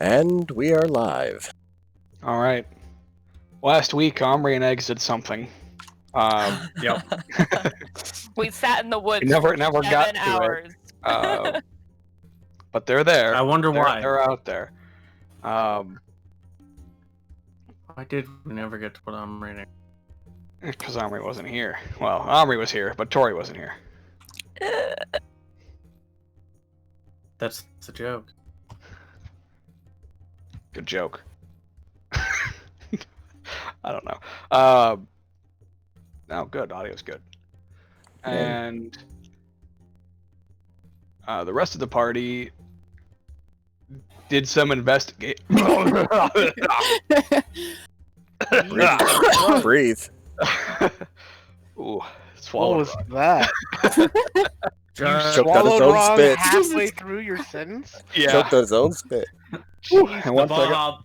And we are live. All right. Last week, Omri and Eggs did something. Yep. We sat in the woods never for got 7 to hours. it. But they're there. I wonder why. They're out there. Why did we never get to put on rating? Because Omri wasn't here. Well, Omri was here, but Tori wasn't here. That's a joke. Good joke. I don't know. No, good. Audio's good. And the rest of the party did some investigate. Breathe. Ooh, What swallowed. was that? Choked on his Swallowed own wrong spit. halfway through your sentence? Yeah. Choked on his own spit. And once I got-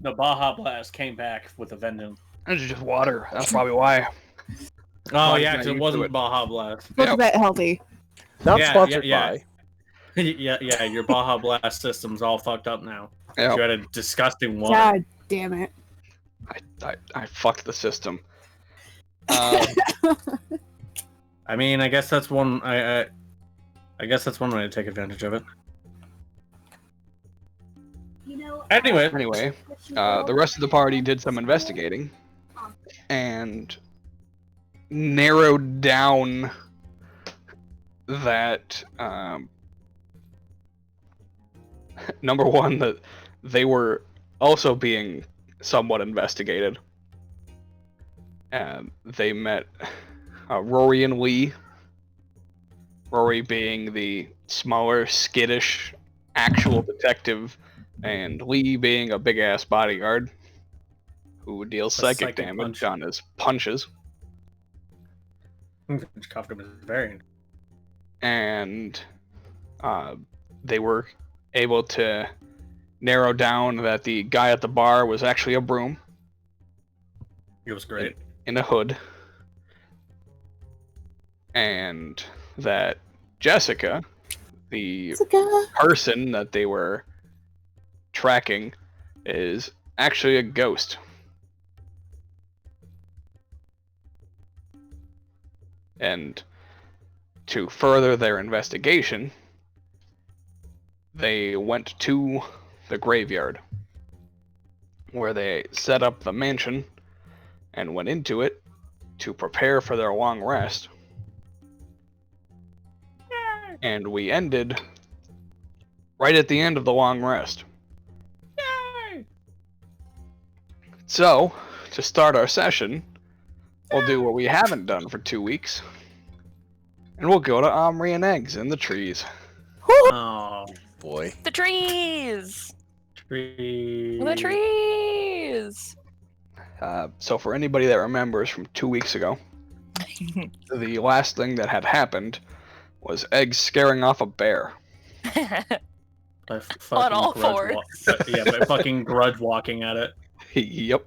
The Baja Blast came back with a vengeance. It's just water. That's probably why. Oh Body's yeah, not 'cause it used to wasn't it. Baja Blast. Look Yep. at that healthy. Not Yeah, sponsored yeah. by. yeah, your Baja Blast system's all fucked up now. Yeah. You had a disgusting one. God damn it. I fucked the system. I mean, I guess that's one. I guess that's one way to take advantage of it. Anyway, The rest of the party did some investigating and narrowed down that number one, that they were also being somewhat investigated. They met Rory and Lee. Rory being the smaller, skittish, actual detective, and Lee being a big-ass bodyguard who deals psychic damage on his punches. cuffed him as a variant. And they were able to narrow down that the guy at the bar was actually a broom It was great. in a hood, and that Jessica, the person that they were tracking, is actually a ghost. And to further their investigation, they went to the graveyard, where they set up the mansion and went into it to prepare for their long rest. And we ended right at the end of the long rest. Yay! So, to start our session, we'll do what we haven't done for 2 weeks. And we'll go to Omri and Eggs in the trees. Oh, Boy. The trees! tree. The trees! So for anybody that remembers from 2 weeks ago, the last thing that had happened was Eggs scaring off a bear. By fucking On all grudge fours. yeah, by fucking grudge walking at it. Yep.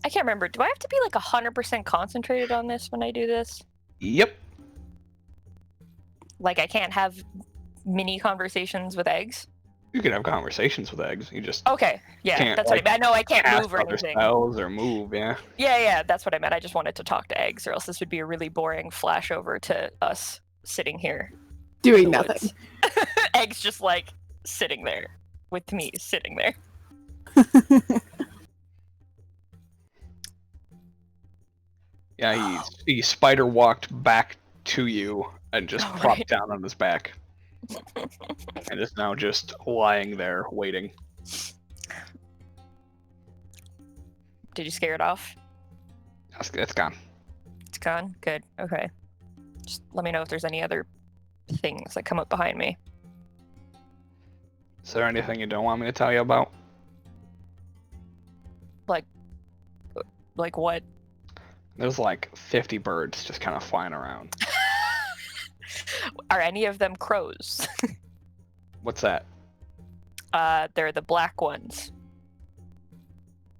I can't remember. Do I have to be like 100% concentrated on this when I do this? Yep. Like I can't have mini conversations with Eggs? You can have conversations with Eggs. You just Okay, yeah, Can't, that's like, what I meant. I know I can't cast move or other anything. spells or move, yeah. Yeah, that's what I meant. I just wanted to talk to Eggs, or else this would be a really boring flashover to us sitting here. Doing in the nothing. woods. Eggs just like sitting there with me sitting there. Yeah, he spider walked back to you and just Oh, plopped right. down on his back. And is now just lying there waiting. Did you scare it off? It's gone. It's gone? Good. Okay. Just let me know if there's any other things that come up behind me. Is there anything you don't want me to tell you about? Like what? There's like 50 birds just kind of flying around. Are any of them crows? What's that? They're the black ones.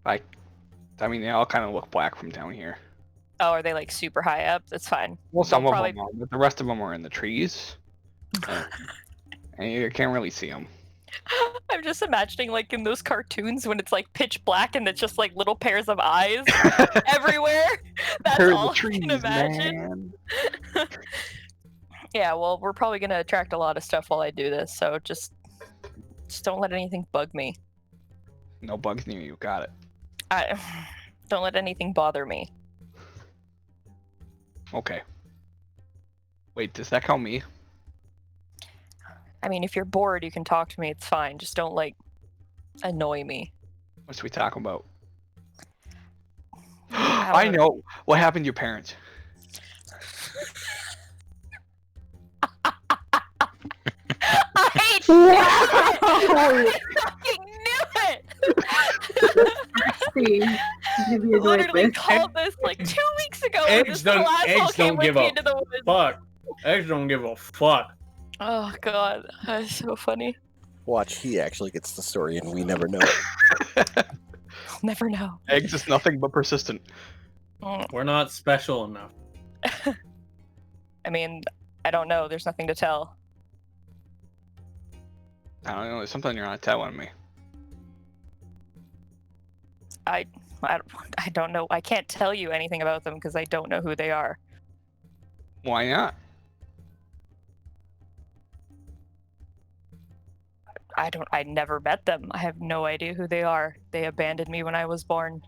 I mean, they all kind of look black from down here. Oh, are they like super high up? That's fine. Well, some They'll of probably- them are, but the rest of them are in the trees. And you can't really see them. I'm just imagining like in those cartoons when it's like pitch black and it's just like little pairs of eyes everywhere. That's They're all the trees, I can imagine. man. Yeah, well, we're probably gonna attract a lot of stuff while I do this, so just don't let anything bug me. No bugs near you. Got it. Don't let anything bother me. Okay. Wait, does that count me? I mean, if you're bored, you can talk to me. It's fine. Just don't like annoy me. What should we talk about? I I don't know. What happened to your parents? I knew it! I fucking knew it! See, give you a Literally with. called this like 2 weeks ago. when Eggs this little don't- asshole eggs came don't with give me a into the woods. Fuck. Eggs don't give a fuck. Oh god, that's so funny. Watch, he actually gets the story and we never know. I'll never know. Eggs is nothing but persistent. We're not special enough. I mean, I don't know. There's nothing to tell. I don't know. There's something you're not telling me. I don't know. I can't tell you anything about them because I don't know who they are. Why not? I never met them. I have no idea who they are. They abandoned me when I was born.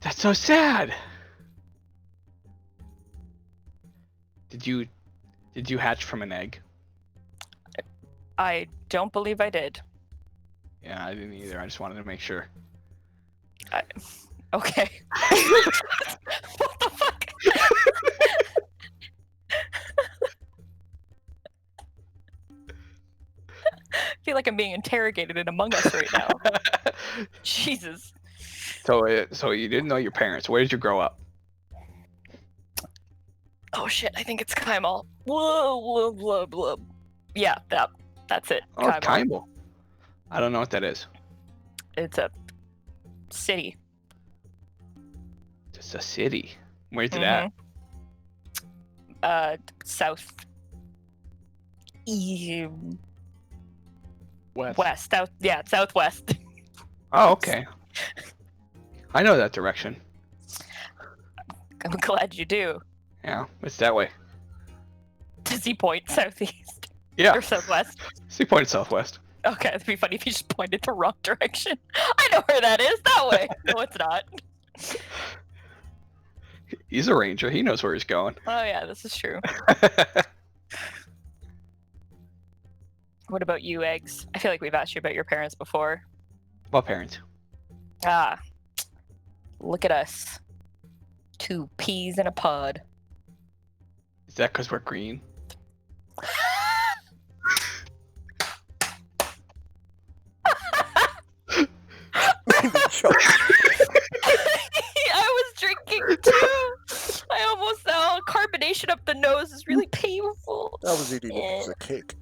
That's so sad. Did you hatch from an egg? I don't believe I did. Yeah, I didn't either. I just wanted to make sure. Okay. What the fuck? I feel like I'm being interrogated in Among Us right now. Jesus. So you didn't know your parents. Where did you grow up? Oh shit, I think it's Kaimal. Whoa, blah, blah, blah. Yeah, that's it. Oh, Kaimal. Kimball. I don't know what that is. It's a city. It's a city. Where's it at? South. West. West. South. Yeah, southwest. Oh, okay. I know that direction. I'm glad you do. Yeah, it's that way. Does he point southeast Yeah, or southwest? so you pointed southwest. Okay, it'd be funny if you just pointed the wrong direction. I know where that is. That way. No, it's not. He's a ranger. He knows where he's going. Oh yeah, this is true. What about you, Eggs? I feel like we've asked you about your parents before. What parents? Ah, look at us. 2 peas in a pod. Is that because we're green? I was drinking too. I almost carbonation up the nose is really painful. I was eating a piece of cake.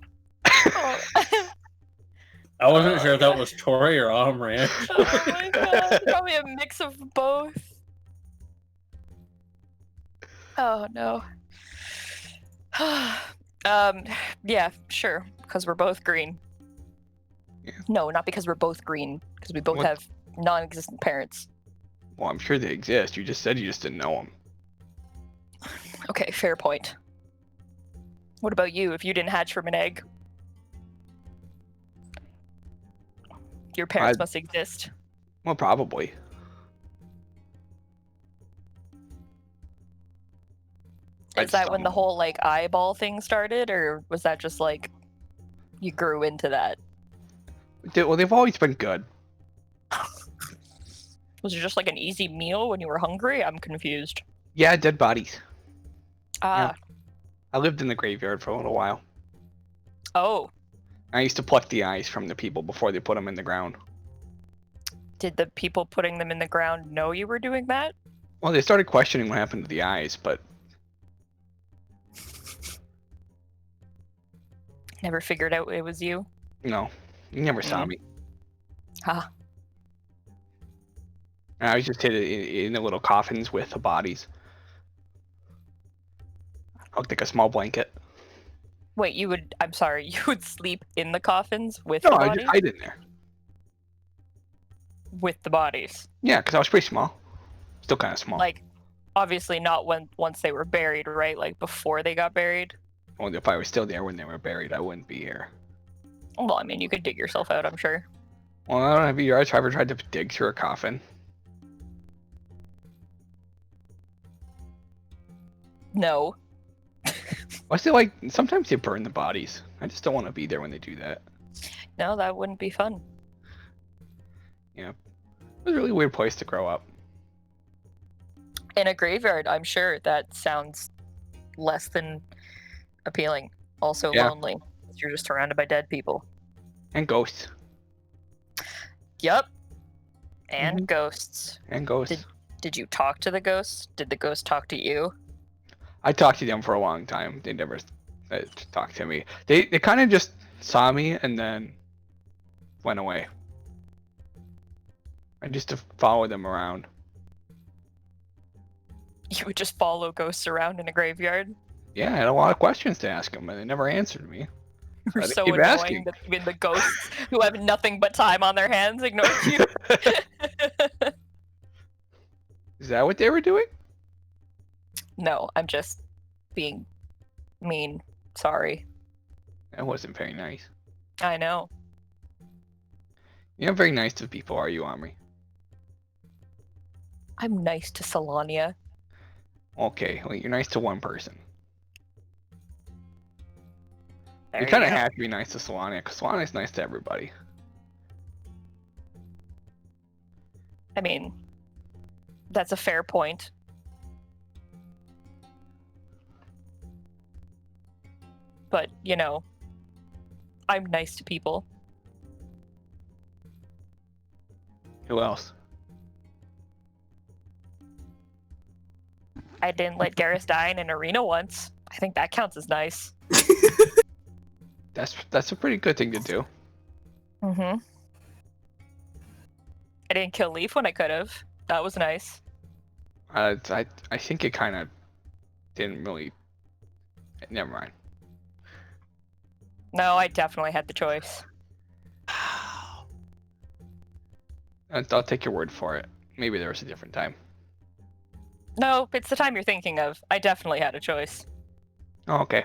Oh. I wasn't sure if that was Tori or Autumn Ranch. Oh my god, probably a mix of both. Oh no. Yeah, sure, because we're both green. Yeah. No, not because we're both green, because we both What- have non-existent parents. Well, I'm sure they exist. You just said you just didn't know them. Okay, fair point. What about you? If you didn't hatch from an egg, your parents must exist. Well, probably. I Is that just when the don't know. whole like eyeball thing started, or was that just like you grew into that? Well, they've always been good. Was it just like an easy meal when you were hungry? I'm confused. Yeah, dead bodies. Ah, I lived in the graveyard for a little while. oh, I used to pluck the eyes from the people before they put them in the ground. did the people putting them in the ground know you were doing that? Well, they started questioning what happened to the eyes, but Never figured out it was you? no, you never saw me. Huh. And I was just hid in the little coffins with the bodies. I'll take a small blanket. Wait, I'm sorry, you would sleep in the coffins with No, the I bodies? just hide in there. With the bodies. Yeah, because I was pretty small. Still kind of small. Like, obviously not once they were buried, right? Like, before they got buried? Well, if I was still there when they were buried, I wouldn't be here. Well, I mean, you could dig yourself out, I'm sure. Well, I don't know. Have you guys ever tried to dig through a coffin? No. What's it like? Sometimes they burn the bodies. I just don't want to be there when they do that. No, that wouldn't be fun. It was a really weird place to grow up. In a graveyard, I'm sure that sounds less than appealing. Also Yeah. lonely. You're just surrounded by dead people. And ghosts. Yep. And Mhm. ghosts. And ghosts. Did you talk to the ghosts? Did the ghost talk to you? I talked to them for a long time. They never talked to me. They kind of just saw me and then went away. I just to follow them around. You would just follow ghosts around in a graveyard? Yeah, I had a lot of questions to ask them, and they never answered me. You're I so keep annoying asking. that even the ghosts who have nothing but time on their hands ignored you. Is that what they were doing? No, I'm just being mean. Sorry. That wasn't very nice. I know. You're not very nice to people, are you, Omri? I'm nice to Solania. Okay, well, you're nice to one person. There You kind of go. have to be nice to Solania, because Solania's nice to everybody. I mean, that's a fair point. But, you know, I'm nice to people. Who else? I didn't let Garrus die in an arena once. I think that counts as nice. That's a pretty good thing to do. Mm-hmm. I didn't kill Leaf when I could have. That was nice. I think it kind of didn't really. Never mind. No, I definitely had the choice. I'll take your word for it. Maybe there was a different time. No, it's the time you're thinking of. I definitely had a choice. Oh, okay.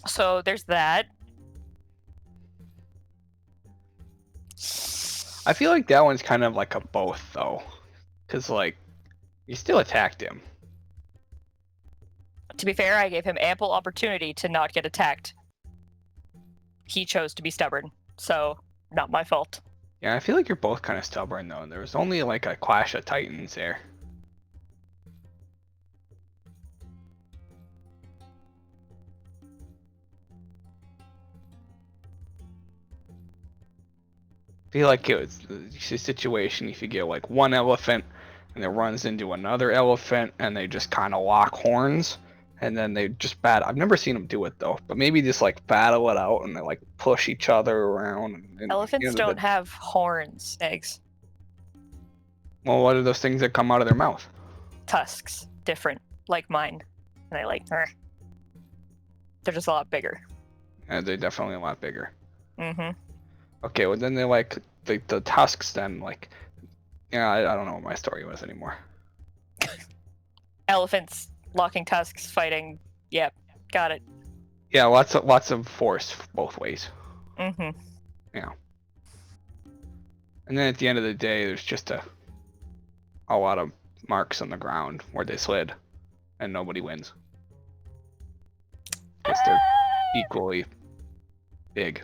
So there's that. I feel like that one's kind of like a both, though. Because, like, you still attacked him. To be fair, I gave him ample opportunity to not get attacked. He chose to be stubborn, so not my fault. Yeah, I feel like you're both kind of stubborn, though. There was only, like, a clash of titans there. I feel like it was a situation if you get, like, one elephant and it runs into another elephant and they just kind of lock horns and then they just battle. I've never seen them do it, though, but maybe just, like, battle it out and they, like, push each other around. And Elephants don't have horns, eggs. Well, what are those things that come out of their mouth? Tusks. Different. Like mine. And I like, They're just a lot bigger. Yeah, they're definitely a lot bigger. Mm-hmm. Okay, well then they're like the tusks then like, yeah, I don't know what my story was anymore. Elephants, locking tusks, fighting. Yep, got it. Yeah, lots of force both ways. Mm-hmm. Yeah. And then at the end of the day, there's just a lot of marks on the ground where they slid, and nobody wins. Because they're equally big.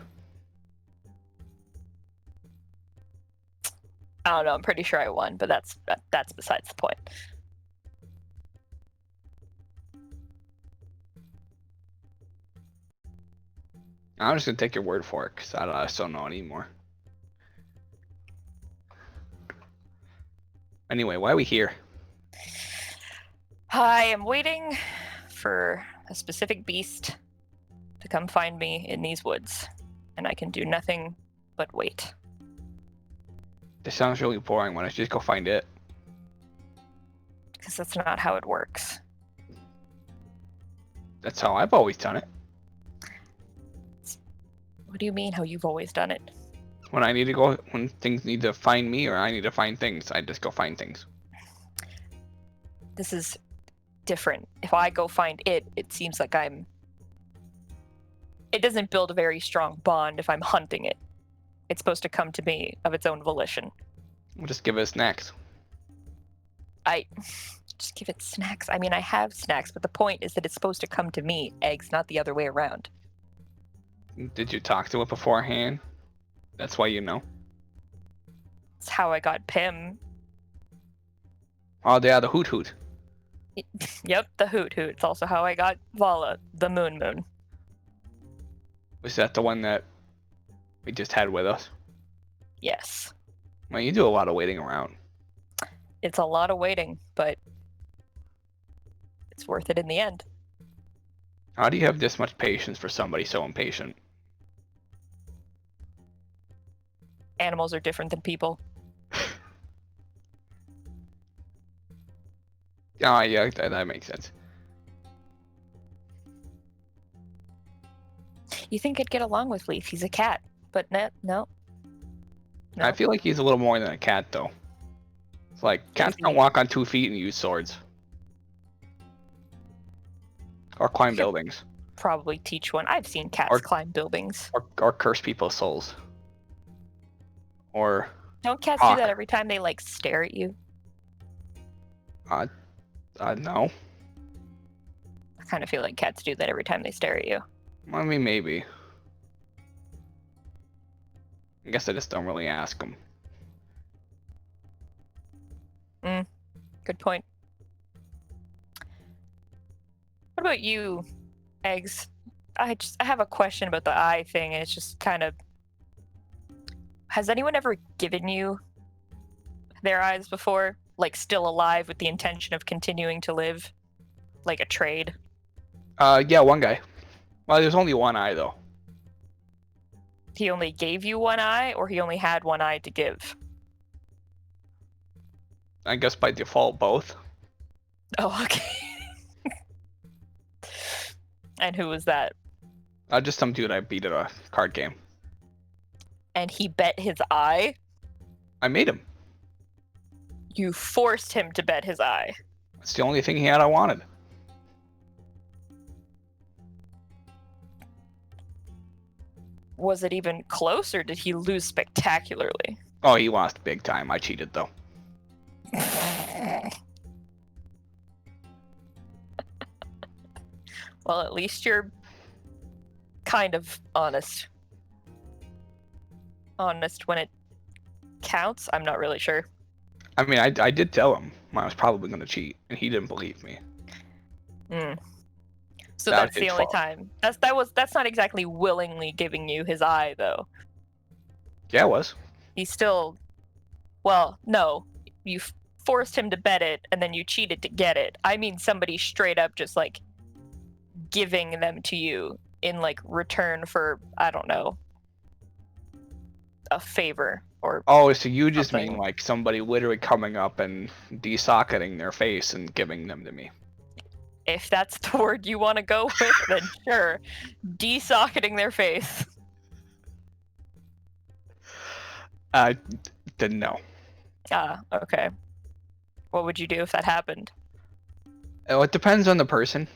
I don't know, I'm pretty sure I won, but that's besides the point. I'm just gonna take your word for it, because I just don't know anymore. Anyway, why are we here? I am waiting for a specific beast to come find me in these woods, and I can do nothing but wait. This sounds really boring. Why don't you just go find it? Because that's not how it works. That's how I've always done it. What do you mean how you've always done it? When things need to find me or I need to find things, I just go find things. This is different. If I go find it, it seems like it doesn't build a very strong bond if I'm hunting it. It's supposed to come to me of its own volition. We'll just give it snacks. Just give it snacks. I mean, I have snacks, but the point is that it's supposed to come to me, eggs, not the other way around. Did you talk to it beforehand? That's why you know. It's how I got Pim. Oh, yeah, the hoot hoot. Yep, the hoot hoot. It's also how I got Vala, the moon moon. Was that the one that we just had with us? Yes. Well, you do a lot of waiting around. It's a lot of waiting, but it's worth it in the end. How do you have this much patience for somebody so impatient? Animals are different than people. Ah, yeah, that makes sense. You think I'd get along with Leaf? He's a cat, but no. I feel like he's a little more than a cat, though. It's like, cats don't walk on 2 feet and use swords. Or climb buildings. Probably teach one. I've seen cats Or- climb buildings. Or curse people's souls. Or, Don't cats talk. do that every time they like stare at you? no. I kind of feel like cats do that every time they stare at you. I mean, maybe. I guess I just don't really ask them. Good point. What about you, Eggs? I have a question about the eye thing, and it's just kind of... Has anyone ever given you their eyes before? Like, still alive with the intention of continuing to live? Like a trade? Yeah, one guy. Well, there's only one eye, though. He only gave you one eye, or he only had one eye to give? I guess by default, both. Oh, okay. And who was that? Just some dude I beat at a card game. And he bet his eye? I made him. You forced him to bet his eye. That's the only thing he had I wanted. Was it even close, or did he lose spectacularly? Oh, he lost big time. I cheated, though. Well, at least you're kind of honest. Honest when it counts? I'm not really sure. I mean, I did tell him I was probably going to cheat, and he didn't believe me. So That that's was the his only fault. time. That's not exactly willingly giving you his eye, though. Yeah, it was. He's still... Well, no. You forced him to bet it, and then you cheated to get it. I mean somebody straight up just, like, giving them to you in, like, return for, I don't know, a favor or... Oh, so you just Something. mean like somebody literally coming up and de-socketing their face and giving them to me. If that's the word you want to go with, then sure. De-socketing their face. Didn't know. Ah, okay. What would you do if that happened? Oh, it depends on the person.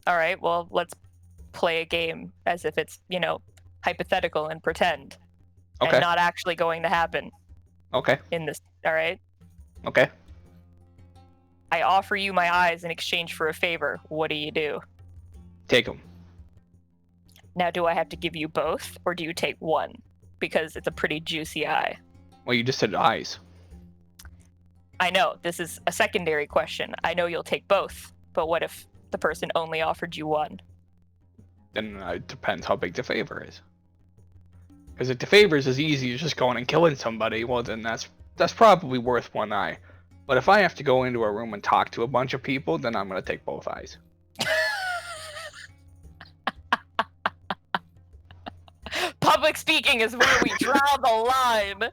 Alright, well, let's play a game as if it's, hypothetical and pretend. Okay. And not actually going to happen Okay. in this, alright? Okay. I offer you my eyes in exchange for a favor. What do? Take them. Now, do I have to give you both, or do you take one? Because it's a pretty juicy eye. Well, you just said eyes. I know, this is a secondary question. I know you'll take both, but what if the person only offered you one? Then it depends how big the favor is. Because if the favor is as easy as just going and killing somebody, well, then that's probably worth one eye. But if I have to go into a room and talk to a bunch of people, then I'm going to take both eyes. Public speaking is where we draw the line.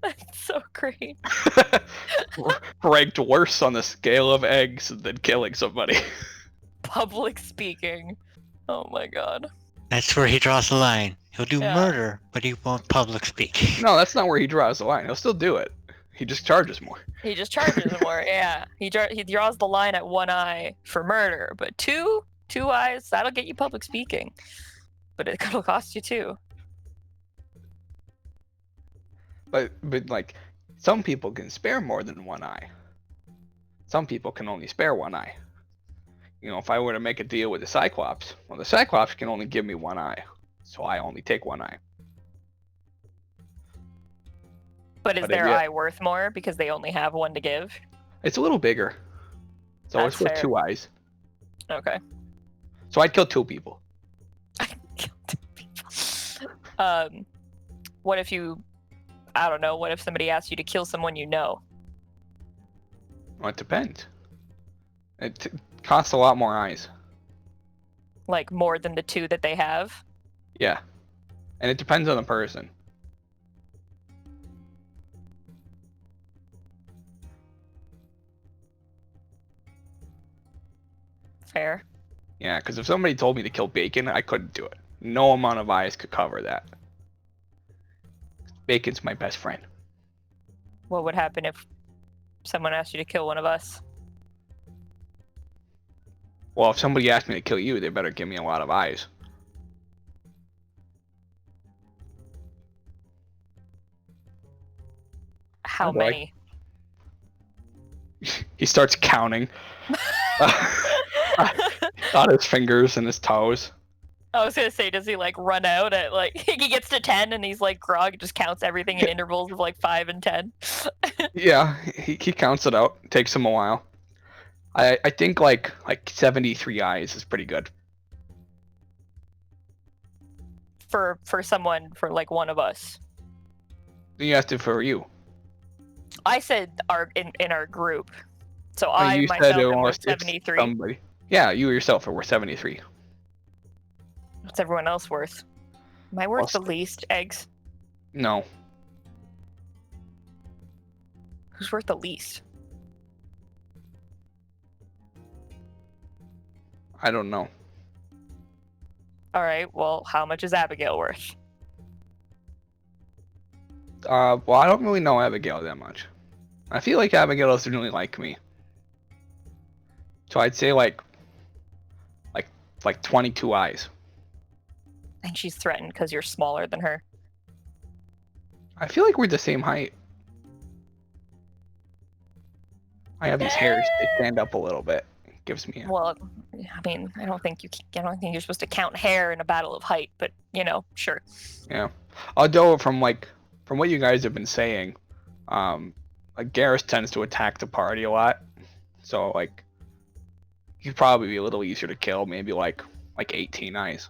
That's so great. Ranked worse on the scale of eggs than killing somebody. Public speaking. Oh my god. That's where he draws the line. He'll do Yeah. murder, but he won't public speak. No, that's not where he draws the line. He'll still do it. He just charges more. He just charges more. Yeah. He draws the line at one eye for murder, but two eyes, that'll get you public speaking. But it'll cost you two. But like, some people can spare more than one eye. Some people can only spare one eye. You know, if I were to make a deal with the Cyclops, well, the Cyclops can only give me one eye, so I only take one eye. But is But their yeah. eye worth more because they only have one to give? It's a little bigger, so That's it's worth fair. 2 eyes. Okay. So I'd kill 2 people. What if I don't know, what if somebody asked you to kill someone you know? Well, it depends. It costs a lot more eyes. Like more than the 2 that they have? Yeah, and it depends on the person. Fair. Yeah, because if somebody told me to kill Bacon, I couldn't do it. No amount of eyes could cover that. Bacon's my best friend. What would happen if someone asked you to kill one of us? Well, if somebody asked me to kill you, they better give me a lot of eyes. How boy. many? He starts counting on his fingers and his toes. I was gonna say, does he like run out at like he gets to 10 and he's like grog, just counts everything in intervals of like 5 and 10? Yeah, he counts it out. Takes him a while. I think like 73 eyes is pretty good. For someone, for like one of us. You asked it for you. I said in our group. So Oh, I you myself said it am was worth 73. somebody. Yeah, you yourself are worth 73. What's everyone else worth? Am I worth the Well, least? Eggs? No. Who's worth the least? I don't know. Alright, well, how much is Abigail worth? Well, I don't really know Abigail that much. I feel like Abigail doesn't really like me. So I'd say like 22 eyes. And she's threatened because you're smaller than her. I feel like we're the same height. I have these hairs, they stand up a little bit. It gives me Well, I mean, I don't think you're supposed to count hair in a battle of height, but you know, sure. yeah. Although from what you guys have been saying, like Garrus tends to attack the party a lot. So like he'd probably be a little easier to kill, maybe like 18 eyes.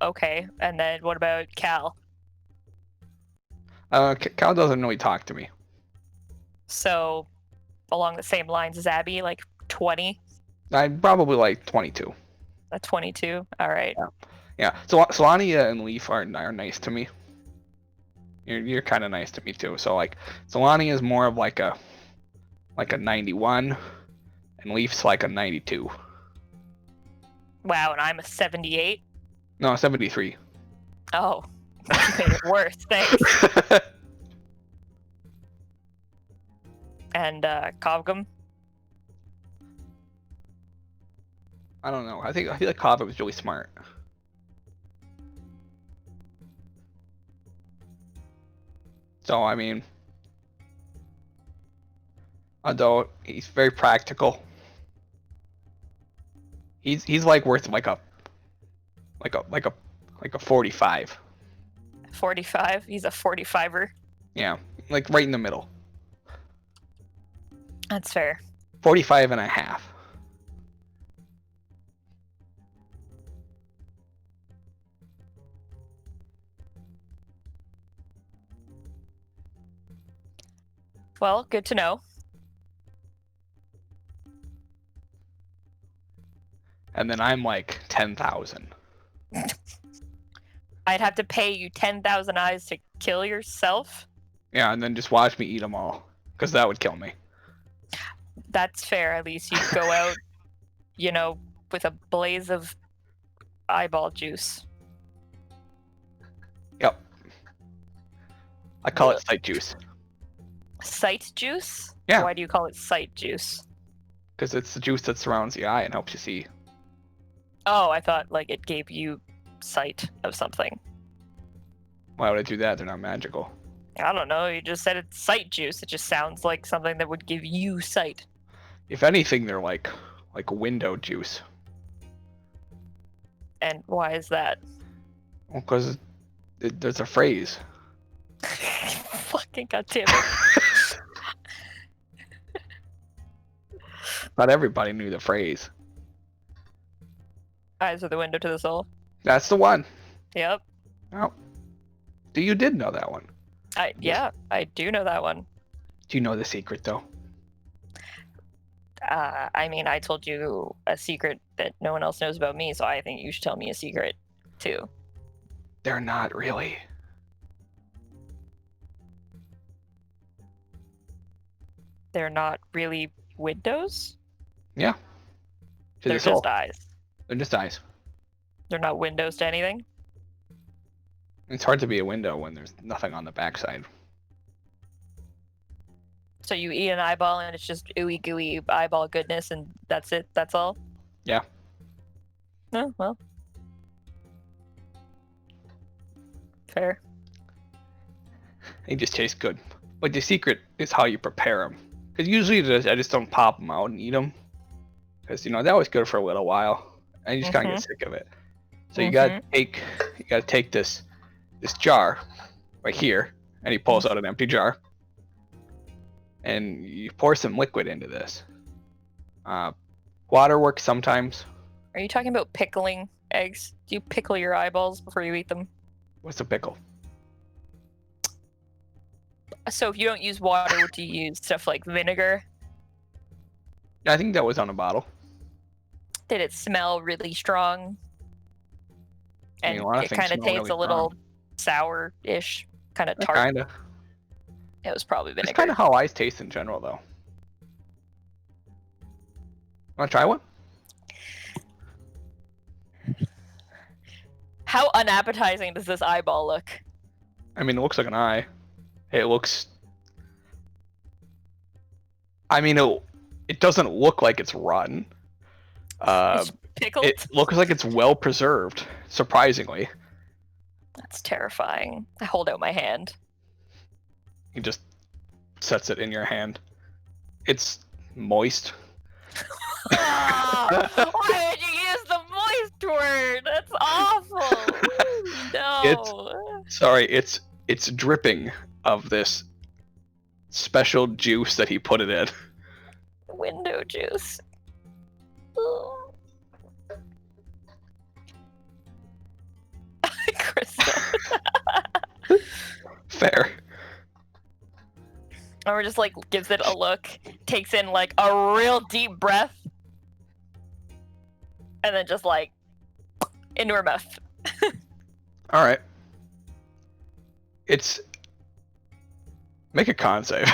Okay. And then what about Cal? Cal doesn't really talk to me. So, along the same lines as Abby, like 20? I'd probably like 22. A 22? Alright. Yeah. So Solania and Leaf are nice to me. You're kind of nice to me too. So like Solania is more of like a 91, and Leaf's like a 92. Wow, and I'm a 78? No, 73. Oh. Made it worse, thanks. And, Kovgum? I don't know. I feel like Kava was really smart. So I mean, although he's very practical, he's like worth like a 45. 45? He's a 45er? Yeah, like right in the middle. That's fair. 45 and a half. Well, good to know. and then I'm like 10,000. I'd have to pay you 10,000 eyes to kill yourself? Yeah, and then just watch me eat them all, because that would kill me. That's fair. At least you'd go out, with a blaze of eyeball juice. Yep. I call it sight juice. Sight juice? Yeah. Why do you call it sight juice? Because it's the juice that surrounds the eye and helps you see. Oh, I thought like it gave you sight of something. Why would I do that? They're not magical. I don't know. You just said it's sight juice. It just sounds like something that would give you sight. If anything, they're like window juice. And why is that? Well, because there's a phrase. Fucking goddamn it. Not everybody knew the phrase. Eyes are the window to the soul. That's the one. Yep. Oh. You did know that one. Yeah, I do know that one. Do you know the secret, though? I mean, I told you a secret that no one else knows about me, so I think you should tell me a secret, too. They're not really. They're not really windows? Yeah. To They're the soul. just eyes. They're just eyes. They're not windows to anything? It's hard to be a window when there's nothing on the backside. So you eat an eyeball and it's just ooey gooey eyeball goodness and that's it? That's all? Yeah. Oh, well. Fair. They just taste good. But the secret is how you prepare them. Because usually I just don't pop them out and eat them. Because, they're always good for a little while. And you just kind of get sick of it. So you gotta take this jar right here, and he pulls out an empty jar, and you pour some liquid into this. Water works sometimes. Are you talking about pickling eggs? Do you pickle your eyeballs before you eat them? What's a pickle? So if you don't use water, what do you use? Stuff like vinegar? I think that was on a bottle. Did it smell really strong? I And mean, a lot of it things kind of smell tastes really a little sour-ish, kind of tart. Kind of. It was probably It's vinegar. kind of how ice tastes in general, though. Want to try one? How unappetizing does this eyeball look? I mean, it looks like an eye. It looks... I mean, it doesn't look like it's rotten. It's pickled? It looks like it's well preserved, surprisingly. That's terrifying. I hold out my hand. He just sets it in your hand. It's moist. Why did you use the moist word? That's awful. No. It's dripping of this special juice that he put it in. Window juice. Krista. Fair. Or just like gives it a look, takes in like a real deep breath, and then just like into her mouth. All right. Make a con save.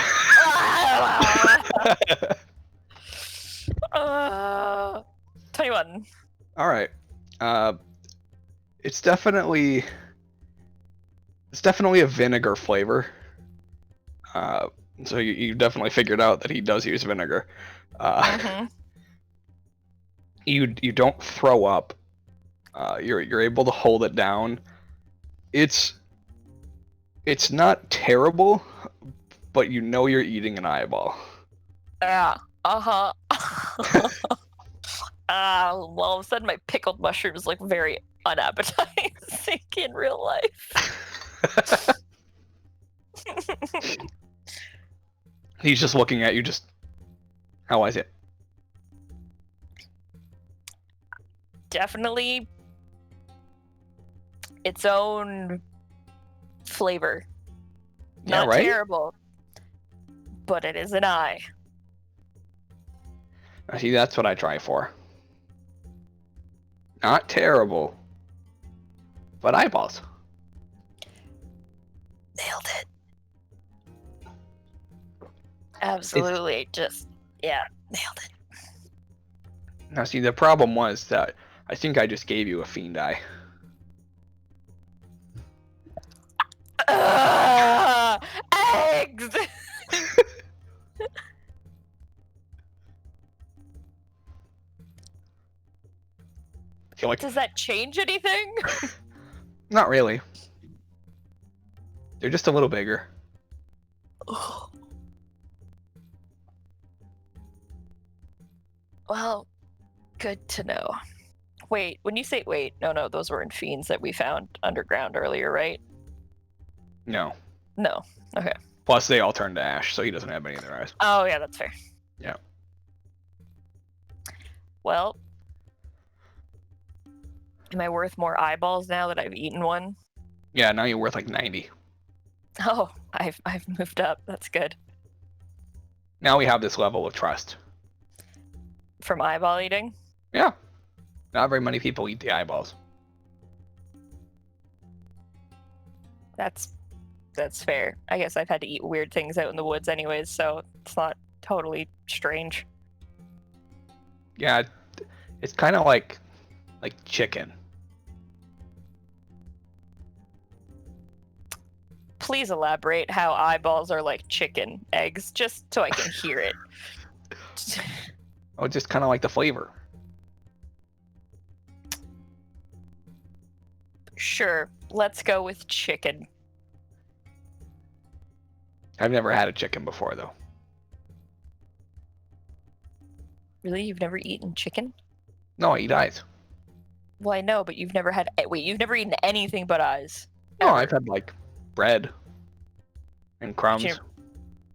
21. All right. It's definitely a vinegar flavor. So you definitely figured out that he does use vinegar. You don't throw up. You're able to hold it down. It's not terrible, but you're eating an eyeball. Yeah. Well, all of a sudden my pickled mushrooms look very unappetizing in real life. He's just looking at you, just, how was it? Definitely its own flavor. Yeah, Not right? terrible, but it is an eye. See, that's what I try for. Not terrible. But eyeballs. Nailed it. Absolutely. Just, yeah, nailed it. Now see, the problem was that I think I just gave you a fiend eye. Eggs! I feel like Does that change anything? not really. They're just a little bigger. Well, good to know. Wait, when you say wait, no, those weren't fiends that we found underground earlier, right? No. No. Okay. Plus, they all turned to ash, so he doesn't have any of their eyes. Oh, yeah, that's fair. Yeah. Well, am I worth more eyeballs now that I've eaten one? Yeah, now you're worth like 90. Oh, I've moved up. That's good. Now we have this level of trust. From eyeball eating? Yeah. Not very many people eat the eyeballs. That's fair. I guess I've had to eat weird things out in the woods anyways, so it's not totally strange. Yeah, it's kind of like chicken. Please elaborate how eyeballs are like chicken eggs, just so I can hear it. Oh, just kind of like the flavor. Sure, let's go with chicken. I've never had a chicken before, though. Really? You've never eaten chicken? No, I eat eyes. Well, I know, but you've never had. Wait, you've never eaten anything but eyes? No, Ever. I've had like bread and crumbs.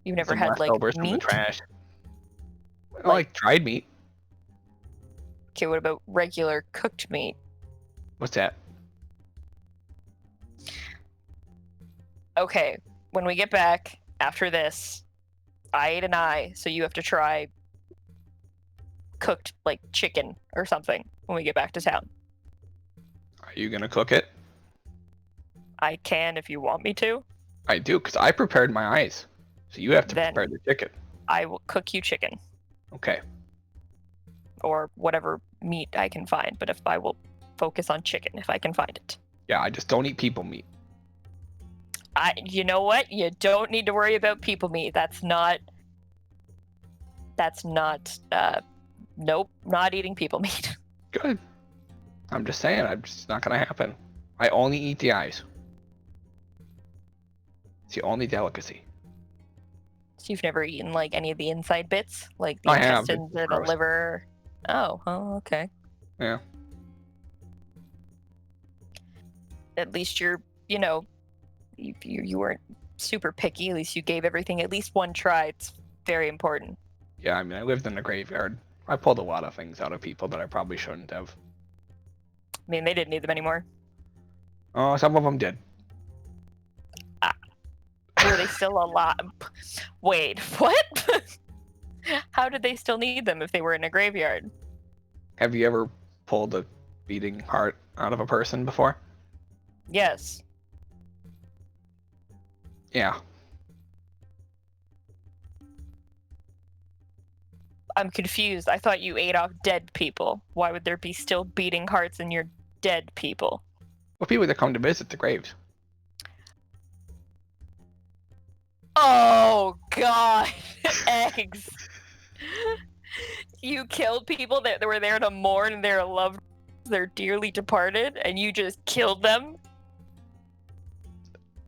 You've never some had like leftovers from the meat? trash. I like dried meat. Okay, what about regular cooked meat? What's that? Okay, when we get back after this, I ate an eye, so you have to try cooked like chicken or something when we get back to town. Are you gonna cook it? I can if you want me to. I do, because I prepared my eyes. So you have to Then- prepare the chicken. I will cook you chicken Okay. or whatever meat I can find, but if I will focus on chicken if I can find it. Yeah, I just don't eat people meat. You know what? You don't need to worry about people meat. That's not. Nope, not eating people meat. Good. I'm just saying, it's not gonna happen. I only eat the eyes. It's the only delicacy. So you've never eaten like any of the inside bits, like the I have, it's intestines or the gross. liver. Oh, okay. Yeah. At least you're, you weren't super picky. At least you gave everything at least one try. It's very important. Yeah, I mean, I lived in a graveyard. I pulled a lot of things out of people that I probably shouldn't have. I mean, they didn't need them anymore. Oh, some of them did. Were they still alive? Wait, what? How did they still need them if they were in a graveyard? Have you ever pulled a beating heart out of a person before? Yes. Yeah. I'm confused. I thought you ate off dead people. Why would there be still beating hearts in your dead people? Well, people that come to visit the graves. Oh, God. Eggs. You killed people that were there to mourn their loved ones, their dearly departed, and you just killed them?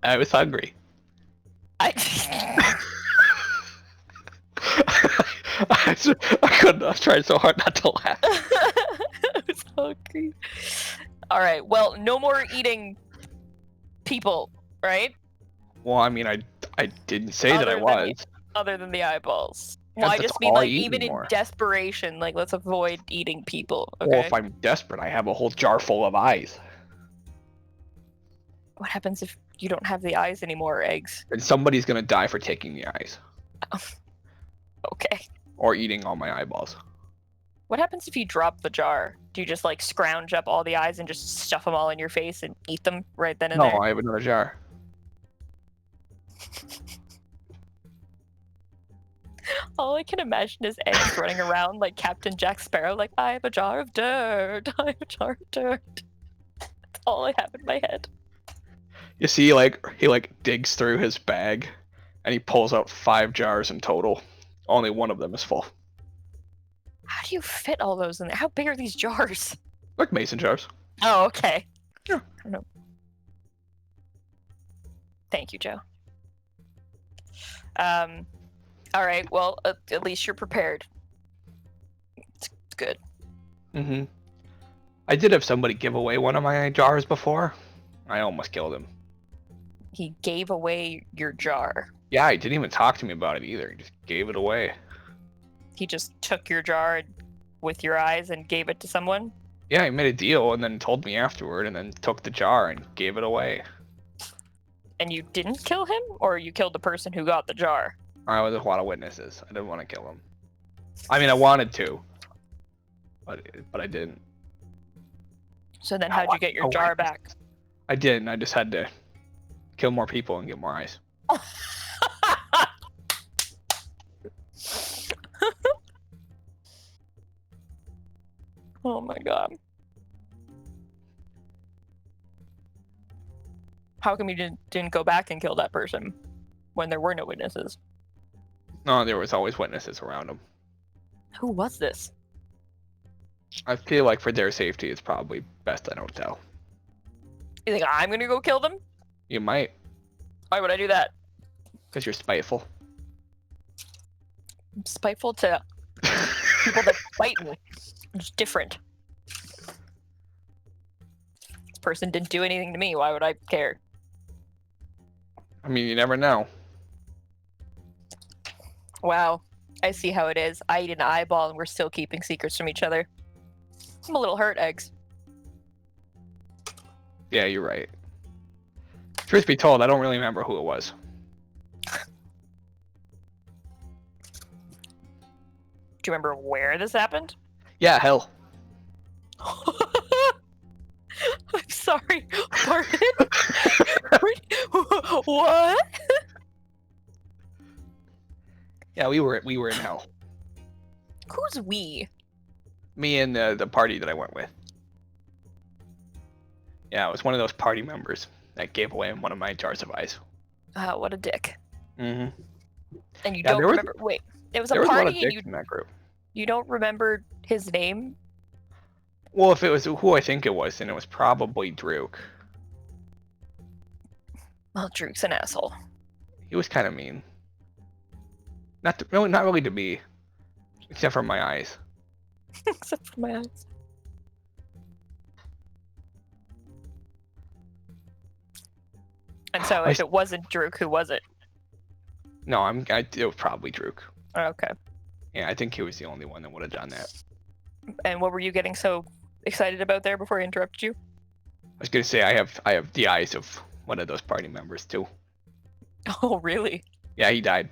I was hungry. I couldn't. I was trying so hard not to laugh. I was hungry. Alright, well, no more eating people, right? Well, I mean, I didn't say that I was. Other than the eyeballs. Yeah, Well, I that's just mean, all I like, eat even anymore. in desperation, like, let's avoid eating people, okay? Or if I'm desperate, I have a whole jar full of eyes. What happens if you don't have the eyes anymore, eggs? And somebody's gonna die for taking the eyes. Okay. Or eating all my eyeballs. What happens if you drop the jar? Do you just like scrounge up all the eyes and just stuff them all in your face and eat them right then and No, there? I have another jar. All I can imagine is eggs running around like Captain Jack Sparrow, like, I have a jar of dirt, I have a jar of dirt. That's all I have in my head. You see, he digs through his bag, and he pulls out 5 jars in total. Only one of them is full. How do you fit all those in there? How big are these jars? Like mason jars. Oh, okay. Yeah. I don't know. Thank you, Joe. All right. Well, at least you're prepared. It's good. Mm-hmm. I did have somebody give away one of my jars before. I almost killed him. He gave away your jar. Yeah, he didn't even talk to me about it either. He just gave it away. He just took your jar with your eyes and gave it to someone? Yeah, he made a deal and then told me afterward and then took the jar and gave it away. And you didn't kill him? Or you killed the person who got the jar? I was a lot of witnesses. I didn't want to kill him. I mean, I wanted to. But I didn't. So then how'd you get your jar back? I didn't. I just had to kill more people and get more eyes. Oh my god. How come you didn't go back and kill that person when there were no witnesses? No, there was always witnesses around him. Who was this? I feel like for their safety, it's probably best I don't tell. You think I'm gonna go kill them? You might, Why would I do that? because you're spiteful. I'm spiteful to people that fight me. It's different. This person didn't do anything to me. Why would I care? I mean, you never know. Wow. I see how it is. I eat an eyeball and we're still keeping secrets from each other. I'm a little hurt, Eggs. Yeah, you're right. Truth be told, I don't really remember who it was. Do you remember where this happened? Yeah, hell. I'm sorry. Pardon? What? Yeah, we were in hell. Who's we? Me and the party that I went with. Yeah, it was one of those party members that gave away one of my jars of ice. What a dick. Mm-hmm. And you Yeah, don't there was- remember. Wait, it was a There was a lot of party and dicks in that group. you don't remember his name? Well, if it was who I think it was, then it was probably Druk. Well, Drew's an asshole. He was kind of mean. Not really to me, except for my eyes. Except for my eyes. And so, if it wasn't Druk, who was it? No, it was probably Druk. Oh, okay. Yeah, I think he was the only one that would have done that. And what were you getting so excited about there before I interrupted you? I was gonna say I have the eyes of one of those party members too. Oh, really? Yeah, he died.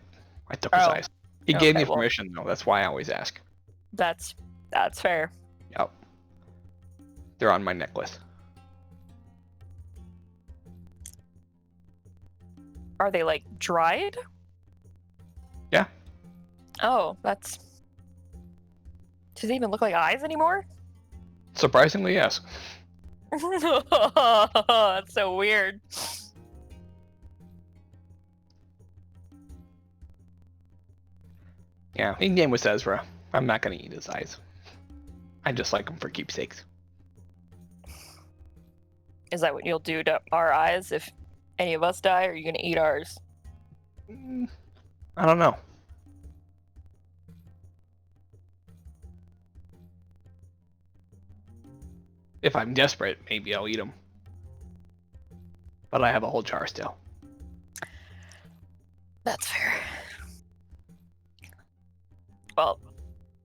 I took his Oh. eyes. He gave me Okay, well- permission though. That's why I always ask. That's fair. Yep. They're on my necklace. Are they like dried? Yeah. Oh, that's. Does it even look like eyes anymore? Surprisingly, yes. That's so weird. Yeah, his name was Ezra. I'm not gonna eat his eyes. I just like him for keepsakes. Is that what you'll do to our eyes if any of us die, or are you gonna eat ours? I don't know. If I'm desperate, maybe I'll eat them. But I have a whole jar still. That's fair. Well,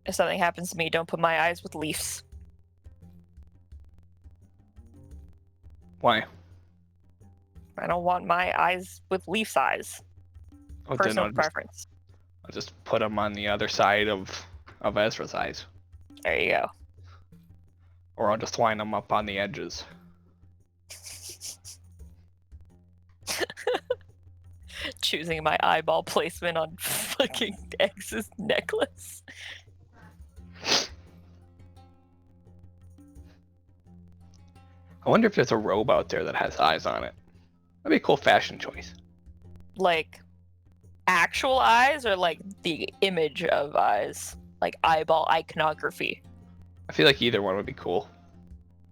if something happens to me, don't put my eyes with leaves. Why? I don't want my eyes with leaf's eyes. Oh, then Personal I'll preference. just put them on the other side of Ezra's eyes. There you go. Or I'll just line them up on the edges. Choosing my eyeball placement on fucking X's necklace. I wonder if there's a robe out there that has eyes on it. That'd be a cool fashion choice. Like actual eyes or like the image of eyes? Like eyeball iconography. I feel like either one would be cool.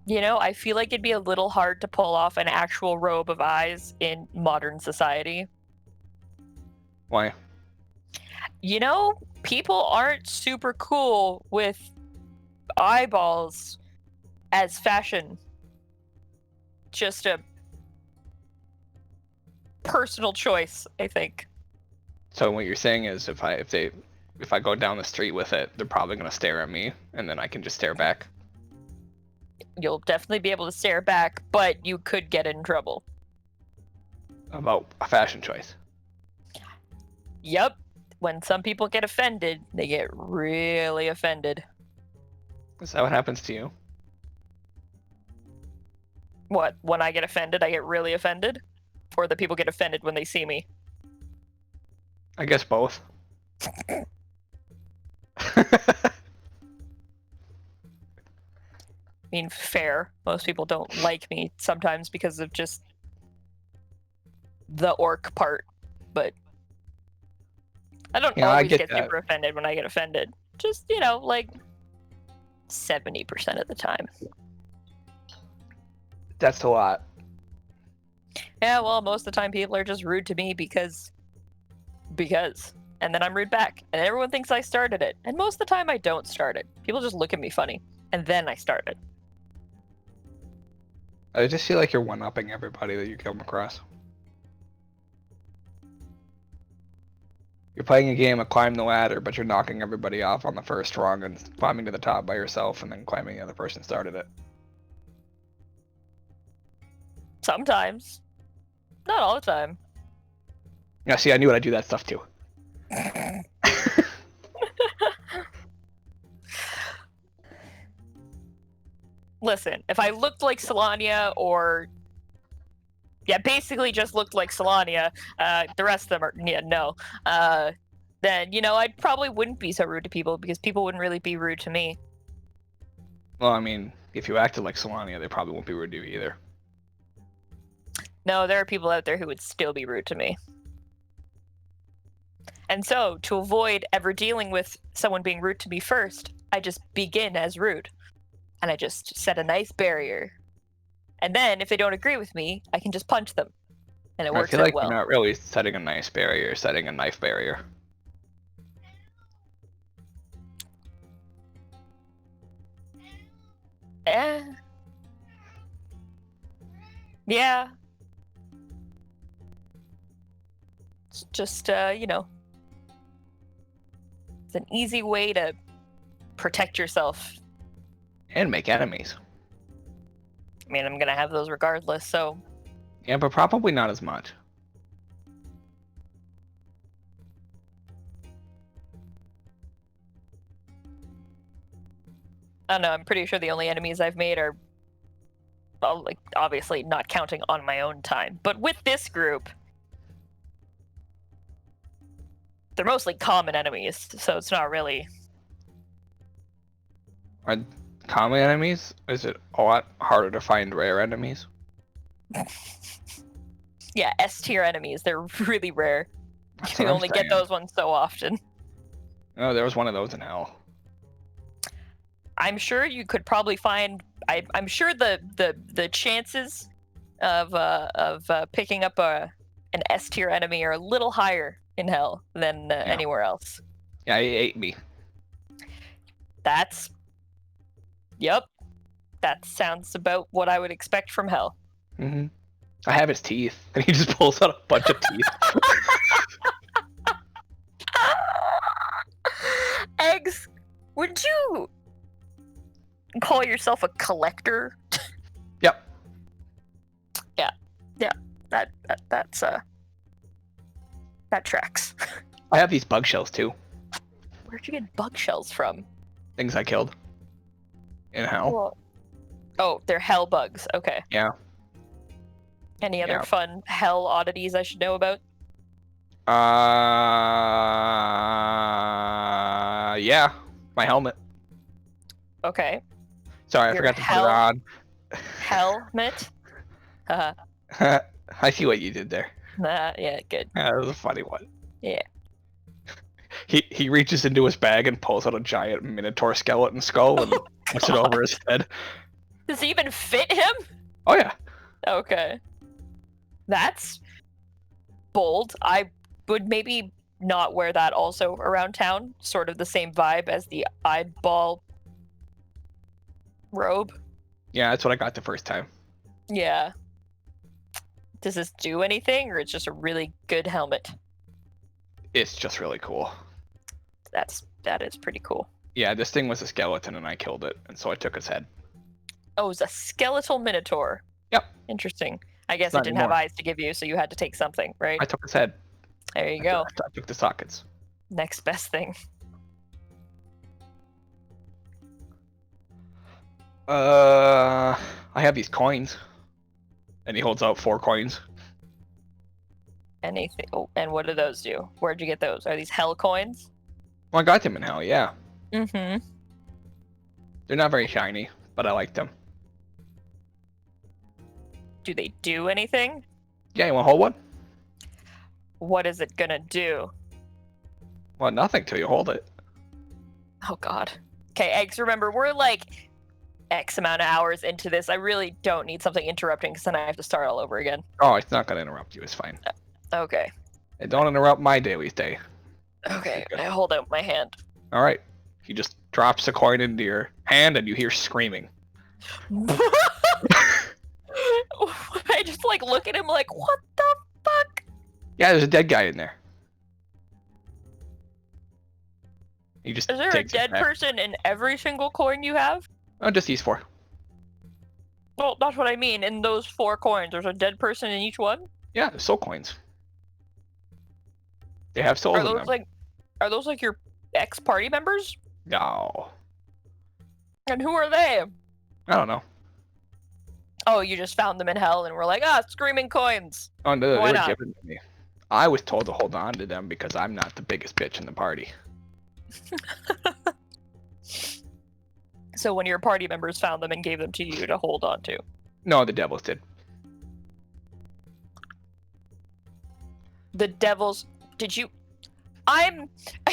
You know, I feel like it'd be a little hard to pull off an actual robe of eyes in modern society. Why? You know, people aren't super cool with eyeballs as fashion. Just a personal choice, I think. So what you're saying is if I go down the street with it, they're probably gonna stare at me, and then I can just stare back. You'll definitely be able to stare back, but you could get in trouble. About a fashion choice. Yep. When some people get offended, they get really offended. Is that what happens to you? What? When I get offended, I get really offended? Or the people get offended when they see me? I guess both. I mean, fair. Most people don't like me sometimes because of just the orc part, but I don't Yeah, I always get get that. super offended when I get offended. Just, you know, like 70% of the time. That's a lot. Yeah, well, most of the time people are just rude to me because. And then I'm rude back. And everyone thinks I started it. And most of the time I don't start it. People just look at me funny. And then I start it. I just feel like you're one-upping everybody that you come across. You're playing a game of climb the ladder, but you're knocking everybody off on the first rung and climbing to the top by yourself and then claiming the other person started it. Sometimes. Not all the time. Yeah, see, I knew I'd do that stuff too. Listen, if I looked like Solania or... Yeah, basically just looked like Solania, the rest of them are... Yeah, no. Then, you know, I probably wouldn't be so rude to people because people wouldn't really be rude to me. Well, I mean, if you acted like Solania, they probably won't be rude to you either. No, there are people out there who would still be rude to me. And so, to avoid ever dealing with someone being rude to me first, I just begin as rude. And I just set a nice barrier. And then, if they don't agree with me, I can just punch them. And it I works feel out like well. you're not really setting a nice barrier, you're setting a knife barrier. Yeah. It's just, you know. It's an easy way to protect yourself. And make enemies. I mean, I'm gonna have those regardless, so... Yeah, but probably not as much. I don't know, I'm pretty sure the only enemies I've made are... Well, like, obviously not counting on my own time. But with this group... They're mostly common enemies, so it's not really... Are common enemies? Is it a lot harder to find rare enemies? Yeah, S-tier enemies, they're really rare. That's You what I'm only get saying. those ones so often. Oh, there was one of those in hell. I'm sure you could probably find... I'm sure the chances of picking up an S-tier enemy are a little higher in hell than anywhere else. Yeah, he ate me. That's... Yep. That sounds about what I would expect from hell. Mm-hmm. I have his teeth, and he just pulls out a bunch of teeth. Eggs, would you call yourself a collector? Yep. Yeah. That's that tracks. I have these bug shells too. Where'd you get bug shells from? Things I killed. In hell. Well, oh, they're hell bugs. Okay. Yeah. Any other Yeah. fun hell oddities I should know about? Yeah. My helmet. Okay. Sorry, I Your forgot to hell- put Helmet. Haha. it on. I see what you did there. Yeah, good. That was a funny one. Yeah. He reaches into his bag and pulls out a giant minotaur skeleton skull and puts it over his head. Does he even fit him? Oh yeah. Okay. That's bold. I would maybe not wear that also around town. Sort of the same vibe as the eyeball robe. Yeah, that's what I got the first time. Yeah. Does this do anything, or it's just a really good helmet? It's just really cool. That is pretty cool. Yeah, this thing was a skeleton and I killed it, and so I took its head. Oh, it's a skeletal minotaur. Yep. Interesting. I guess Not it didn't have anymore. eyes to give you, so you had to take something, right? I took its head. There you go. I took the sockets. Next best thing. I have these coins. And he holds out 4 coins. Anything? Oh, and what do those do? Where'd you get those? Are these hell coins? Well, I got them in hell, yeah. Mm-hmm. They're not very shiny, but I like them. Do they do anything? Yeah, you want to hold one? What is it gonna do? Well, nothing till you hold it. Oh god. Okay, Eggs, remember, we're like X amount of hours into this. I really don't need something interrupting because then I have to start all over again. Oh, it's not going to interrupt you. It's fine. Okay. And don't interrupt my daily day. Okay, I hold out my hand. All right. He just drops a coin into your hand and you hear screaming. I just like look at him like, what the fuck? Yeah, there's a dead guy in there. He just Is there a takes it dead back. person in every single coin you have? Oh, just these 4. Well, that's what I mean. In those 4 coins, there's a dead person in each one? Yeah, they're soul coins. They have souls Are in those them. like your ex-party members? No. And who are they? I don't know. Oh, you just found them in hell and were like, screaming coins. Oh, no, Why they were not? given to me. I was told to hold on to them because I'm not the biggest bitch in the party. So when your party members found them and gave them to you to hold on to. No, the devils did. The devils, did you... you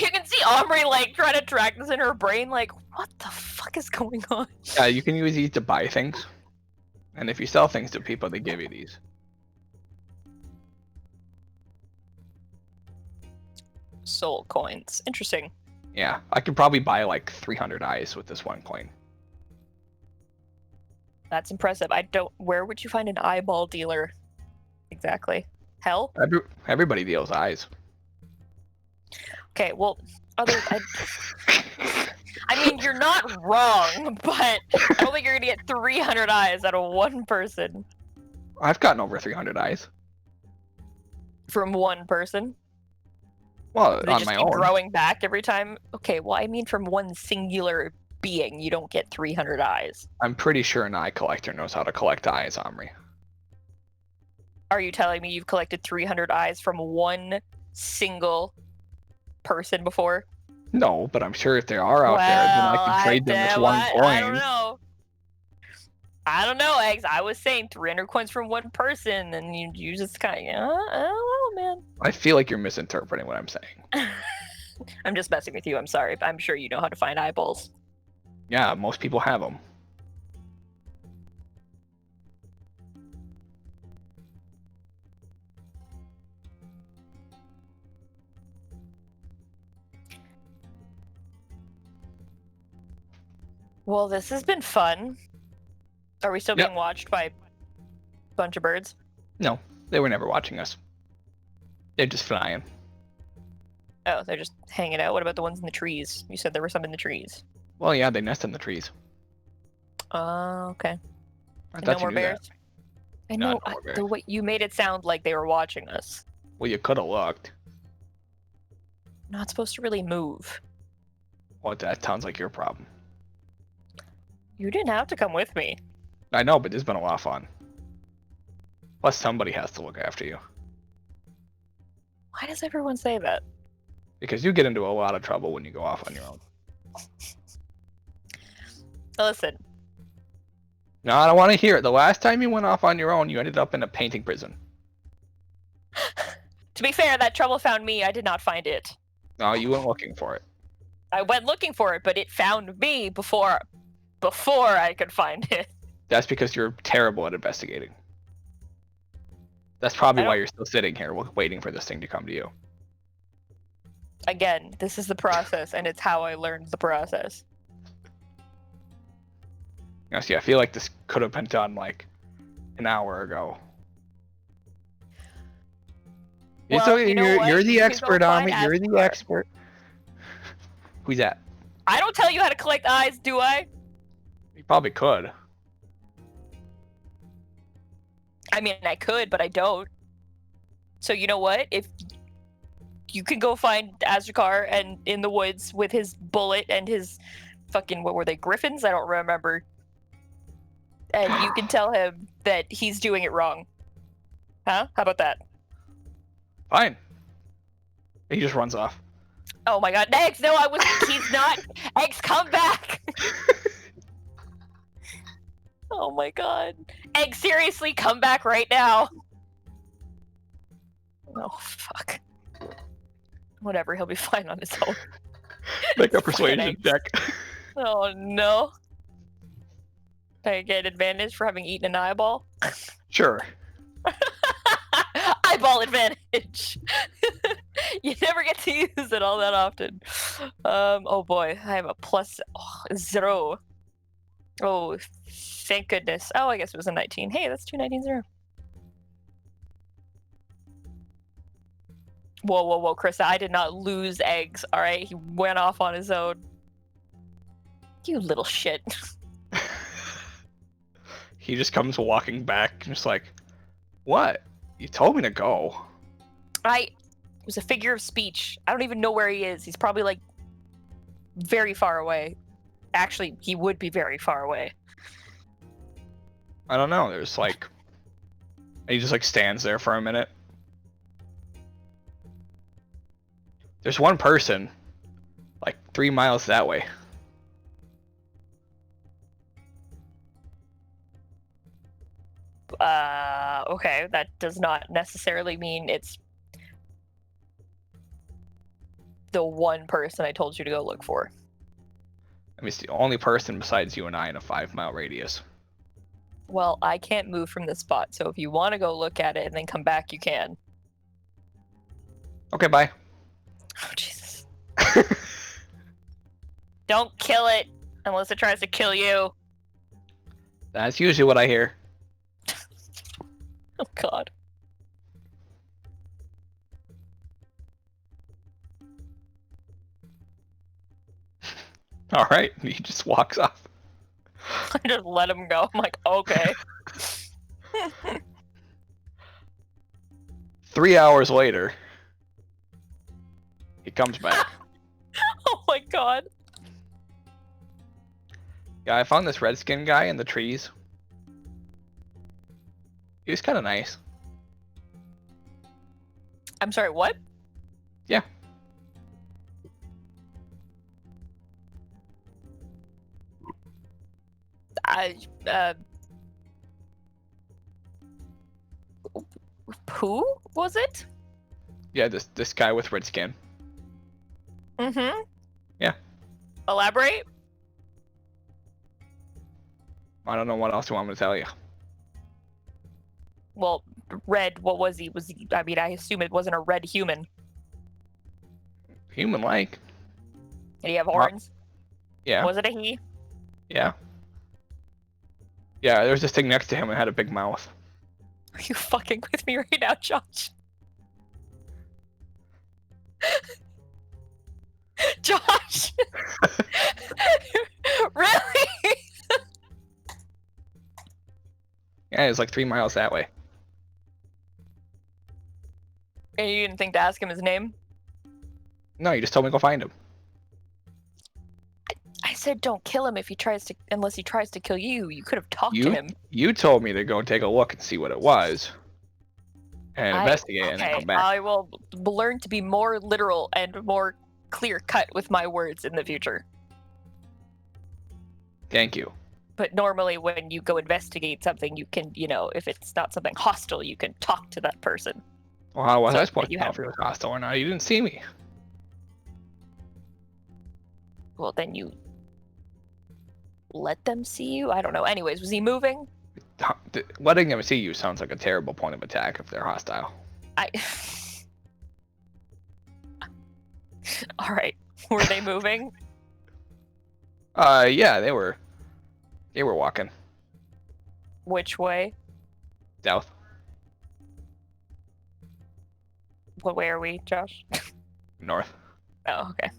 can see Omri like trying to track this in her brain like, what the fuck is going on? Yeah, you can use these to buy things. And if you sell things to people, they give you these. Soul coins. Interesting. Yeah, I could probably buy like 300 eyes with this 1 coin. That's impressive. Where would you find an eyeball dealer? Exactly. Hell? Everybody deals eyes. Okay, well, I mean, you're not wrong, but I don't think you're gonna get 300 eyes out of one person. I've gotten over 300 eyes. From one person? Well, They on just my keep own. growing back every time? Okay, well, I mean from one singular being, you don't get 300 eyes. I'm pretty sure an eye collector knows how to collect eyes, Omri. Are you telling me you've collected 300 eyes from one single person before? No, but I'm sure if they are out there, then I can trade them this 1 coin. I don't know. I don't know, Eggs. I was saying 300 coins from one person, and you just kind of, I don't know, man. I feel like you're misinterpreting what I'm saying. I'm just messing with you. I'm sorry, but I'm sure you know how to find eyeballs. Yeah, most people have them. Well, this has been fun. Are we still Yep. being watched by a bunch of birds? No, they were never watching us. They're just flying. Oh, they're just hanging out. What about the ones in the trees? You said there were some in the trees. Well, yeah, they nest in the trees. Oh, okay. I And thought no you more knew bears? that. I No, know. no more bears. The way you made it sound like they were watching us. Well, you could have looked. Not supposed to really move. Well, that sounds like your problem. You didn't have to come with me. I know, but it's been a lot of fun. Plus, somebody has to look after you. Why does everyone say that? Because you get into a lot of trouble when you go off on your own. Listen, No, I don't want to hear it. The last time you went off on your own, you ended up in a painting prison. to be fair, that trouble found me. I did not find it. No, you went looking for it. I went looking for it, but it found me before I could find it. That's because you're terrible at investigating. That's probably I why don't- you're still sitting here waiting for this thing to come to you. Again, this is the process, and it's how I learned the process. Now, see, I feel like this could have been done like an hour ago. It's Well, okay, you know what? you're the You can go expert on find it. You're the Asgard. expert. Who's that? I don't tell you how to collect eyes, do I? You probably could. I mean, I could, but I don't. So you know what? If you can go find Azrakar and in the woods with his bullet and his fucking, what were they, griffins? I don't remember. And you can tell him that he's doing it wrong. Huh? How about that? Fine. He just runs off. Oh my god, Eggs! No, he's not. Eggs, come back! Oh my god. Egg, seriously, come back right now. Oh, fuck. Whatever, he'll be fine on his own. Make a Fucking persuasion eggs. check. Oh no. Can I get advantage for having eaten an eyeball? Sure. Eyeball advantage! You never get to use it all that often. Oh boy, I have a plus 0. Oh, thank goodness. Oh, I guess it was a 19. Hey, that's 2 19s in a row. Whoa, whoa, whoa, Krista, I did not lose Eggs, alright? He went off on his own. You little shit. He just comes walking back, just like, what? You told me to go. It was a figure of speech. I don't even know where he is. He's probably like very far away. Actually, he would be very far away. I don't know. There's like, he just like stands there for a minute. There's one person, like 3 miles that way. Okay, that does not necessarily mean it's the one person I told you to go look for. I mean, it's the only person besides you and I in a 5-mile radius. Well, I can't move from this spot, so if you want to go look at it and then come back, you can. Okay, bye. Oh, Jesus. Don't kill it unless it tries to kill you. That's usually what I hear. Oh, God. All right, he just walks off. I just let him go. I'm like, okay. 3 hours later, he comes back. Oh my God. Yeah, I found this redskin guy in the trees. He was kind of nice. I'm sorry, what? Yeah. Who was it? Yeah, this guy with red skin. Mm-hmm. Yeah. Elaborate? I don't know what else you want me to tell you. Well, red, what was he? I mean, I assume it wasn't a red human. Human-like. Did he have horns? Yeah. Was it a he? Yeah. Yeah, there was this thing next to him and had a big mouth. Are you fucking with me right now, Josh? Josh! Really? Yeah, it was like 3 miles that way. And you didn't think to ask him his name? No, you just told me to go find him. I said don't kill him if he tries to, unless he tries to kill you. You could have talked to him. You told me to go take a look and see what it was. And investigate and then come back. I will learn to be more literal and more clear cut with my words in the future. Thank you. But normally when you go investigate something, you can, if it's not something hostile, you can talk to that person. Well, how was So I supposed to you know have- if it was hostile or not? You didn't see me. Well, then you let them see you? I don't know. Anyways, was he moving? Letting them see you sounds like a terrible point of attack if they're hostile. All right. Were they moving? Yeah, they were walking Which way? south. What way are we, Josh? North. Oh, okay.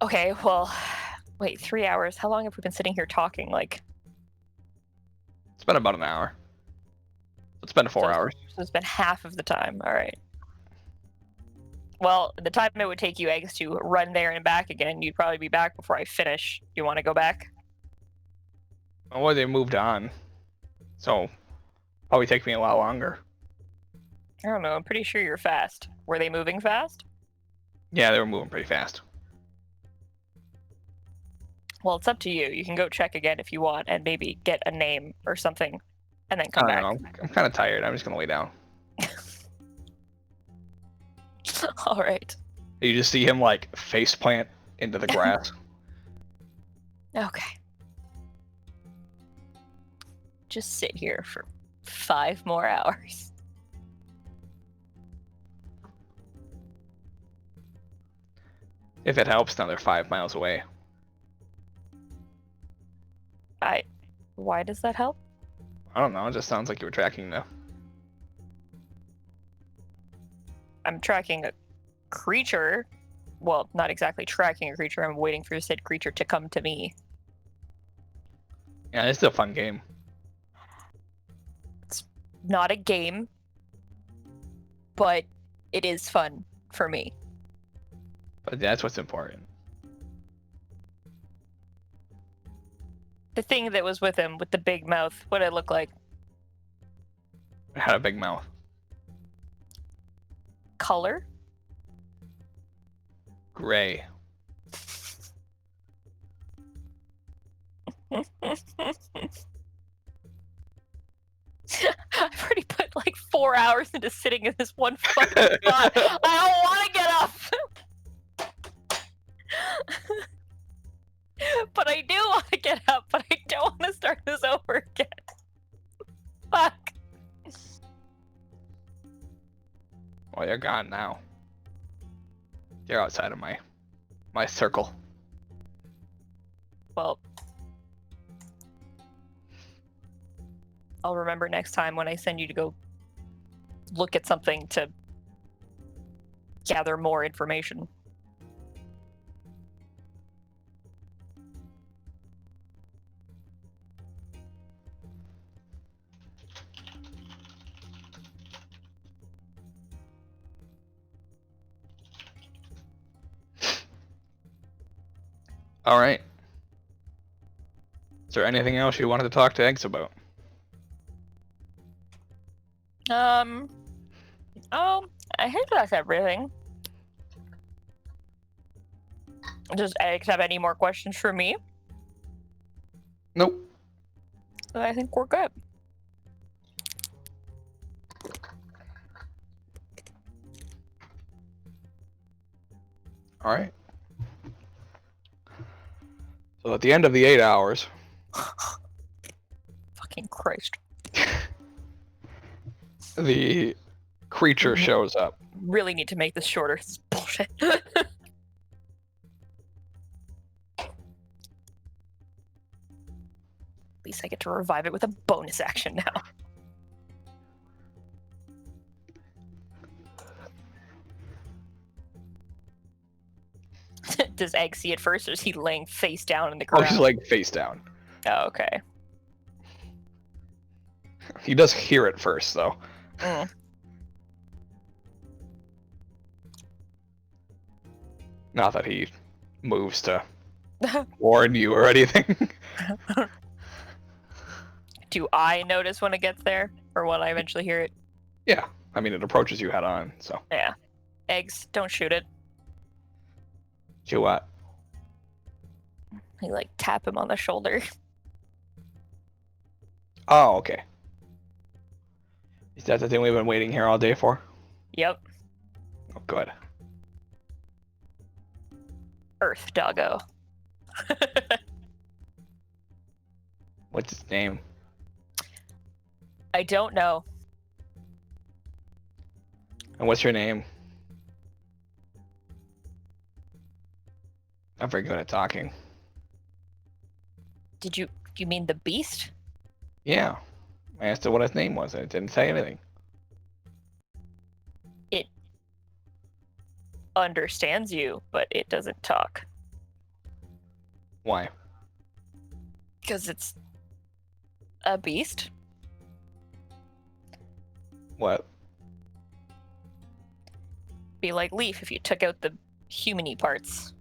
Okay, well, wait, 3 hours. How long have we been sitting here talking? Like, It's been about an hour. It's been 4 hours. so it's been half of the time. All right. Well, the time it would take you, Eggs, to run there and back again, you'd probably be back before I finish. You want to go back? Well, they moved on. So, probably take me a lot longer. I don't know. I'm pretty sure you're fast. Were they moving fast? Yeah, they were moving pretty fast. Well, it's up to you. You can go check again if you want and maybe get a name or something and then come I back. don't know. I'm kind of tired. I'm just going to lay down. All right. You just see him, like, face plant into the grass. Okay. Just sit here for 5 more hours. If it helps, now they're 5 miles away. Why does that help? I don't know. It just sounds like you were tracking the... I'm tracking a creature. Well, not exactly tracking a creature. I'm waiting for said creature to come to me. Yeah, it's a fun game. It's not a game, but it is fun for me. But that's what's important. The thing that was with him, with the big mouth, what did it look like? It had a big mouth. Color? Gray. I've already put like 4 hours into sitting in this one fucking spot. I don't want to get up. But I do want to get up, but I don't want to start this over again. Fuck. Well, you're gone now. You're outside of my circle. Well, I'll remember next time when I send you to go look at something to gather more information. All right. Is there anything else you wanted to talk to Eggs about? Oh, I think that's everything. Does Eggs have any more questions for me? Nope. I think we're good. All right. So at the end of the 8 hours, Fucking Christ. the creature shows up. Really need to make this shorter. This is bullshit. At least I get to revive it with a bonus action now. Does Egg see it first, or is he laying face down in the Oh, ground? he's like face down. Oh, okay. He does hear it first, though. Mm. Not that he moves to warn you or anything. Do I notice when it gets there, or when I eventually hear it? Yeah, I mean it approaches you head on, so. Yeah. Eggs, don't shoot it. You what? I like tap him on the shoulder. Oh, okay. Is that the thing we've been waiting here all day for? Yep. Oh, good. Earth doggo. What's his name? I don't know. And what's your name? I'm very good at talking. Did you mean the beast? Yeah. I asked him what his name was, and it didn't say anything. It understands you, but it doesn't talk. Why? Because it's a beast. What? Be like Leaf if you took out the human-y parts.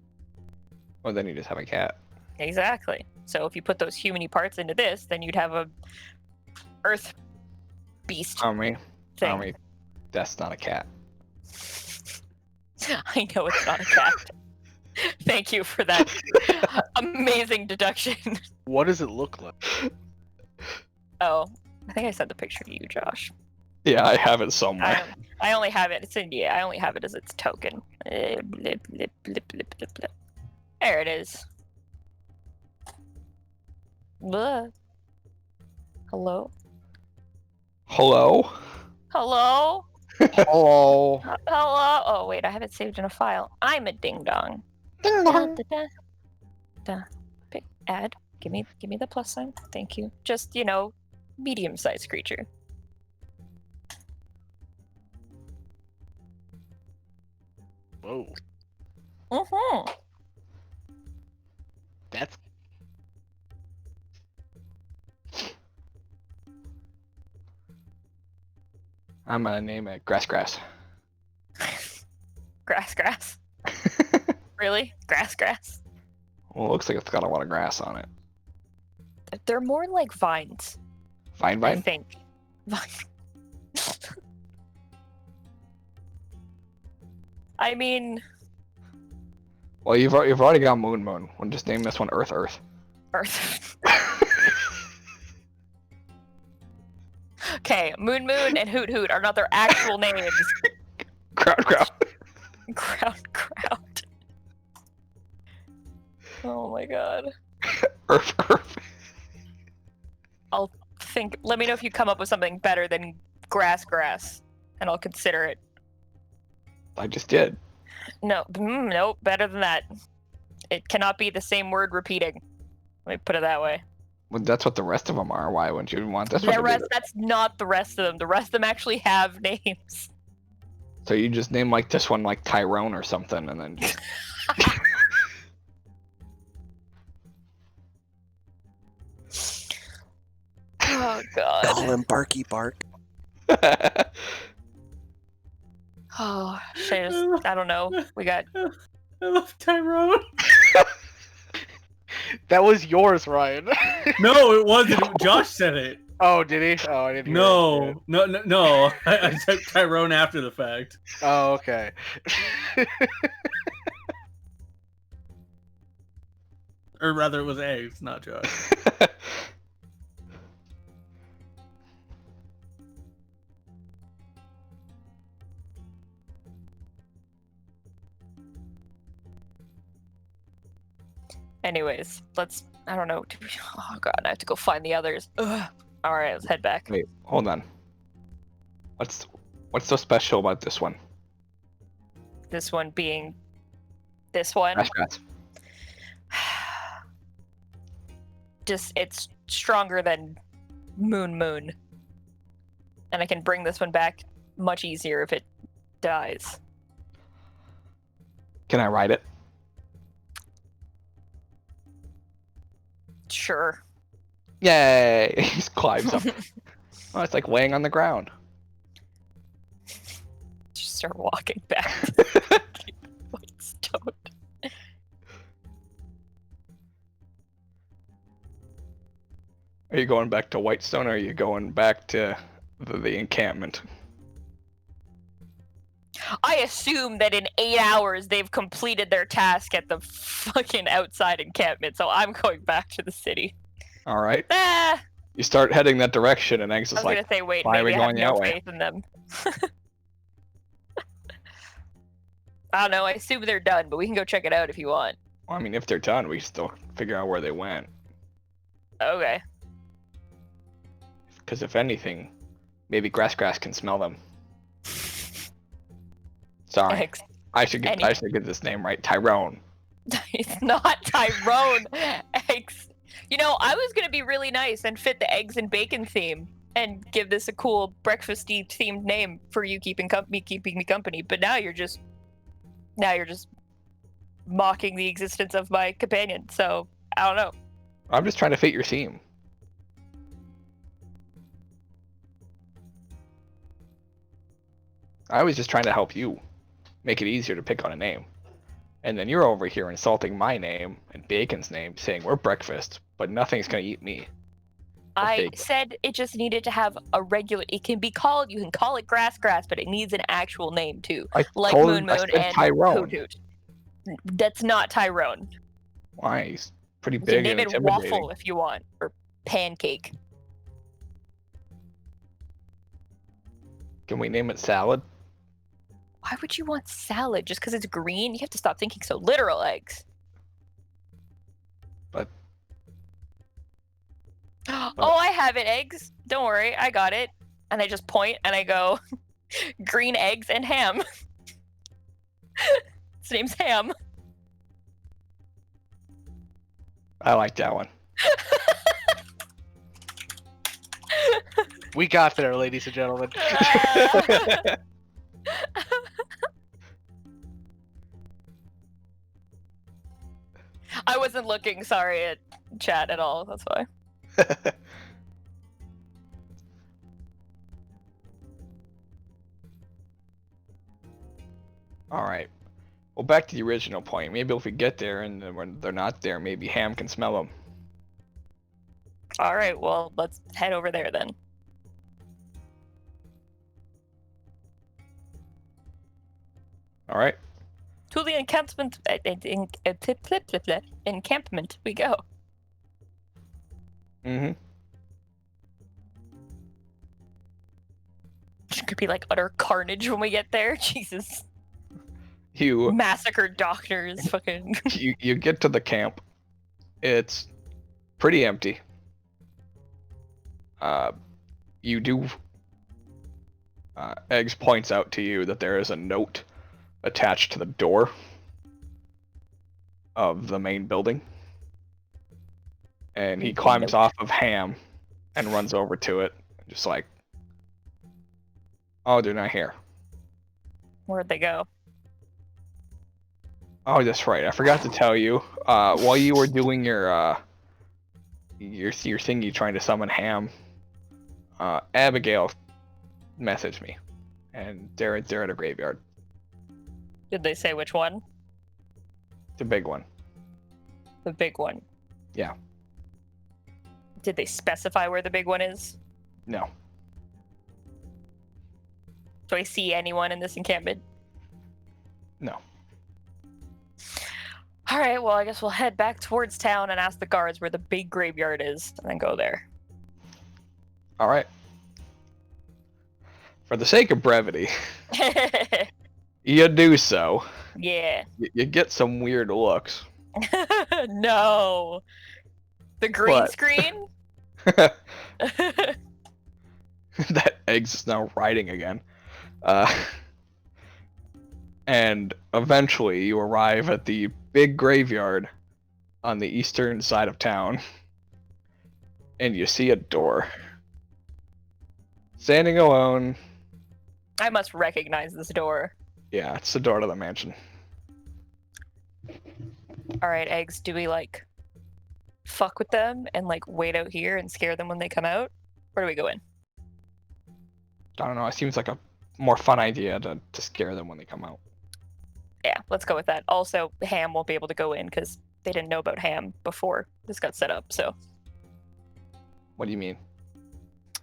Well, then you just have a cat. Exactly. So if you put those human-y parts into this, then you'd have a earth beast Army. thing. Army. That's not a cat. I know it's not a cat. Thank you for that amazing deduction. What does it look like? Oh, I think I sent the picture to you, Josh. Yeah, I have it somewhere. I only have it. It's in I only have it as its token. Blip, blip, blip, blip, blip, blip. There it is. Blah. Hello. Hello? Hello. Hello. Hello. Oh wait, I have it saved in a file. I'm a ding dong. Ding dong. Pick add. Give me the plus sign. Thank you. Just medium-sized creature. Whoa. Mm-hmm. That's I'm gonna name it Grass. Grass. Really? Grass. Well, it looks like it's got a lot of grass on it. They're more like vines, I Vine? think. I mean, Well, you've already got Moon. We'll just name this one Earth. Earth. Okay, Moon and Hoot are not their actual names. Crowd. Crowd. Oh my god. Earth. I'll think. Let me know if you come up with something better than grass, and I'll consider it. I just did. No, nope, better than that. It cannot be the same word repeating. Let me put it that way. Well, that's what the rest of them are. Why wouldn't you want this one to be That's not the rest of them. The rest of them actually have names. So you just name like this one like Tyrone or something, and then just... Oh god. Call him Barky Bark. Oh shit. I don't know. We got. I love Tyrone. that was yours, Ryan. No, it wasn't. Josh said it. Oh, did he? Oh, I didn't hear it. No. I took Tyrone after the fact. Oh, okay. Or rather, it was eggs, not Josh. Anyways, let's. I don't know. Oh god, I have to go find the others. Ugh. All right, let's head back. Wait, hold on. What's so special about this one? This one being. This one. Grass. Just it's stronger than Moon, and I can bring this one back much easier if it dies. Can I ride it? Sure. Yay! He just climbs up. Oh, it's like laying on the ground. Just start walking back. White stone. you going back to Whitestone, or are you going back to the encampment? I assume that in 8 hours they've completed their task at the fucking outside encampment, so I'm going back to the city. All right. Ah, You start heading that direction, and Eggs I is was like, gonna say, wait, why are we maybe I have going no that way? faith in them. I don't know, I assume they're done, but we can go check it out if you want. Well, I mean, if they're done, we still figure out where they went. Okay. Because if anything, maybe Grass can smell them. Sorry, X. I should get this name right. Tyrone. It's not Tyrone. Eggs. You know, I was gonna be really nice and fit the eggs and bacon theme and give this a cool breakfasty themed name for you keeping me company. But now you're just mocking the existence of my companion. So I don't know. I'm just trying to fit your theme. I was just trying to help you make it easier to pick on a name. And then you're over here insulting my name and Bacon's name, saying we're breakfast, but nothing's gonna eat me. I Bacon. said it just needed to have a regular. It can be called. You can call it grass, but it needs an actual name too, like Moon I said and Tyrone. Hoot Hoot. That's not Tyrone. Why? He's pretty You can big name and it intimidating. Waffle if you want, or Pancake. Can we name it Salad? Why would you want salad just because it's green? You have to stop thinking so literal, Eggs. But Oh, I have it, Eggs. Don't worry, I got it. And I just point and I go, green eggs and ham. His name's Ham. I like that one. We got there, ladies and gentlemen. I wasn't looking, sorry, at chat at all. That's why. All right. Well, back to the original point. Maybe if we get there and then when they're not there, maybe Ham can smell them. All right, well, let's head over there then. All right. To the encampment. Encampment we go. Mm-hmm. It could be like utter carnage when we get there. Jesus. You Massacred doctors. Fucking. you get to the camp. It's pretty empty. You do. Eggs points out to you that there is a note attached to the door of the main building. And he climbs off of Ham and runs over to it, just like, oh, they're not here. Where'd they go? Oh, that's right. I forgot to tell you. While you were doing your thingy trying to summon Ham, Abigail messaged me, and they're at a graveyard. Did they say which one? The big one. The big one. Yeah. Did they specify where the big one is? No. Do I see anyone in this encampment? No. All right, well, I guess we'll head back towards town and ask the guards where the big graveyard is, and then go there. All right. For the sake of brevity, you do so. Yeah. You get some weird looks. No. The green What? screen? That Eggs is now riding again. And eventually you arrive at the big graveyard on the eastern side of town. And you see a door. Standing alone. I must recognize this door. Yeah, it's the door to the mansion. All right, Eggs, do we, like, fuck with them and, like, wait out here and scare them when they come out? Where do we go in? I don't know, it seems like a more fun idea to scare them when they come out. Yeah, let's go with that. Also, Ham won't be able to go in because they didn't know about Ham before this got set up, so. What do you mean?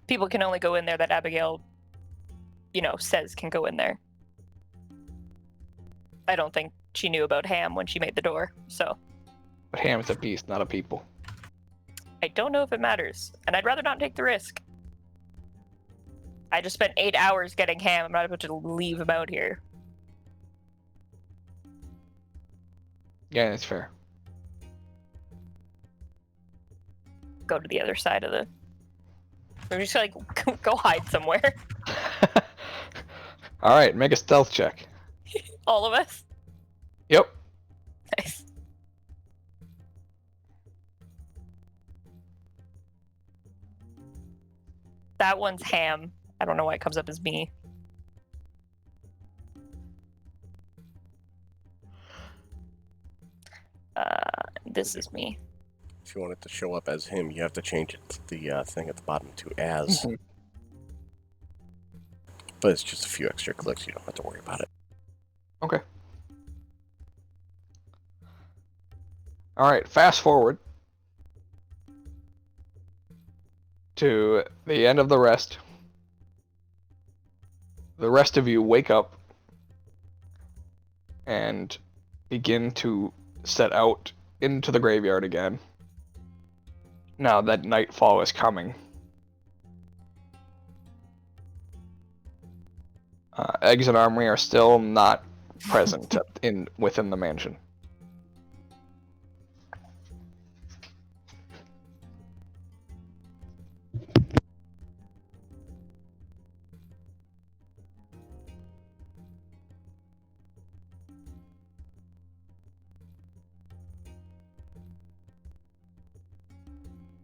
People can only go in there that Abigail, says can go in there. I don't think she knew about Ham when she made the door, so. But Ham's a beast, not a people. I don't know if it matters, and I'd rather not take the risk. I just spent 8 hours getting Ham. I'm not about to leave him out here. Yeah, that's fair. Go to the other side of the... We're just like, go hide somewhere. Alright, make a stealth check. All of us? Yep. Nice. That one's Ham. I don't know why it comes up as me. This is me. If you want it to show up as him, you have to change it to the thing at the bottom to as. But it's just a few extra clicks. You don't have to worry about it. Okay. Alright, fast forward to the end of the rest. The rest of you wake up and begin to set out into the graveyard again. Now that nightfall is coming. Eggs and Armory are still not present within the mansion.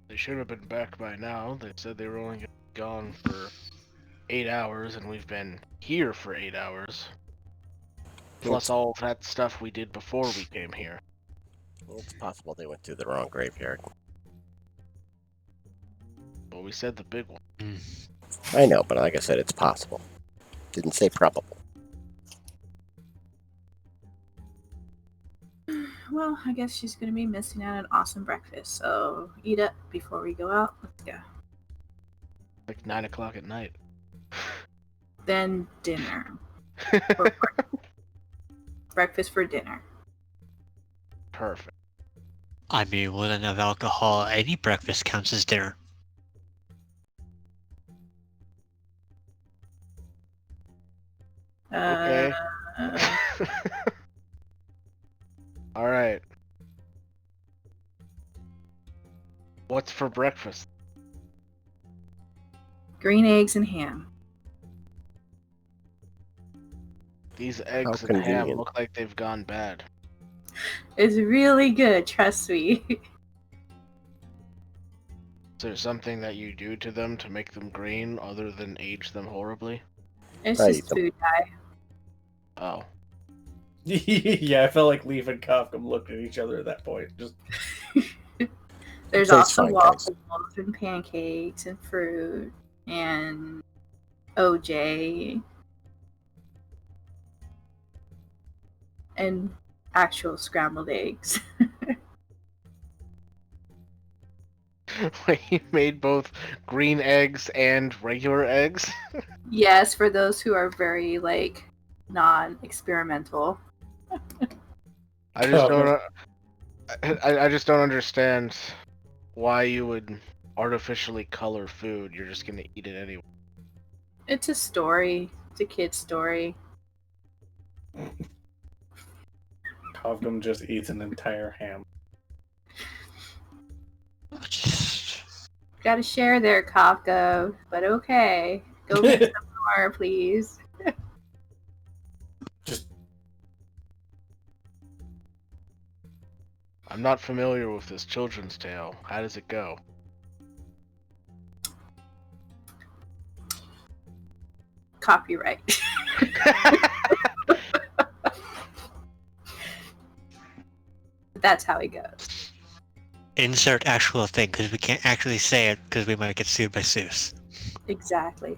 They should have been back by now. They said they were only gonna be gone for 8 hours, and we've been here for 8 hours. Plus all that stuff we did before we came here. Well, it's possible they went through the wrong graveyard. Well, we said the big one. I know, but like I said, it's possible. Didn't say probable. Well, I guess she's gonna be missing out on an awesome breakfast, so eat up before we go out. Let's go. Like 9 o'clock at night. Then dinner. Breakfast for dinner. Perfect. I mean, with enough alcohol, any breakfast counts as dinner. Okay. Alright. What's for breakfast? Green eggs and ham. These eggs How and ham convenient. look like they've gone bad. It's really good, trust me. Is there something that you do to them to make them green other than age them horribly? It's I just eat them. food dye. Oh. Yeah, I felt like Leaf and Kafka looked at each other at that point. Just There's Tastes also fine, waffles and pancakes and fruit and OJ and actual scrambled eggs. Wait, you made both green eggs and regular eggs? Yes, for those who are very non-experimental. I just don't. I just don't understand why you would artificially color food. You're just gonna eat it anyway. It's a story. It's a kid's story. Kafka just eats an entire ham. Gotta share there, Kafka. But okay. Go get some more, please. Just I'm not familiar with this children's tale. How does it go? Copyright. That's how it goes. Insert actual thing, because we can't actually say it, because we might get sued by Seuss. Exactly.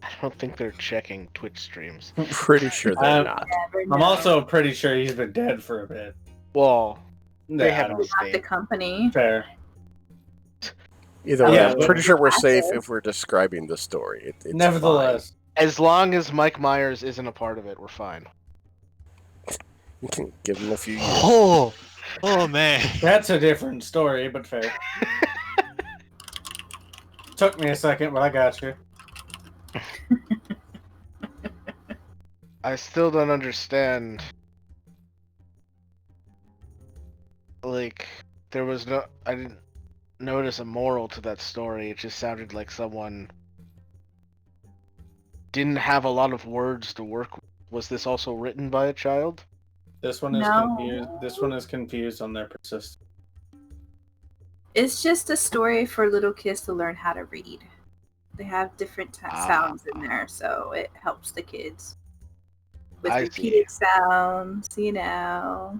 I don't think they're checking Twitch streams. I'm pretty sure they're Um, not. Never I'm know. also pretty sure he's been dead for a bit. Well, Nah, they I haven't don't- Not the company. Fair. Either way, Yeah, I'm but- pretty sure we're safe Massive. if we're describing the story. It's Nevertheless, As long as Mike Myers isn't a part of it, we're fine. fine. Give him a few years. Oh, oh man. that's a different story, but fair. Took me a second, but I got you. I still don't understand. Like, there was no. I didn't notice a moral to that story. It just sounded like someone didn't have a lot of words to work with. Was this also written by a child? This one is No. confused. This one is confused on their persistence. It's just a story for little kids to learn how to read. They have different sounds in there, so it helps the kids with I see. repeated sounds, you know.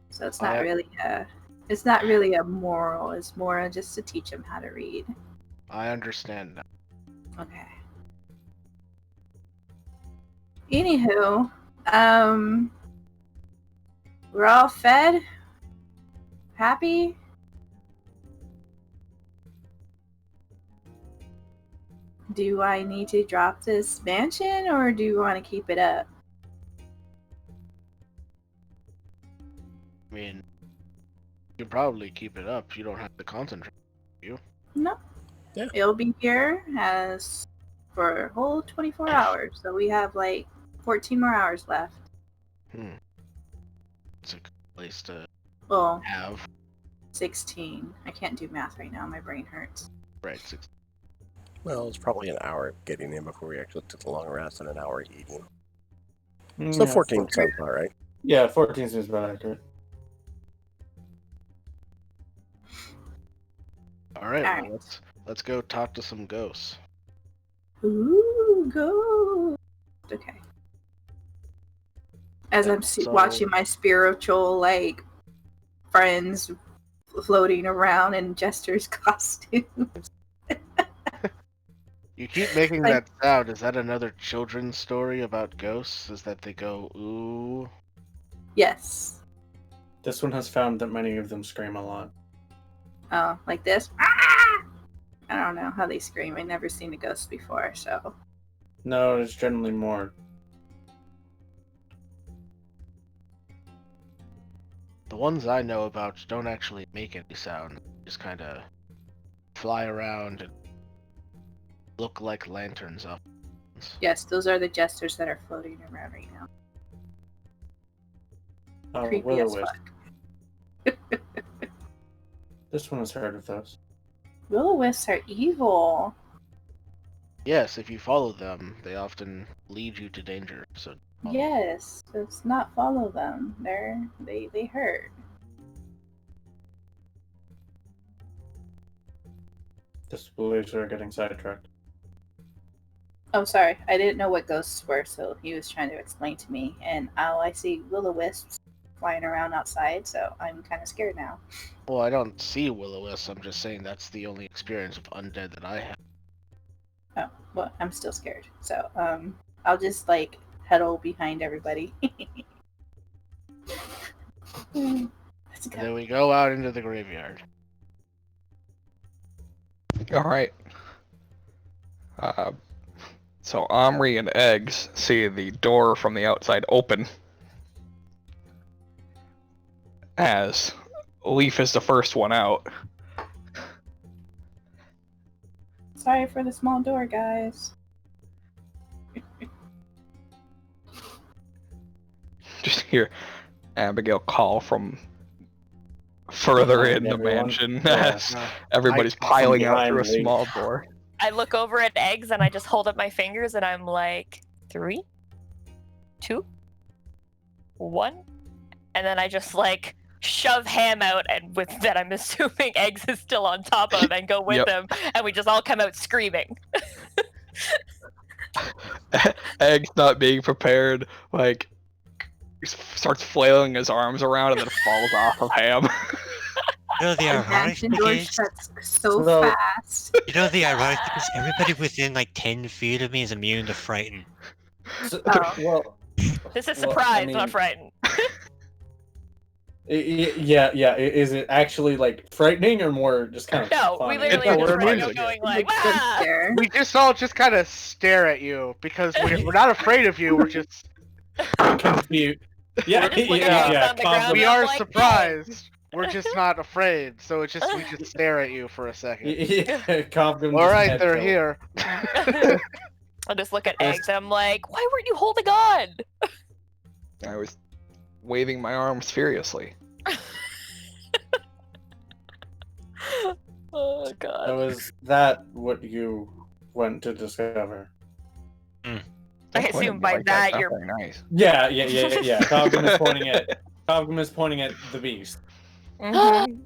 So it's not it's not really a moral. It's more just to teach them how to read. I understand now. Okay. Anywho, we're all fed, happy. Do I need to drop this mansion, or do you want to keep it up? I mean, you can probably keep it up. You don't have to concentrate. No. Yeah. It'll be here as for a whole 24 hours. So we have like 14 more hours left. It's a good place to Well, have. 16. I can't do math right now. My brain hurts. Right. Well, it's probably an hour getting in before we actually took the long rest and an hour eating. Mm, So yeah, 14 sounds about right. Yeah, 14 seems about accurate. All right. Alright. Well, let's go talk to some ghosts. Ooh, go. Okay. As I'm So- watching my spiritual, like, friends floating around in Jester's costumes. You keep making Like- that sound. Is that another children's story about ghosts? Is that they go ooh? Yes. This one has found that many of them scream a lot. Oh, like this? Ah! I don't know how they scream. I've never seen a ghost before, so. No, it's generally more. The ones I know about don't actually make any sound. Just kind of fly around and look like lanterns up. Yes, those are the jesters that are floating around right now. Oh, Creepy will as fuck. This one has heard of those. Will-o-wisps are evil. Yes, if you follow them, they often lead you to danger. So Yes, let's not follow them. They hurt. This believes we're getting sidetracked. Oh, sorry. I didn't know what ghosts were, so he was trying to explain to me. And I see will-o-wisps flying around outside, so I'm kind of scared now. well, I don't see will-o-wisps. I'm just saying that's the only experience of undead that I have. Oh, well, I'm still scared. So, I'll just, like, huddle behind everybody. Let's And go. then we go out into the graveyard. All right. So Omri and Eggs see the door from the outside open as Leaf is the first one out. Sorry for the small door, guys. Just hear Abigail call from further Behind in the everyone. mansion Yeah. as everybody's I- piling out through a behind Leaf. small door. I look over at Eggs and I just hold up my fingers and I'm like, 3, 2, 1, and then I just like shove Ham out, and with that I'm assuming Eggs is still on top of and go with Yep. him, and we just all come out screaming. Eggs not being prepared, like starts flailing his arms around and then falls off of Ham. You know the The ironic mansion thing door is, shuts so So- fast. you know the ironic thing is, everybody within like 10 feet of me is immune to frighten. So, Oh. well, This is Well, I surprise, mean- not frightened. Yeah. Is it actually like frightening or more just kind of No, funny? we literally It's are just weird running music. up going like, Good ah! scare. We just all just kind of stare at you because we're not afraid of you. We're just Confused. Yeah, I just look at Eggs yeah. on the ground. we I'm are like, surprised. We're just not afraid. So it's just we just stare at you for a second. Yeah, Kofgum All just right, head they're tilt. here. I just look at Eggs and I'm like, why weren't you holding on? I was waving my arms furiously. Oh So god. is that what you went to discover? I Don't point at assume me by like that It's you're. not very nice. Yeah. Kofgum is pointing at the beast. Mhm.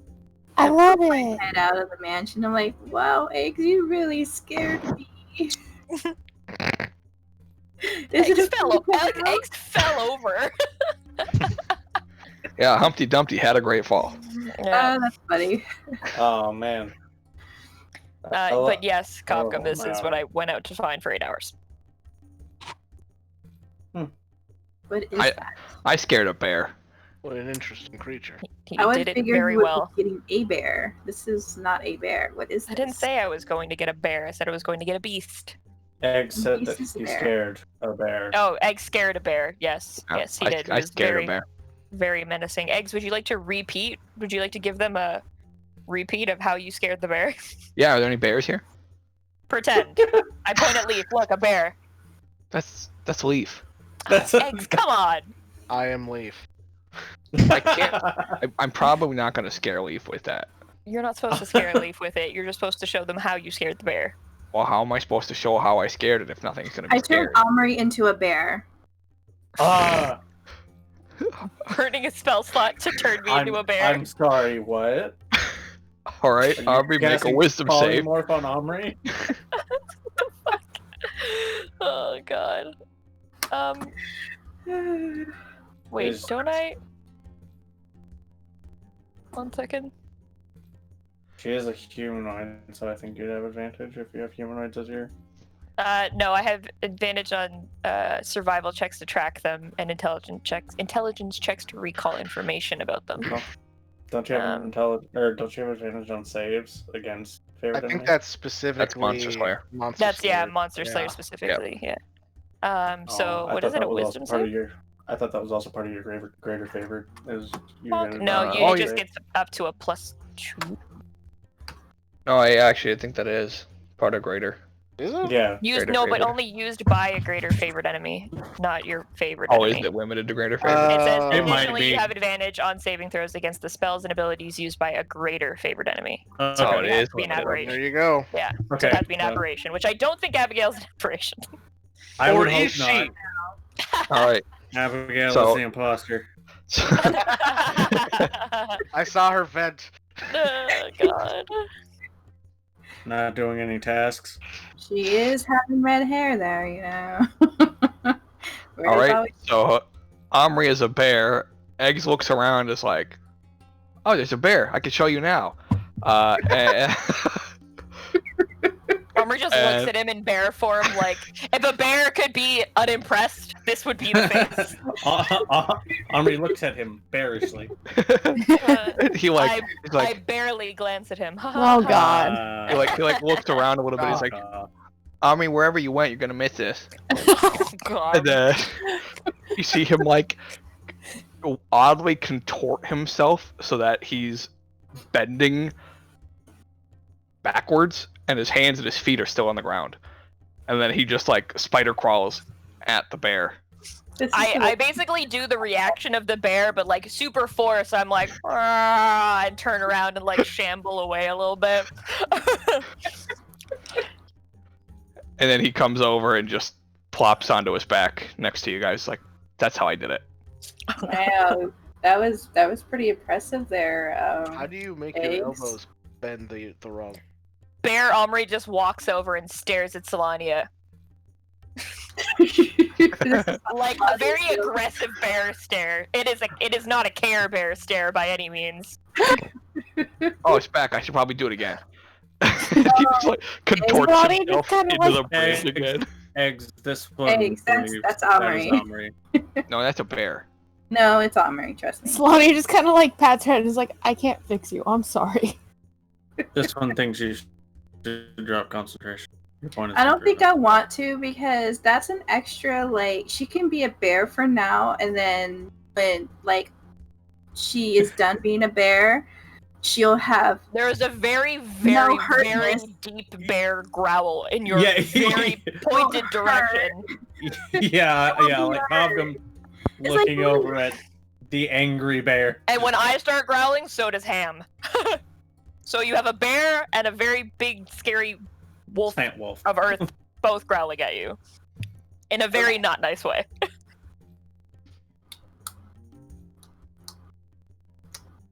I love it. Head out of the mansion. I'm like, wow, Eggs, you really scared me. Is it Eggs a fell, Eggs fell over. Yeah, Humpty Dumpty had a great fall. Yeah. That's funny. Oh man. But yes, Kafka, Oh, this is no. what I went out to find for 8 hours. What is I- that? I scared a bear. What an interesting creature. He I was did it figuring very you would well. be getting a bear. This is not a bear. What is this? I didn't say I was going to get a bear. I said I was going to get a beast. Egg said Beast that is a he bear. scared a bear. Oh, Egg scared a bear. Yes, Yeah, yes, he I, did. He I was scared very, a bear. very menacing. Eggs, would you like to repeat? Would you like to give them a repeat of how you scared the bear? Yeah, are there any bears here? Pretend. I point at Leaf. Look, a bear. That's Leaf. That's Eggs, come on. I am Leaf. I can't. I'm probably not gonna scare Leaf with that. You're not supposed to scare Leaf with it. You're just supposed to show them how you scared the bear. Well, how am I supposed to show how I scared it if nothing's gonna be I turned scared? Omri into a bear. Ah, Burning a spell slot to turn me into a bear. I'm sorry. What? All right, Are you Aubrey, make a casting wisdom save. Polymorph on Omri? Oh god. Wait, Is- don't I? 1 second. She is a humanoid, so I think you'd have advantage if you have humanoids as your. No, I have advantage on survival checks to track them and intelligence checks to recall information about them. Don't you have don't you have advantage on saves against favorite I think enemy? that's specifically Monster Slayer. Monster That's Slayer. Monster Slayer Yeah. specifically. Yeah. So I what thought is it? that A was also wisdom part of save? your. I thought that was also part of your greater favorite. Is you Fuck, get- no, you oh, it just yeah. gets up to a +2. No, I think that is part of greater. Is it? Yeah. Used Greater no, but favorite. only used by a greater favorite enemy, not your favorite Oh, enemy. is it limited to greater favorite? It says It might additionally be. you have advantage on saving throws against the spells and abilities used by a greater favorite enemy. Oh, So it it has is to be an limited. aberration. There you go. Yeah, so Okay. it has to be an well, aberration, which I don't think Abigail's an aberration. I Or would is hope she? not. All right. Abigail So- is the imposter. I saw her vent. Oh god. Not doing any tasks. She is having red hair there, you know. Red All is right. always- So Omri is a bear. Eggs looks around, is like, "Oh, there's a bear. I can show you now." And Omri just looks at him in bear form, like, if a bear could be unimpressed, this would be the face. Omri looks at him bearishly. he I he's like barely glance at him. Oh, God. he looks around a little bit. He's like, Omri, wherever you went, you're gonna miss this. Oh god. And then you see him like oddly contort himself so that he's bending backwards and his hands and his feet are still on the ground. And then he just like spider crawls at the bear. This is I basically do the reaction of the bear, but like super force. I'm like, "Ah," and turn around and like shamble away a little bit. And then he comes over and just plops onto his back next to you guys. Like, that's how I did it. wow, that was pretty impressive there. How do you make Eggs? your elbows bend the wrong? Bear Omri just walks over and stares at Solania. Like a very aggressive bear stare. It is not a Care Bear stare by any means. Oh, it's back. I should probably do it again. He just like contorts Bobby himself just kinda into like- the bridge Eggs. again. Eggs. This one. Eggs, that's that is Omri. Omri. No, that's a bear. No, it's Omri, trust me. Slania just kind of like pats her head and is like, I can't fix you. I'm sorry. This one thinks you should drop concentration. Your point is I don't think improvement. I want to because that's an extra, like, she can be a bear for now, and then when, like, she is done being a bear, she'll have There is a very, very, very hurtness. deep bear growl in your Yeah. very pointed direction. Yeah, like Hobgum It's looking like- over at the angry bear. And when I start growling, so does Ham. So you have a bear and a very big, scary wolf Plant wolf. of Earth both growling at you. In a very not nice way.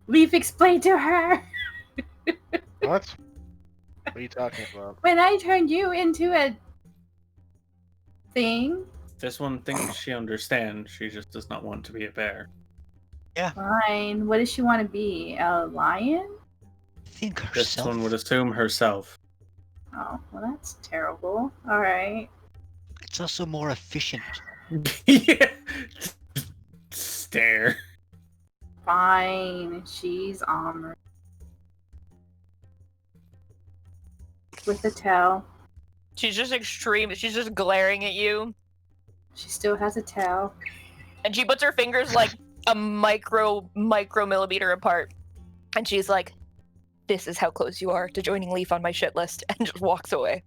We've explained to her What? What are you talking about? when I turned you into a thing. This one thinks she understands. She just does not want to be a bear. Fine. What does she want to be? A lion? I think This herself. one would assume herself. Oh, well, that's terrible. All right. It's also more efficient. Yeah. Stare. Fine. She's Omri. With a tail. She's just extreme. She's just glaring at you. She still has a tail. And she puts her fingers like a micromillimeter apart. And she's like, this is how close you are to joining Leaf on my shit list. And just walks away.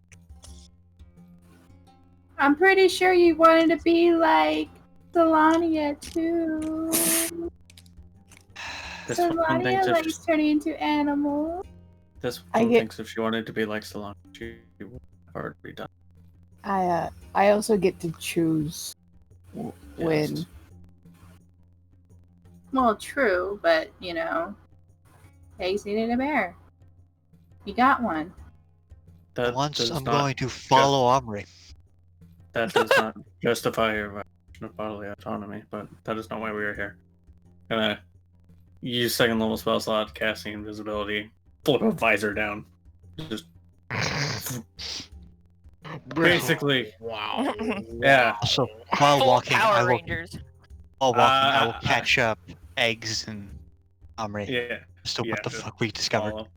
I'm pretty sure you wanted to be like Solania too. This one thinks Solania if likes turning into animals. this I one get- thinks if she wanted to be like Salon, she would have already done. I also get to choose when. Yes. Well, true, but you know, Eggs needed a bear. You got one. That Once does I'm not going to follow Omri. That does not justify your violation of bodily autonomy, but that is not why we are here. Gonna use second level spell slot, casting invisibility, flip a visor down. Just basically, Wow. yeah. Also, while Full walking, Power Rangers. I will catch up Eggs and Omri. Yeah. As to yeah, what the just fuck we discovered. follow.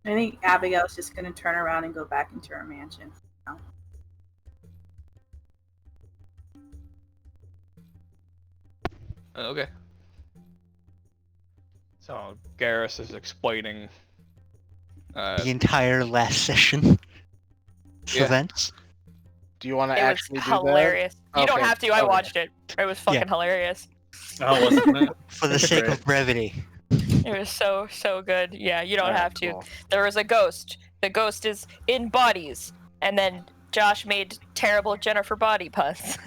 I think Abigail's just gonna turn around and go back into her mansion. Okay. So Garrus is explaining. The entire last session Yeah. events. Do you want to It was actually do hilarious. You don't Okay, have to. I okay. watched it. It was fucking hilarious. Oh, wasn't it? For the sake Great. of brevity. It was so good. Yeah, you don't Alright, have to. cool. There was a ghost. The ghost is in bodies, and then Josh made terrible Jennifer body puns.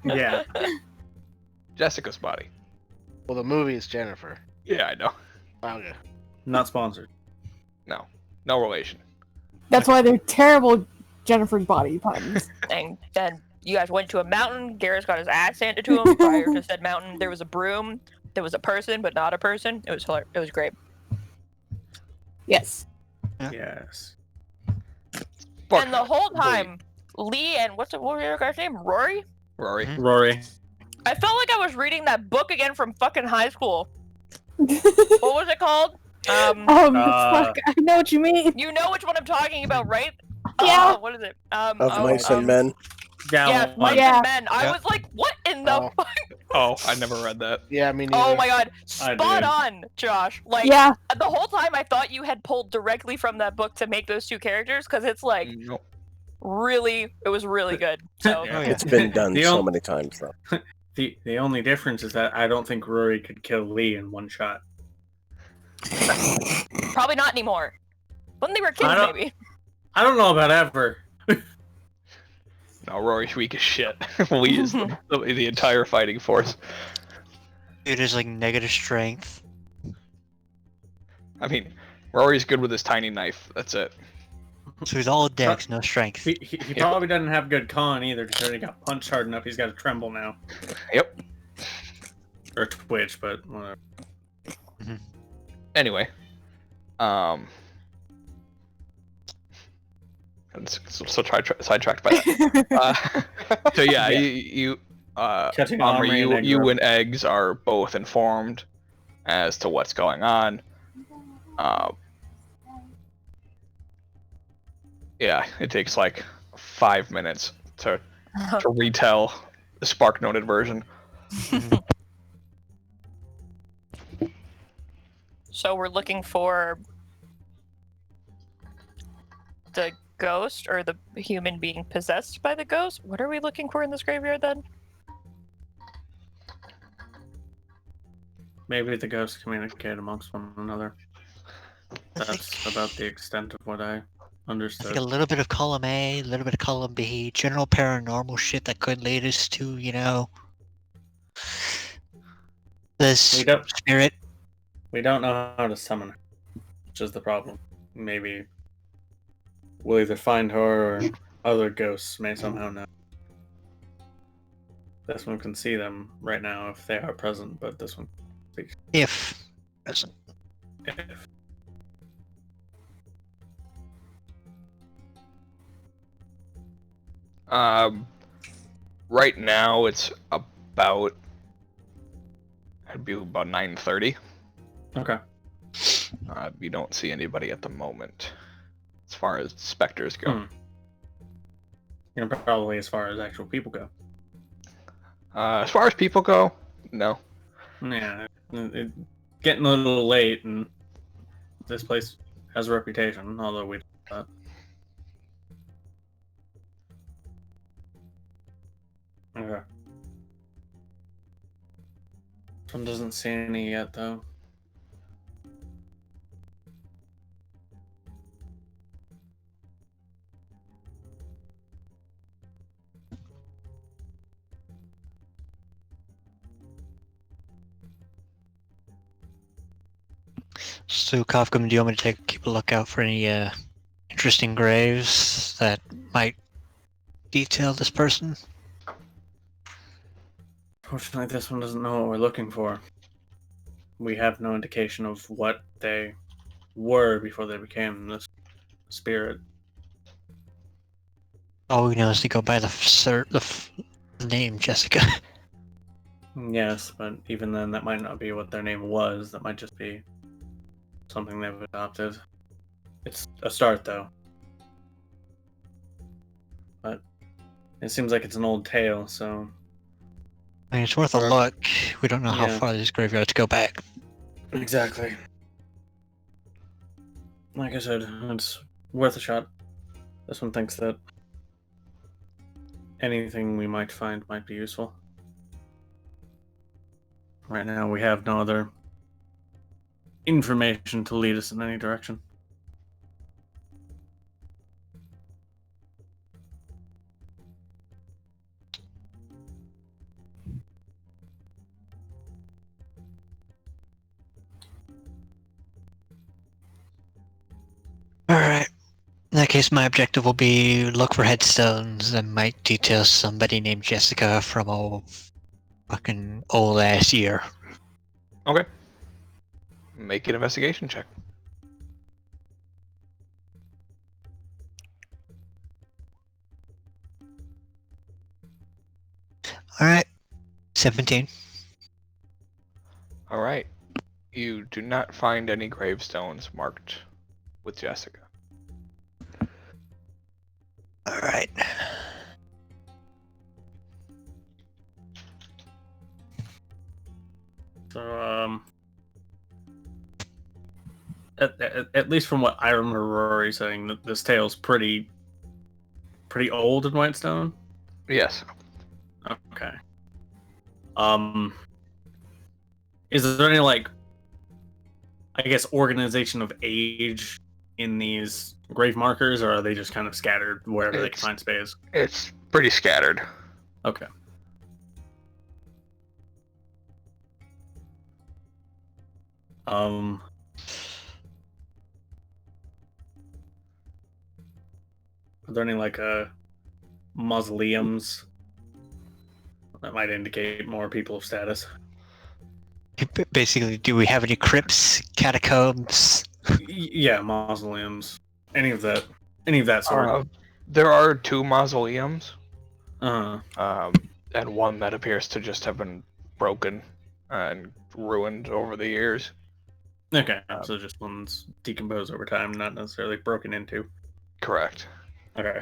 Yeah. Jessica's body. Well, the movie is Jennifer. Yeah, I know. Okay. Not sponsored. No relation. That's why they're terrible Jennifer's body puns. And then you guys went to a mountain. Garrus got his ass handed to him. Prior to said mountain, there was a broom. There was a person, but not a person. It was hilarious. It was great. Yes. Yes. Fuck And the whole time, Lee and what was your guy's name? Rory? Rory. Mhm. Rory. I felt like I was reading that book again from fucking high school. What was it called? Fuck, I know what you mean. You know which one I'm talking about, right? Yeah. What is it? Of Mice and Men. Yeah, Mice Yeah. and Men. I Yeah. was like, what in the Oh. fuck? Oh, I never read that. Yeah, I mean. Neither. Oh my god. I Spot did. on, Josh. Like, Yeah. the whole time I thought you had pulled directly from that book to make those two characters, because it's like, Nope. it was really good. So, Yeah. It's been done The so ol- many times, though. The only difference is that I don't think Rory could kill Lee in one shot. probably not anymore. When they were kids, I don't- maybe. I don't know about ever. No, Rory's weak as shit. Lee is the entire fighting force. It is like negative strength. I mean, Rory's good with his tiny knife. That's it. So he's all dex, no strength. He probably doesn't have good con either because he got punched hard enough. He's got to tremble now. Yep. Or twitch, but whatever. Anyway, so sidetracked by that. So yeah, you Catching Armor, Omri and you Egg and Eggs are both informed as to what's going on. Yeah, it takes like 5 minutes to retell the Spark Noted version. So we're looking for the ghost or the human being possessed by the ghost? What are we looking for in this graveyard then? Maybe the ghosts communicate amongst one another. That's about the extent of what I I understood. think a little bit of column A, a little bit of column B, general paranormal shit that could lead us to, this We don't- spirit. We don't know how to summon her, which is the problem. Maybe we'll either find her or other ghosts may somehow know. This one can see them right now if they are present, but this one If present. if. Right now it's about 9:30. Okay. You don't see anybody at the moment, as far as specters go. Probably as far as actual people go. As far as people go, no. Yeah, it's getting a little late, and this place has a reputation, although we don't. Okay. This one doesn't see any yet, though. So, Kafka, do you want me to keep a lookout for any interesting graves that might detail this person? Fortunately, this one doesn't know what we're looking for. We have no indication of what they were before they became this spirit. All we know is they go by the name Jessica. Yes, but even then, that might not be what their name was. That might just be something they've adopted. It's a start, though. But it seems like it's an old tale, so... I mean, it's worth a Sure. look. We don't know how Yeah. far these graveyards go back. Exactly. Like I said, it's worth a shot. This one thinks that anything we might find might be useful. Right now, we have no other information to lead us in any direction. Alright. In that case, my objective will be look for headstones that might detail somebody named Jessica from a fucking old ass year. Okay. Make an investigation check. Alright. 17. All right. You do not find any gravestones marked with Jessica. Alright. So, at least from what I remember Rory saying, that this tale's pretty old in Whitestone. Yes. Okay. Is there any, like, I guess, organization of age in these grave markers, or are they just kind of scattered wherever they can find space? It's pretty scattered. Okay. Are there any, like, mausoleums that might indicate more people of status? Basically, do we have any crypts, catacombs? Yeah, mausoleums. Any of that sort. There are 2 mausoleums. Uh-huh. and one that appears to just have been broken and ruined over the years. Okay, so just one's decomposed over time, not necessarily broken into. Correct. Okay.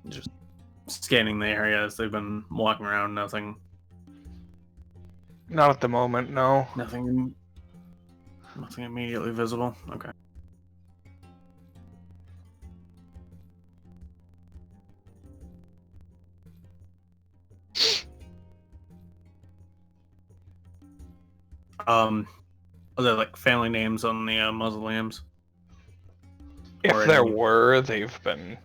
Just scanning the area as they've been walking around. Nothing. Not at the moment, no. Nothing immediately visible. Okay. Are there like family names on the mausoleums? If Or there any- were, they've been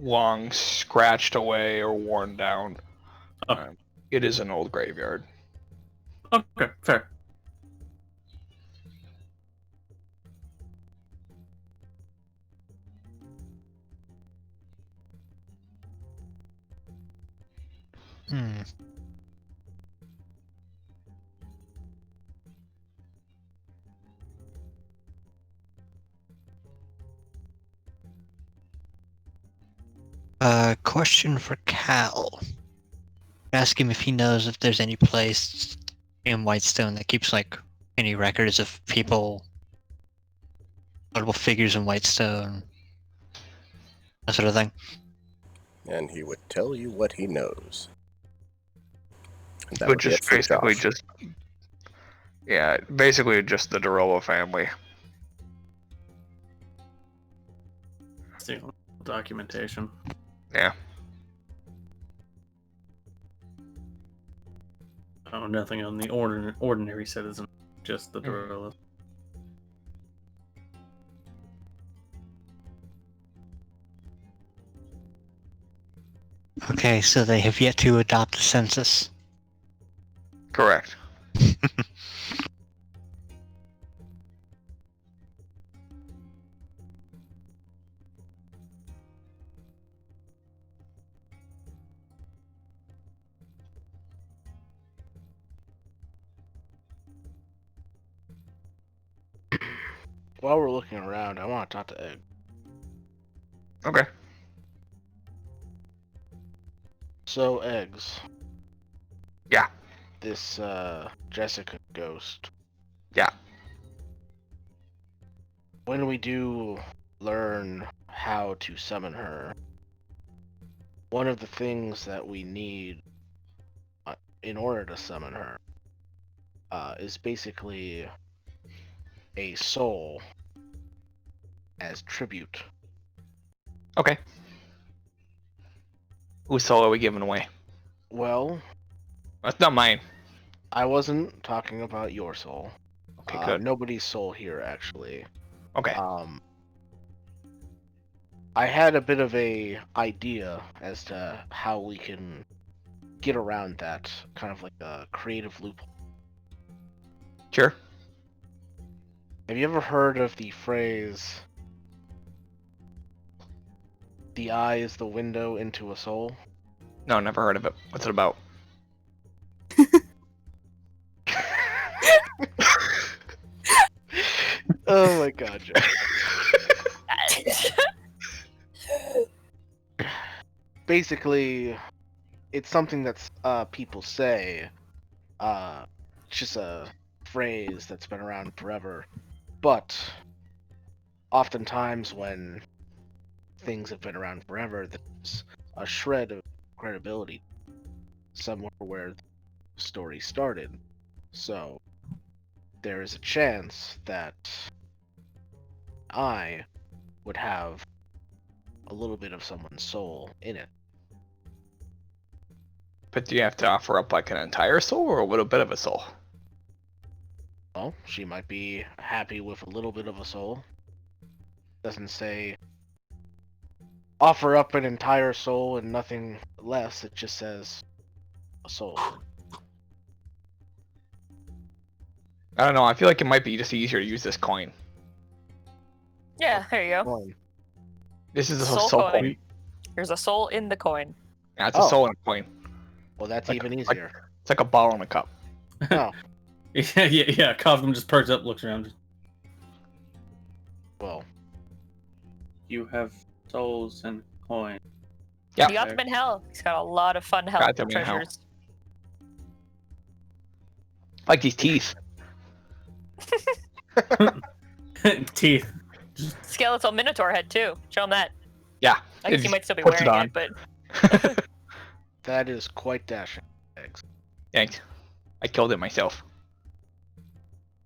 long scratched away or worn down. Oh. It is an old graveyard. Okay, fair. Hmm. Question for Cal. Ask him if he knows if there's any place in Whitestone that keeps like any records of people, notable figures in Whitestone, that sort of thing. And he would tell you what he knows. And that But would be just it for basically Josh. basically just the Doroa family. Documentation. Yeah. Oh, nothing on the ordinary citizen, just the Dorolas. Okay, so they have yet to adopt the census. Correct. While we're looking around, I want to talk to Egg. Okay. So, Eggs. Yeah. This, Jessica ghost. Yeah. When we do learn how to summon her, one of the things that we need in order to summon her is basically a soul as tribute. Okay. Whose soul are we giving away? Well, That's not mine. I wasn't talking about your soul. Okay, good. Nobody's soul here, actually. Okay. I had a bit of a idea as to how we can get around that, kind of like a creative loophole. Sure. Have you ever heard of the phrase, "The eye is the window into a soul"? No, never heard of it. What's it about? Oh my god, Joe. Basically, it's something that's people say. It's just a phrase that's been around forever. But oftentimes when things have been around forever, there's a shred of credibility somewhere where the story started. So there is a chance that I would have a little bit of someone's soul in it. But do you have to offer up like an entire soul or a little bit of a soul? Well, she might be happy with a little bit of a soul. Doesn't say offer up an entire soul and nothing less. It just says a soul. I don't know. I feel like it might be just easier to use this coin. Yeah, there you go. One. This is a Soul soul coin. coin. There's a soul in the coin. Yeah, it's a Oh. soul in a coin. Well, that's Like- even like- easier. It's like a ball in a cup. Oh, Yeah. Cosmo just perks up, looks around. well, You have souls and coins. Yeah. He got them in hell. He's got a lot of fun hell Got them in hell. treasures. Like these teeth. Teeth. Skeletal Minotaur head too. Show him that. Yeah. I guess it he might still be puts it wearing on. it, but that is quite dashing. Eggs. Thanks. I killed it myself.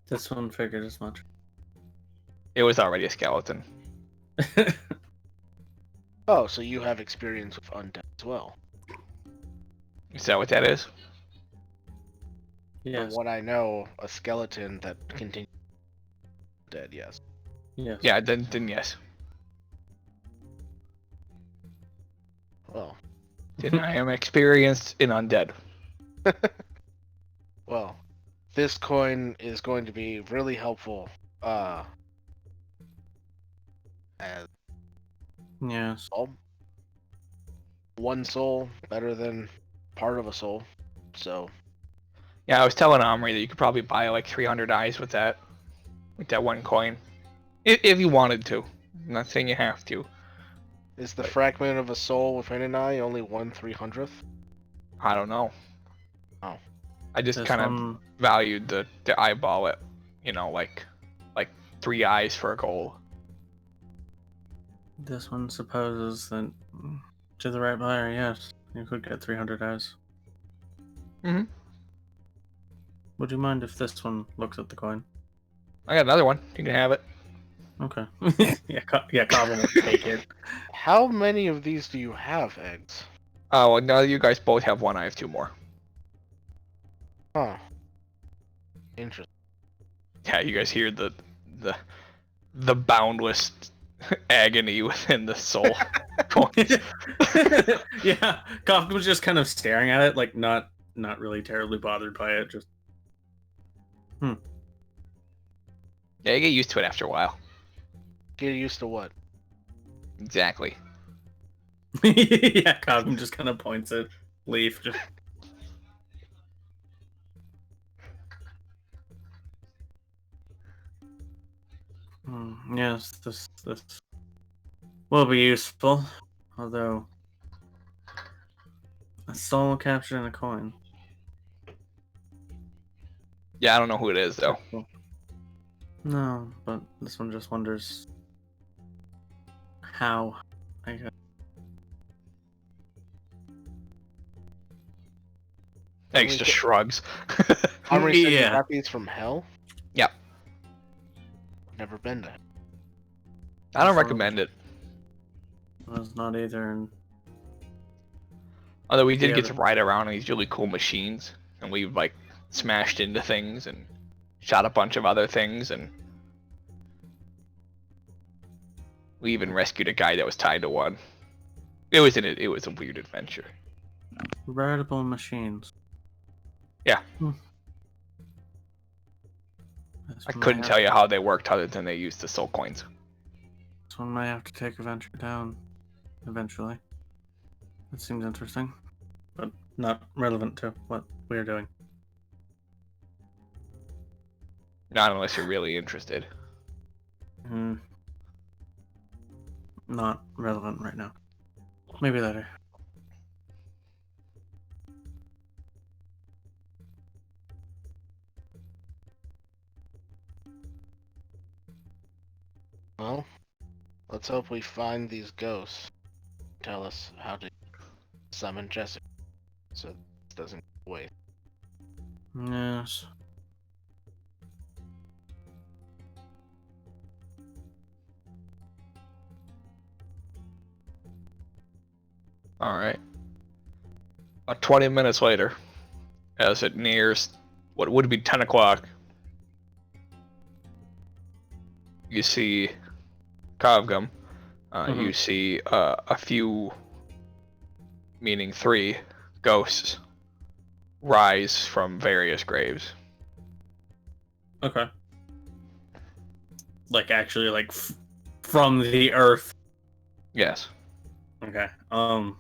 This one figured as much. It was already a skeleton. Oh, so you have experience with undead as well. Is that what that is? From Yes. what I know, a skeleton that continues dead, yes. Yes. Yeah, then yes. Well, Then I am experienced in undead. well, this coin is going to be really helpful. As Yes. soul. One soul better than part of a soul. So Yeah, I was telling Omri that you could probably buy like 300 eyes with that one coin, if you wanted to. I'm not saying you have to. is the fragment of a soul within an eye only 1/300th? I don't know. Oh. I just This kind of one, valued the eyeball at, like 3 eyes for a gold. this one supposes that to the right buyer, yes, you could get 300 eyes. Mhm. Would you mind if this one looks at the coin? I got another one. You can have it. Okay. yeah, Cosmo will take it. How many of these do you have, Eggs? Oh, well, now you guys both have one. I have 2 more. Huh. Interesting. Yeah, you guys hear the boundless agony within the soul coins. Yeah, Cosmo was just kind of staring at it, like not really terribly bothered by it. Just Yeah, you get used to it after a while. Get used to what? Exactly. yeah, Cosmo just kind of points at Leaf. Just yes, this will be useful. Although a soul captured in a coin. Yeah, I don't know who it is though. No, but this one just wonders how. I guess. Eggs just shrugs. Omri said you Yeah. got these from hell? Yep. Never been there. I don't recommend it. Was not either. And Although we did Yeah, get but- to ride around on these really cool machines, and we've like smashed into things and shot a bunch of other things, and we even rescued a guy that was tied to one. It was a weird adventure. veritable machines. Yeah. This I one couldn't might tell have- you how they worked other than they used the soul coins. This one might have to take a venture down eventually. That seems interesting, but not relevant to what we're doing. Not unless you're really interested. Not relevant right now. Maybe later. Well, let's hope we find these ghosts. Tell us how to summon Jessica, so it doesn't wait. Yes. Alright. About 20 minutes later, as it nears what would be 10 o'clock, you see Kavgum. You see a few, meaning 3, ghosts rise from various graves. Okay. Like actually, like from the earth. Yes. Okay. Are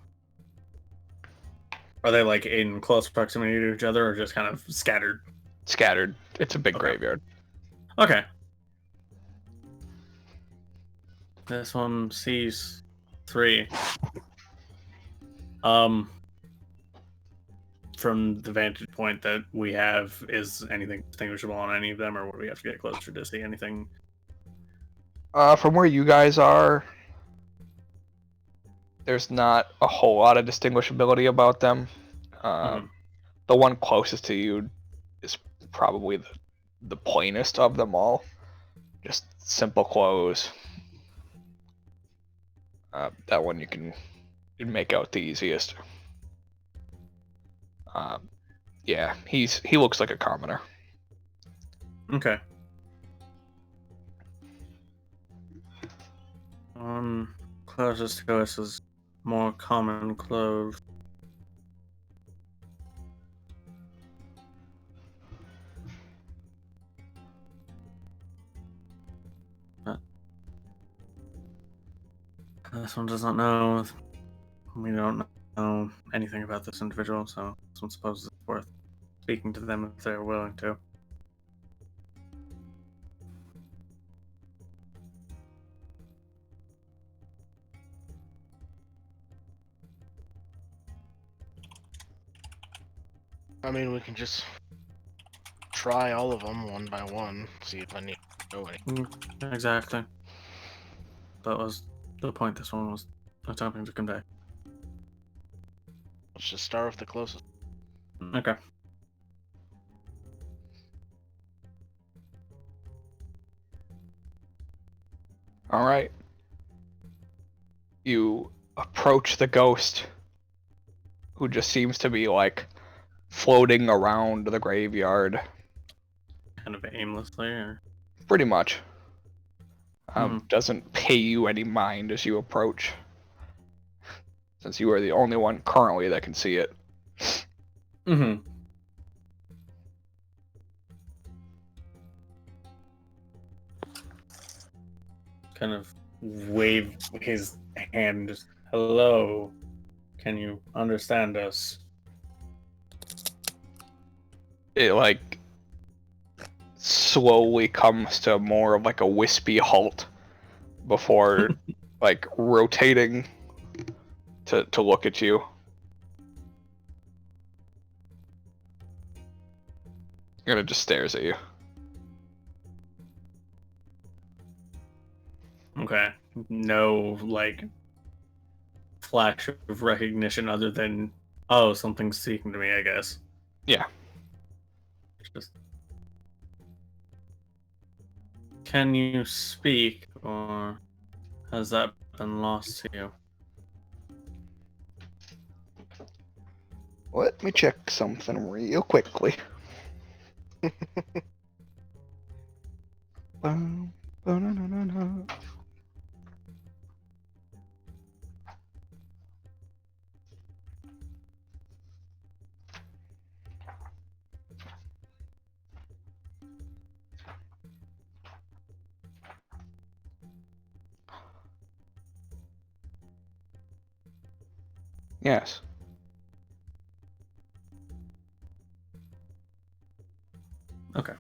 they like in close proximity to each other, or just kind of scattered? Scattered. It's a big Okay. graveyard. Okay. This one sees 3. From the vantage point that we have, is anything distinguishable on any of them, or would we have to get closer to see anything? From where you guys are, there's not a whole lot of distinguishability about them. The one closest to you is probably the plainest of them all. Just simple clothes. That one you can make out the easiest. Yeah, he looks like a commoner. Okay. Closest to us is more common clothes. But this one does not know. We don't know anything about this individual, so this one supposes it's worth speaking to them if they're willing to. I mean, we can just try all of them one by one, see if I need to know any. Exactly. That was the point this one was attempting to convey. Let's just start with the closest. Okay. All right. You approach the ghost, who just seems to be like floating around the graveyard. Kind of aimlessly, or? Pretty much. Doesn't pay you any mind as you approach, since you are the only one currently that can see it. Mm-hmm. Kind of wave his hand. Hello. Can you understand us? It like slowly comes to more of like a wispy halt before like rotating to look at you. And it just stares at you. Okay. No, like, flash of recognition other than, oh, something's speaking to me, I guess. Yeah. Just... Can you speak, or has that been lost to you? Let me check something real quickly. Yes. Okay.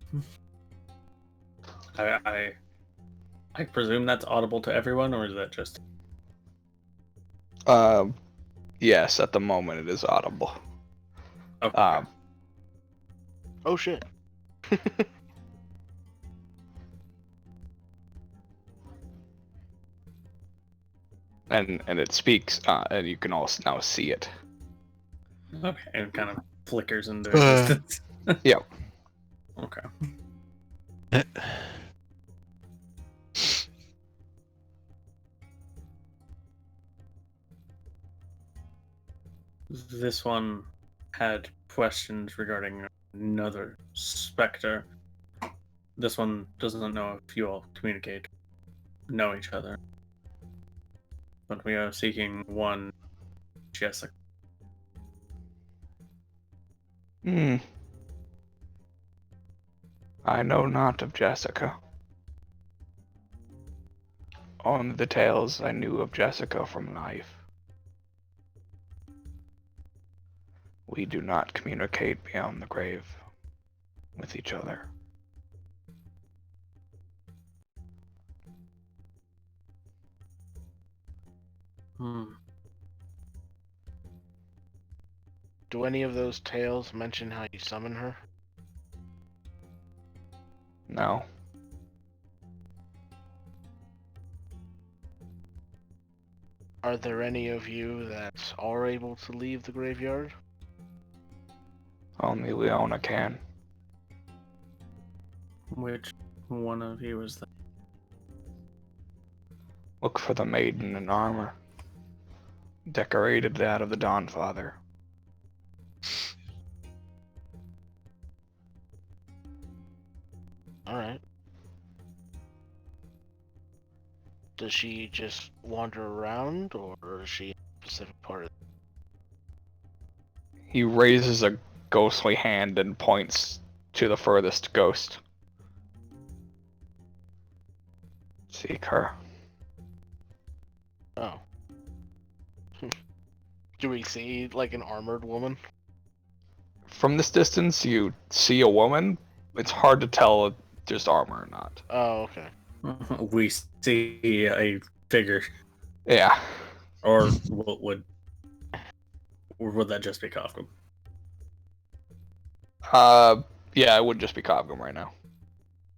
I presume that's audible to everyone, or is that just... Yes, at the moment it is audible. Okay. Oh shit. and it speaks, and you can also now see it. Okay, it kind of flickers into existence. Yep. Okay. This one had questions regarding another specter. This one doesn't know if you all communicate, know each other. But we are seeking one Jessica. I know not of Jessica. Only the tales I knew of Jessica from life. We do not communicate beyond the grave with each other. Do any of those tales mention how you summon her? No. Are there any of you that are able to leave the graveyard? Only Leona can. Which one of you is that? Look for the maiden in armor, decorated out of the Dawnfather. Alright. Does she just wander around, or is she in a specific part of He raises a ghostly hand and points to the furthest ghost. Seek her. Oh. Do we see, like, an armored woman? From this distance, you see a woman. It's hard to tell if there's armor or not. Oh, okay. We see a figure, Yeah. or what would, or would that just be Kafka? Yeah, it would just be Cobgum right now.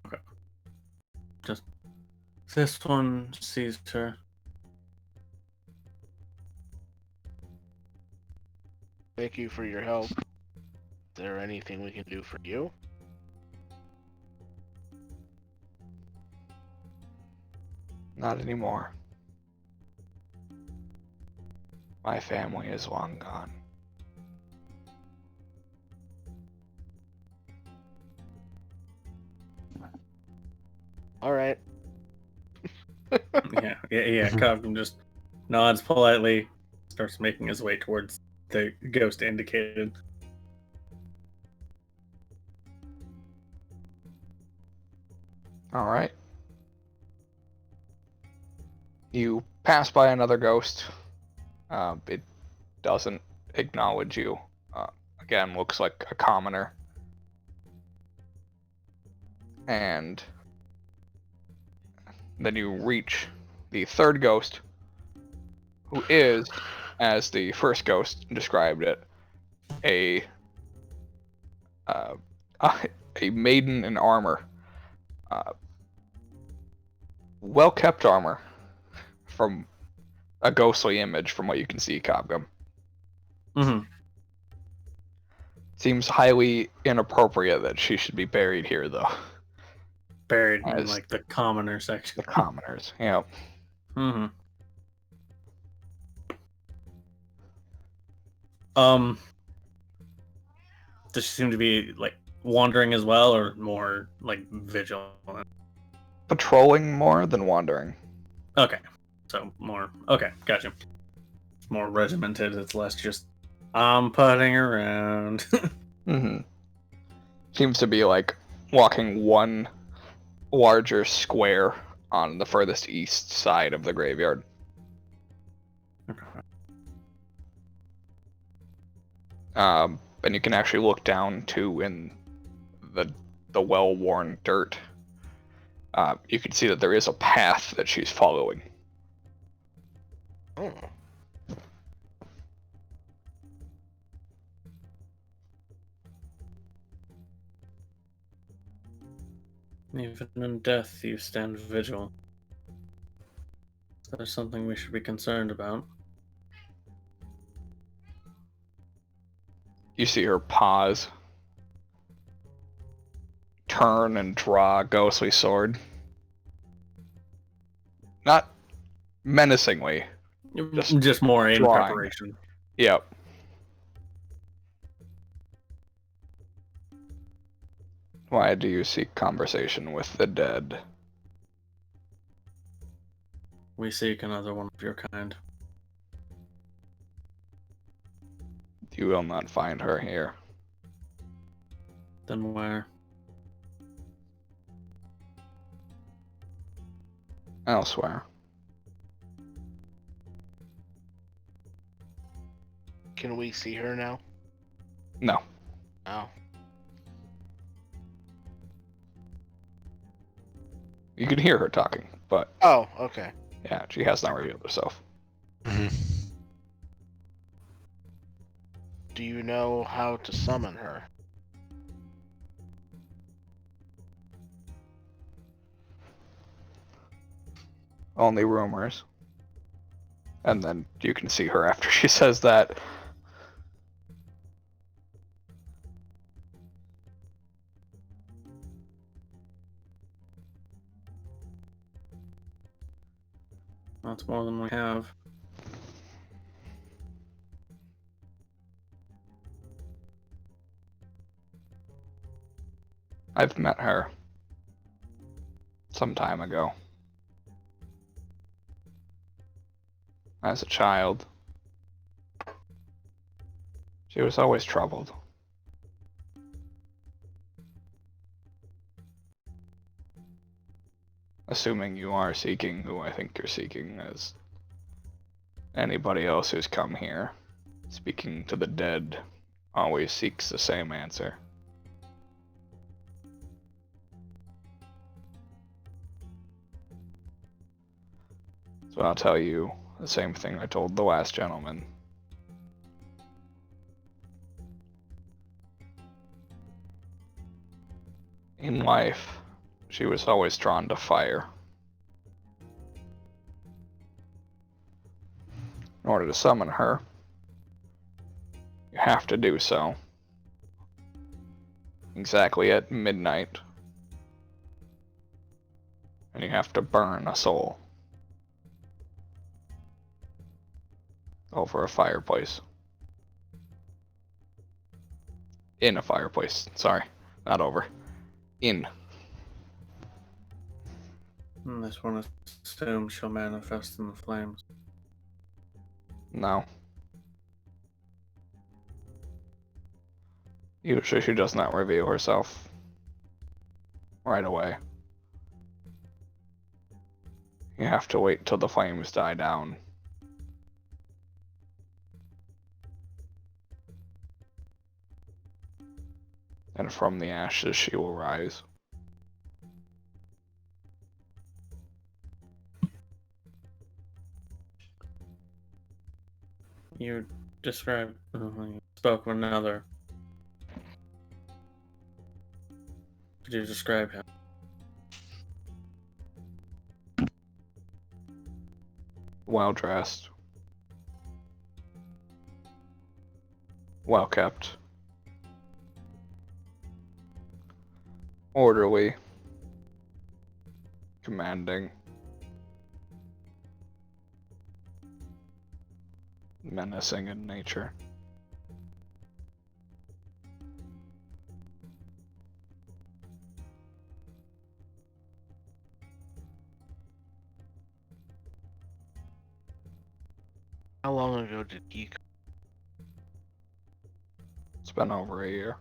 Okay. Just this one sees her. Thank you for your help. Is there anything we can do for you? Not anymore. My family is long gone. Alright. Yeah. Kafka just nods politely, starts making his way towards the ghost indicated. Alright. You pass by another ghost. It doesn't acknowledge you. Again, looks like a commoner. And then you reach the third ghost, who is, as the first ghost described it, a maiden in armor. Well-kept armor from a ghostly image from what you can see, Cobgum. Mm-hmm. Seems highly inappropriate that she should be buried here, though. Buried in As like the commoner section. the commoners, yeah. Mm-hmm. Does she seem to be like wandering as well, or more like vigilant? Patrolling more than wandering. Okay, so more. Okay, gotcha. It's more regimented. It's less just I'm putting around. Mm-hmm. Seems to be like walking one larger square on the furthest east side of the graveyard. And you can actually look down too in the well-worn dirt. You can see that there is a path that she's following. Oh. Even in death, you stand vigil. Is there something we should be concerned about? You see her pause, turn and draw a ghostly sword. Not menacingly. Just more in drawing. preparation. Yep. Why do you seek conversation with the dead? We seek another one of your kind. You will not find her here. Then where? Elsewhere. Can we see her now? No. Oh. You can hear her talking, but Oh, okay. yeah, she has not revealed herself. Do you know how to summon her? Only rumors. And then you can see her after she says that. That's more than we have. I've met her some time ago. As a child. She was always troubled. Assuming you are seeking who I think you're seeking, as anybody else who's come here, speaking to the dead, always seeks the same answer. So I'll tell you the same thing I told the last gentleman. In life, she was always drawn to fire. In order to summon her, you have to do so exactly at midnight. And you have to burn a soul over a fireplace. In a fireplace. Sorry, not over. In. And this one assumes she'll manifest in the flames. No. Usually she does not reveal herself right away. You have to wait till the flames die down. And from the ashes she will rise. You described, you spoke of another. Could you describe him? Well dressed. Well kept. Orderly. Commanding. Menacing in nature. How long ago did he come? It's been over a year.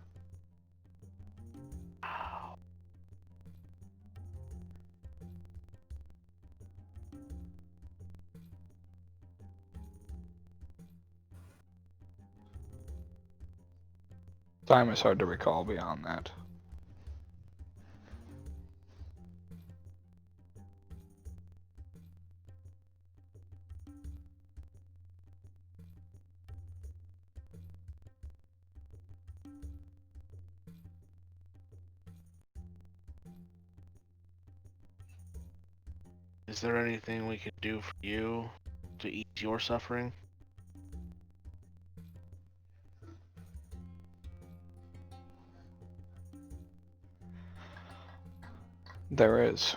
Time is hard to recall beyond that. Is there anything we could do for you to ease your suffering? There is.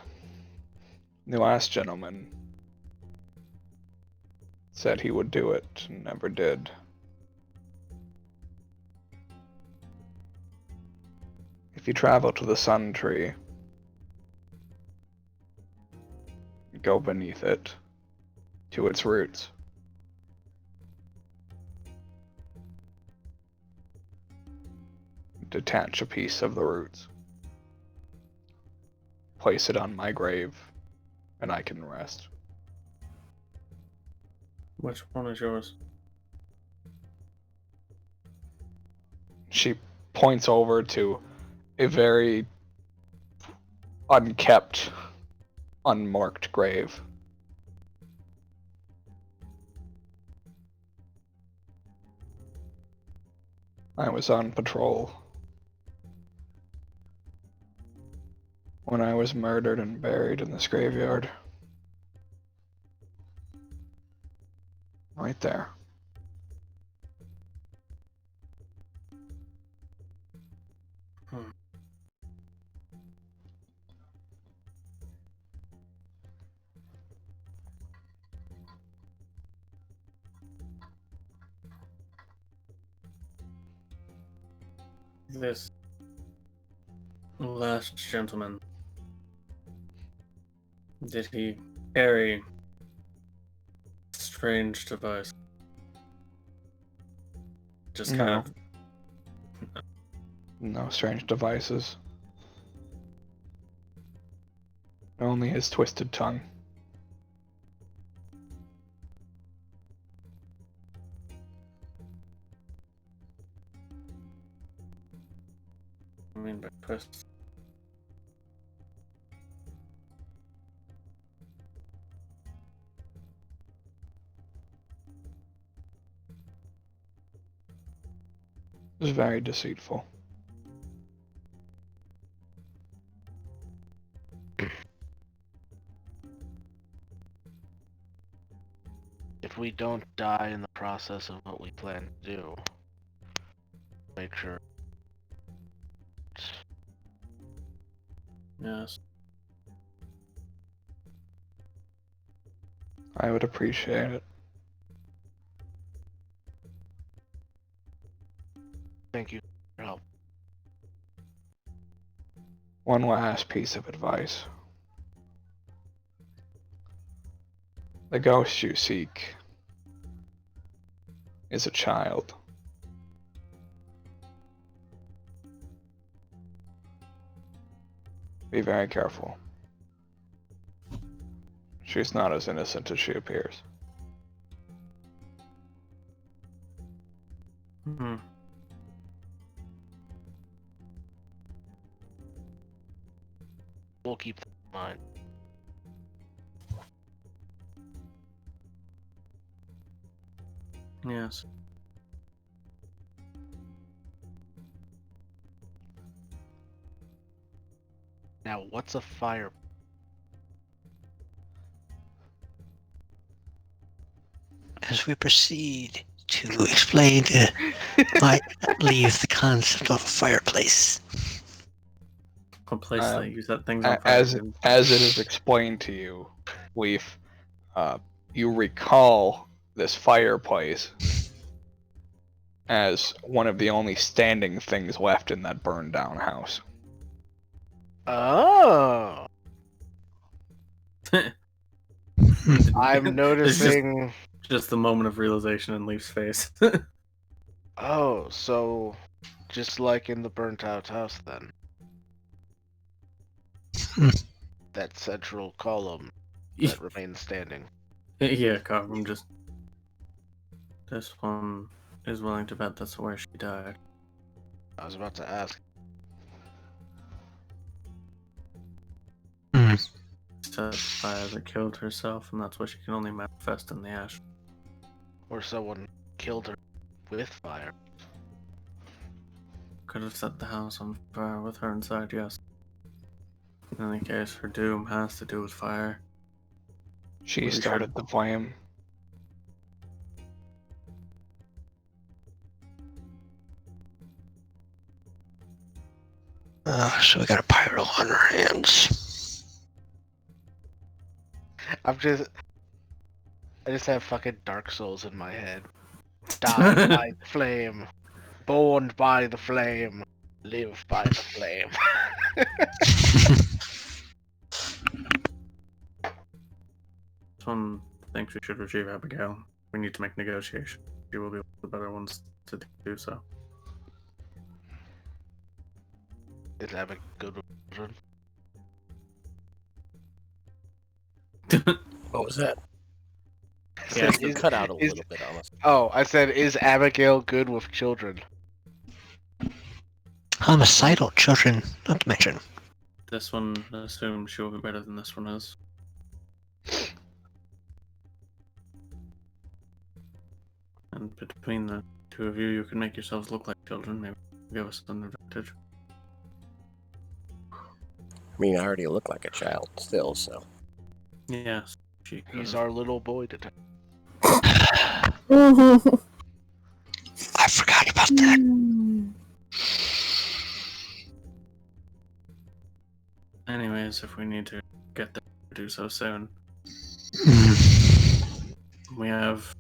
The last gentleman said he would do it, and never did. If you travel to the sun tree, go beneath it, to its roots. Detach a piece of the roots. Place it on my grave, and I can rest. Which one is yours? She points over to a very unkept, unmarked grave. I was on patrol when I was murdered and buried in this graveyard. Right there. This last gentleman, did he carry strange device? Just kind of. No strange devices. Only his twisted tongue. I mean, by twist. It was very deceitful. If we don't die in the process of what we plan to do, make sure. Yes. I would appreciate it. Thank you for your help. One last piece of advice. The ghost you seek is a child. Be very careful. She's not as innocent as she appears. Hmm. We'll keep that in mind. Yes. Now, what's a fire? As we proceed to explain, might leave the concept of a fireplace. A place that you set things on fire. As it is explained to you, Leaf, you recall this fireplace as one of the only standing things left in that burned down house. Oh! I'm noticing. Just the moment of realization in Leaf's face. Oh, so just like in the burnt out house then. That central column that remains standing. Yeah, I'm just. This one is willing to bet that's where she died. I was about to ask. Set fire that killed herself, and that's why she can only manifest in the ash. Or someone killed her with fire. Could have set the house on fire with her inside, yes. In any case, her doom has to do with fire. She started the flame. So we got a pyro on our hands. I just have fucking Dark Souls in my head. Die by the flame. Born by the flame. Live by the flame. This one thinks we should retrieve Abigail. We need to make negotiation. She will be one of the better ones to do so. Is Abigail good with children? What was that? Yeah, You cut out a little bit, honestly. Oh, I said, is Abigail good with children? Homicidal children, not to mention. This one, I assume she will be better than this one is. And between the two of you, you can make yourselves look like children. Maybe give us an advantage. I mean, I already look like a child still, so. Yes, He's our little boy detective. Mhm. I forgot about that. Anyways, if we need to get there, do so soon. We have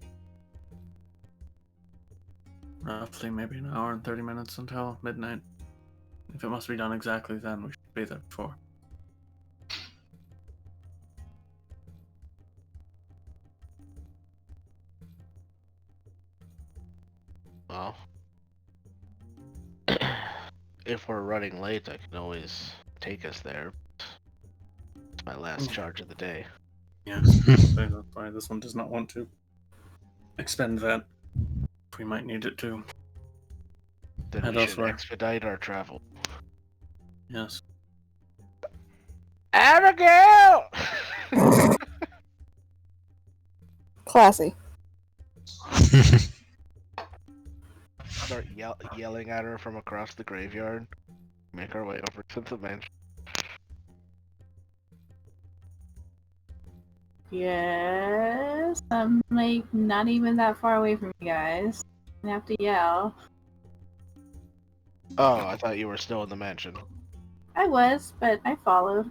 roughly maybe an hour and 30 minutes until midnight. If it must be done exactly then, we should be there before. Well, if we're running late, I can always take us there. It's my last charge of the day. Yes, so that's why this one does not want to expend that. We might need it to. Then And we should elsewhere. expedite our travel. Yes. Abigail! Classy. Start yelling at her from across the graveyard. Make our way over to the mansion. Yes, I'm like not even that far away from you guys. I have to yell. Oh, I thought you were still in the mansion. I was, but I followed.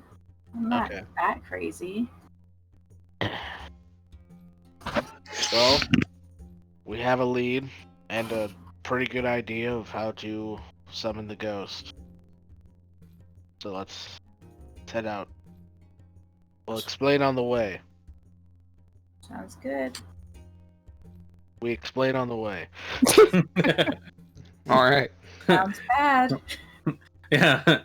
I'm not Okay. that crazy. Well, we have a lead and a pretty good idea of how to summon the ghost. So let's head out. We'll explain on the way. Sounds good. We explain on the way. All right. Sounds bad. Yeah.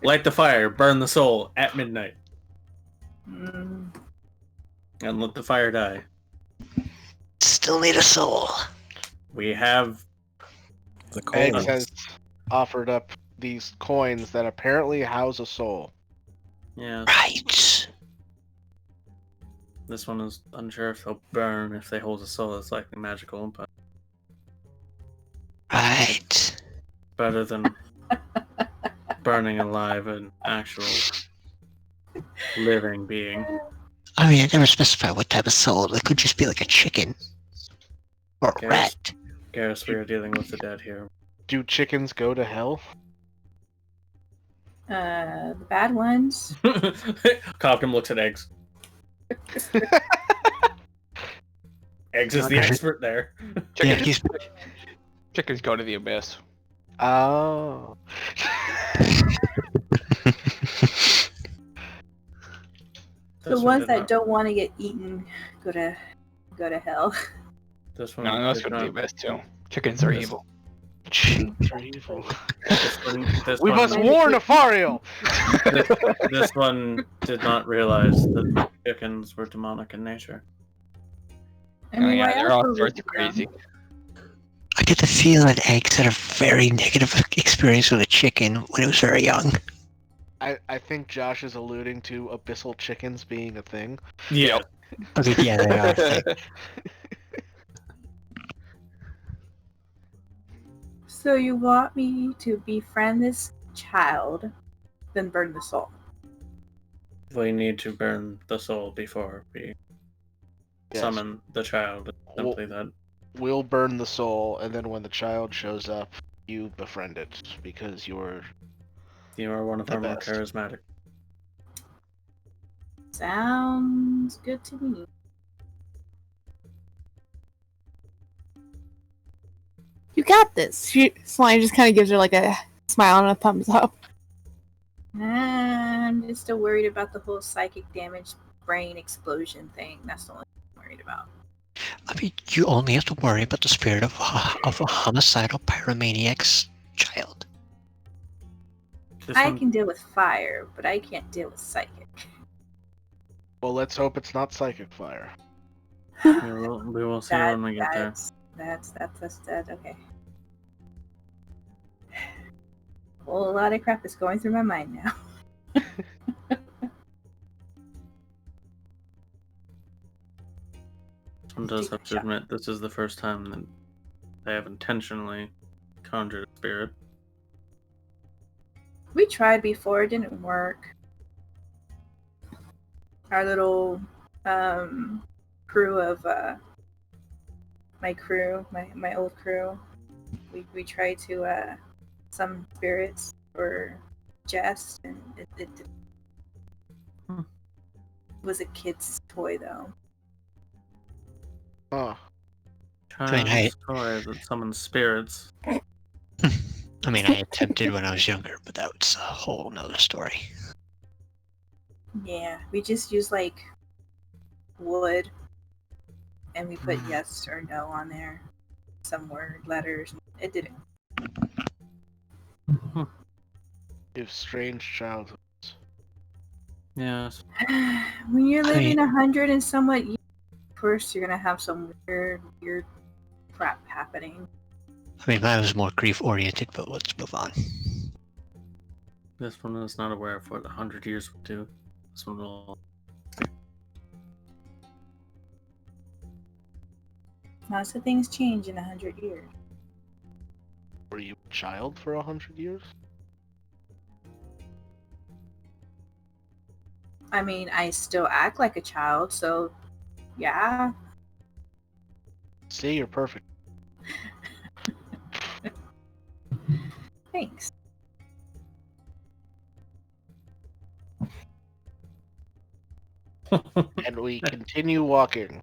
Light the fire, burn the soul at midnight, Mm. and let the fire die. Still need a soul. We have The Eggs coins. has offered up these coins that apparently house a soul. yeah. Right. This one is unsure if they'll burn if they hold a soul that's likely magical, but Right. better than burning alive an actual living being. I mean, I never specified what type of soul. It could just be like a chicken. Or a Okay. rat. Garrus, we are dealing with the dead here. Do chickens go to hell? The bad ones. Cobcom looks at Eggs. Eggs is the Okay. expert there. Yeah, Chickens, he's chickens go to the abyss. Oh. The This one ones did that not- don't want to get eaten go to hell. This one No, those did go to the not- abyss too. Chickens are Yes. evil. Chickens are evil. This We one- must warn Afariel! this one did not realize that chickens were demonic in nature. I Oh, mean, yeah, why they're else all would sorts we of do them? crazy. I get the feeling that Eggs had a very negative experience with a chicken when he was very young. I think Josh is alluding to abyssal chickens being a thing. Yeah. Okay, yeah, they are a thing. So you want me to befriend this child, then burn the soul? We need to burn the soul before we Yes. summon the child. Simply that. We'll burn the soul, and then when the child shows up, you befriend it because you're. You are one of The our more best. charismatic. Sounds good to me. You got this. Slime just kind of gives her like a smile and a thumbs up. I'm just still worried about the whole psychic damage brain explosion thing. That's the only thing I'm worried about. I mean, you only have to worry about the spirit of a homicidal pyromaniac's child. This I one, can deal with fire, but I can't deal with psychic. Well, let's hope it's not psychic fire. we will see when we get there. That's that. Okay. Well, a lot of crap is going through my mind now. One does have to admit, this is the first time that I have intentionally conjured a spirit. We tried before, it didn't work. Our little crew of my old crew, we tried to summon spirits for jest, and it was a kid's toy though. Oh, Child's toy that summons spirits. I mean, I attempted when I was younger, but that was a whole nother story. Yeah, we just used like wood, and we put yes or no on there, some word letters. It didn't. you have strange childhoods. Yes. When you're living 100 and somewhat years, of course you're gonna have some weird crap happening. I mean, mine was more grief-oriented, but let's move on. This one is not aware of what 100 years would do. This one will. Lots of things change in 100 years. Were you a child for 100 years? I mean, I still act like a child, so yeah. See, you're perfect. Thanks. And we continue walking.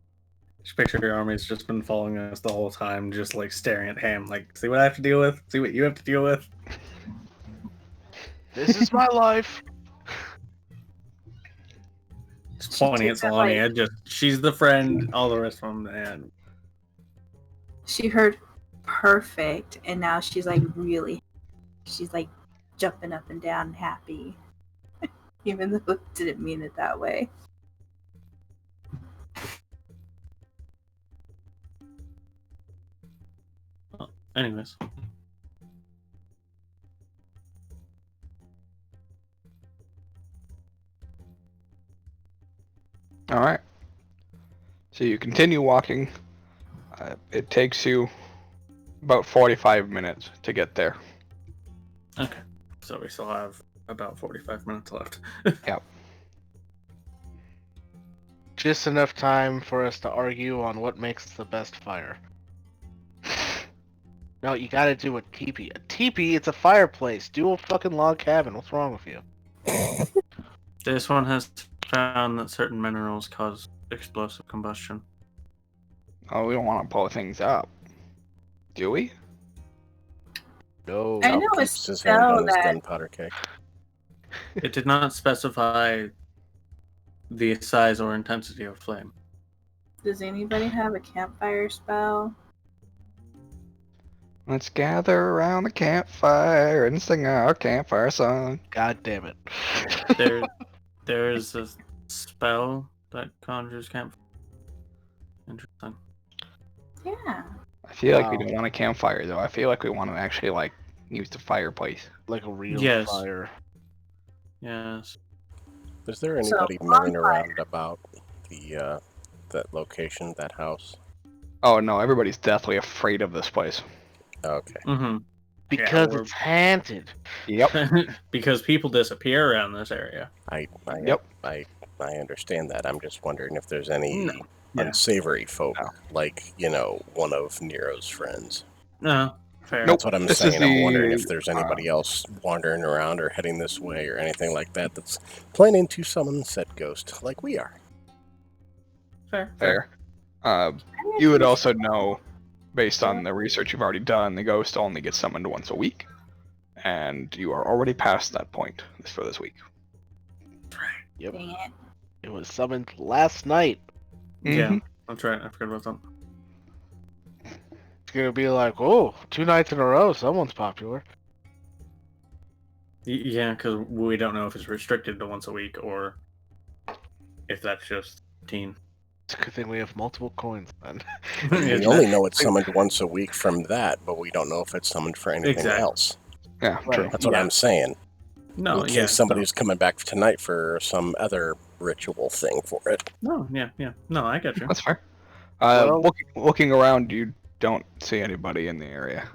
Just picture your army's just been following us the whole time, just like staring at Ham, like, see what I have to deal with? See what you have to deal with? This is my life. Just pointing at Salami, she's the friend, all the rest of them, and She heard perfect, and now she's like she's like jumping up and down happy. Even though it didn't mean it that way. well, anyways. All right. So you continue walking. It takes you about 45 minutes to get there. Okay. So we still have about 45 minutes left. Yep. Just enough time for us to argue on what makes the best fire. No, you gotta do a teepee. A teepee, it's a fireplace. Do a fucking log cabin. What's wrong with you? This one has found that certain minerals cause explosive combustion. Oh, we don't want to blow things up, do we? No. I know a Keeps his hand spell on his that gunpowder keg. It did not specify the size or intensity of flame. does anybody have a campfire spell? Let's gather around the campfire and sing our campfire song. God damn it. There is a spell that conjures campfire. Interesting. Yeah. I feel like we Wow. don't want a campfire though. I feel like we want to actually like use the fireplace. Like a real Yes. fire. Yes. Is there So, anybody milling bonfire. around about the that location, that house? Oh no, everybody's deathly afraid of this place. Okay. Mm-hmm. Because we're- it's haunted. Yep. Because people disappear around this area. Yep. I understand that. I'm just wondering if there's any No. Yeah. unsavory folk, No. like, one of Nero's friends. No. Fair. Nope. That's what I'm This is saying. I'm wondering the, if there's anybody else wandering around or heading this way or anything like that that's planning to summon said ghost like we are. Fair. Fair. You would also know, based on the research you've already done, the ghost only gets summoned once a week, and you are already past that point for this week. Yep. Dang it. It was summoned last night. Yeah. Mhm. That's right. I forgot about that. It's gonna be like, oh, 2 nights in a row, someone's popular. Yeah, because we don't know if it's restricted to once a week or if that's just teen. It's a good thing we have multiple coins then. We only know it's summoned once a week from that, but we don't know if it's summoned for anything Exactly. else. Yeah, true. Right. That's what Yeah. I'm saying. No, In case yeah. somebody's coming back tonight for some other ritual thing for it. No, yeah. No, I get you. That's fair. Well- Looking around, you don't see anybody in the area.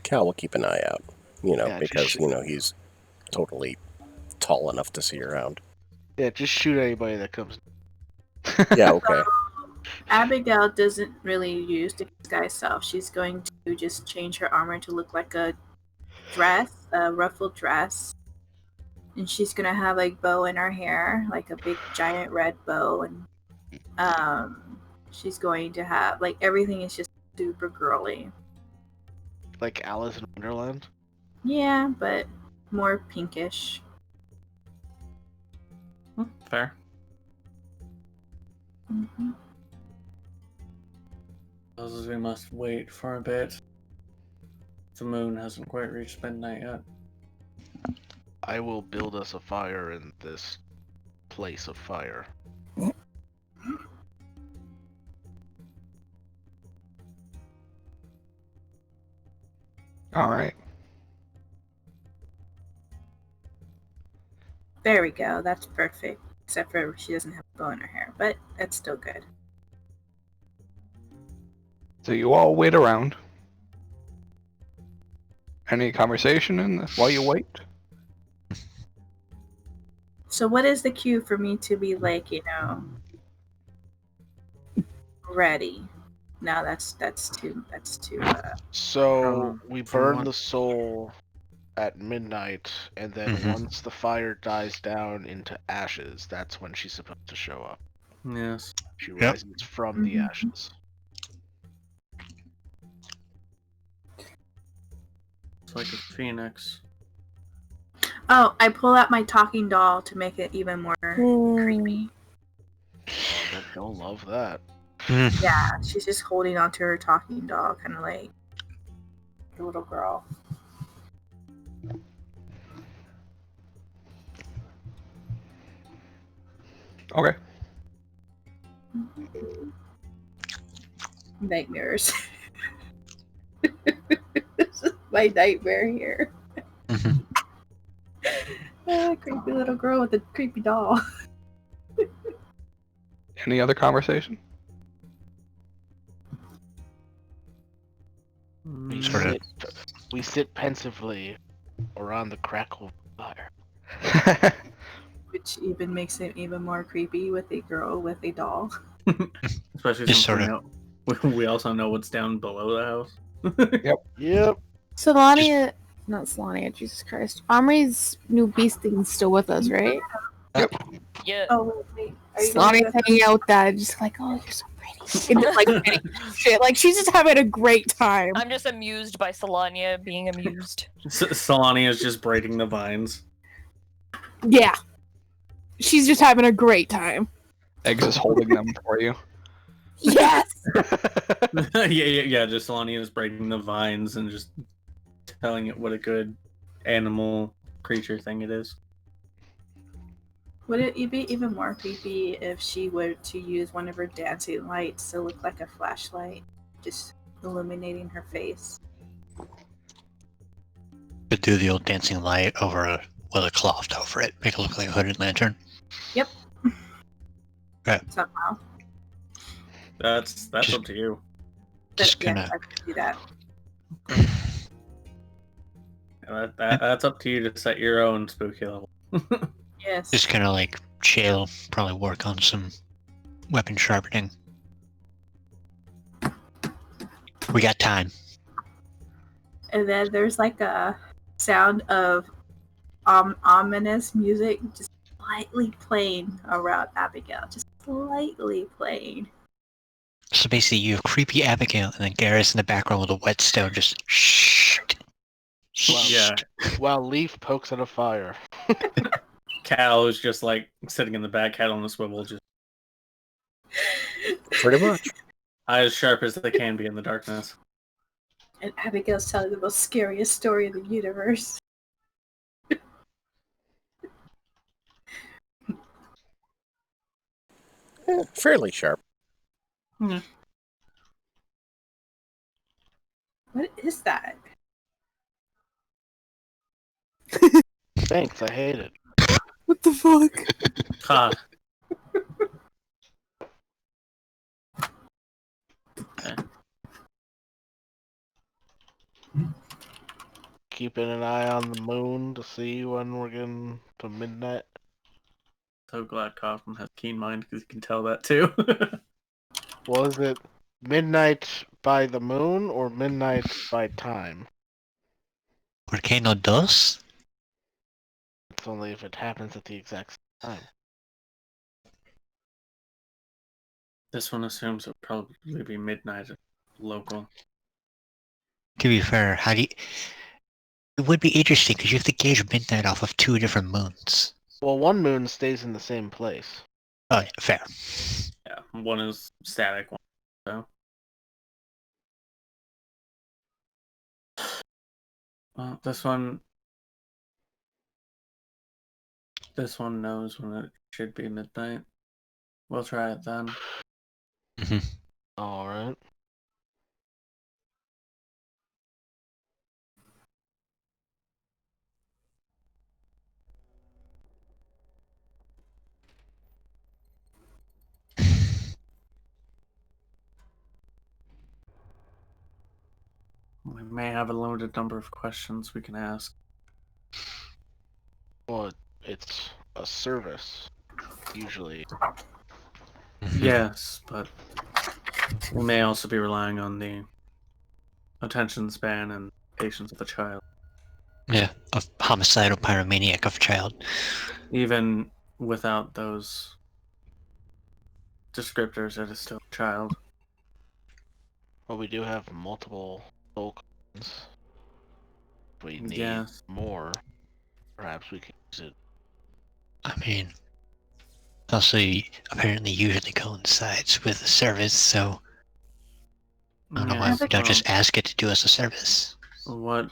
Cal will keep an eye out, Yeah, because, just he's totally tall enough to see around. Yeah, just shoot anybody that comes. Yeah, okay. Abigail doesn't really use disguise self. She's going to just change her armor to look like a dress, a ruffled dress. And she's gonna have like bow in her hair, like a big giant red bow, and she's going to have like everything is just super girly. Like Alice in Wonderland. Yeah, but more pinkish. Fair. Mm-hmm. Suppose we must wait for a bit. The moon hasn't quite reached midnight yet. I will build us a fire in this place of fire. All right. There we go. That's perfect. Except for she doesn't have a bow in her hair, but that's still good. So you all wait around. Any conversation while you wait? So what is the cue for me to be like, ready? No, that's too So we from burn what- the soul at midnight, and then Mhm. once the fire dies down into ashes, that's when she's supposed to show up. Yes. She Yep. rises from the Mhm. ashes. It's like a phoenix. Oh, I pull out my talking doll to make it even more creepy. Oh, they'll love that. Yeah, she's just holding onto her talking doll, kind of like a little girl. Okay. Nightmares. This is my nightmare here. Mhm. Creepy little girl with a creepy doll. Any other conversation? We Sort of. sit pensively around the crackle of fire. Which even makes it even more creepy with a girl with a doll. Especially Just since sorta. we also know what's down below the house. Yep. Solania, not Solania, Jesus Christ. Omri's new beastie's still with us, right? Yeah. Oh wait, are you going Solania's to hanging out with Dad, just like, oh, you're so pretty. And just like pretty shit. Like she's just having a great time. I'm just amused by Solania being amused. Solani is just braiding the vines. Yeah. She's just having a great time. Eggs is holding them for you. Yes! yeah. Just Solani is braiding the vines and just telling it what a good animal creature thing it is. Would it be even more creepy if she were to use one of her dancing lights to look like a flashlight, just illuminating her face? Could do the old dancing light with a cloth over it, make it look like a hooded lantern. Yep. Okay. Somehow. That's up to you. Just But yes, gonna- I could do that. That's up to you to set your own spooky level. Yes. Just gonna like chill, probably work on some weapon sharpening. We got time. And then there's like a sound of ominous music just slightly playing around Abigail. Just slightly playing. So basically, you have creepy Abigail, and then Garrus in the background with a whetstone, just shh. Yeah. While Leaf pokes at a fire. Cal is just like sitting in the back, head on the swivel, just Pretty much. eyes sharp as they can be in the darkness. And Abigail's telling the most scariest story in the universe. Fairly sharp. What is that? Thanks, I hate it. What the fuck? Ha. Okay. Keeping an eye on the moon to see when we're getting to midnight. So glad Kaufman has keen mind because he can tell that too. Was it midnight by the moon or midnight by time? Volcano dos? It's only if it happens at the exact same time. This one assumes it'll probably be midnight local. To be fair, how do you... It would be interesting because you have to gauge midnight off of 2 different moons. Well, one moon stays in the same place. Oh, yeah, fair. Yeah, one is static, one so. Well, this one knows when it should be midnight. We'll try it then. Alright. We may have a limited number of questions we can ask. Well, it's a service, usually. Yes, but we may also be relying on the attention span and patience of a child. Yeah, a homicidal pyromaniac of a child. Even without those descriptors, it is still a child. Well, we do have multiple soul coins. If we need Yes. more, perhaps we can use it. I mean, also apparently usually coincides with the service, so I don't know why Yes, we don't just well, ask it to do us a service. what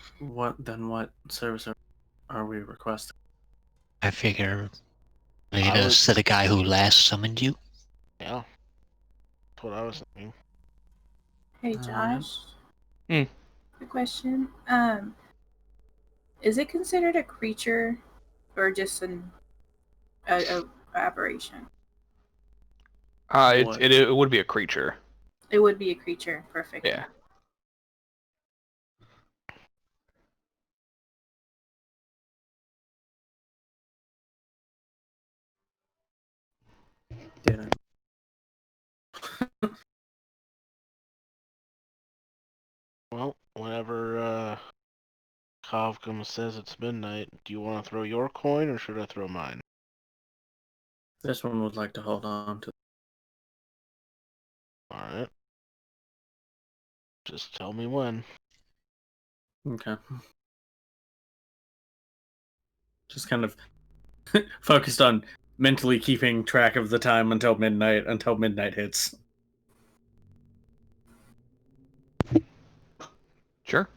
service are we requesting? I figure I lead would- us to the guy who last summoned you. Yeah. That's what I was thinking. Hey Alright. Josh. Hmm. Good question. Is it considered a creature or just a aberration? What? It would be a creature. It would be a creature. Perfect. Yeah. Didn't. Well, whenever Kovgum says it's midnight, do you want to throw your coin or should I throw mine? This one would like to hold on to. Alright. Just tell me when. Okay. Just kind of focused on mentally keeping track of the time until midnight hits. Sure.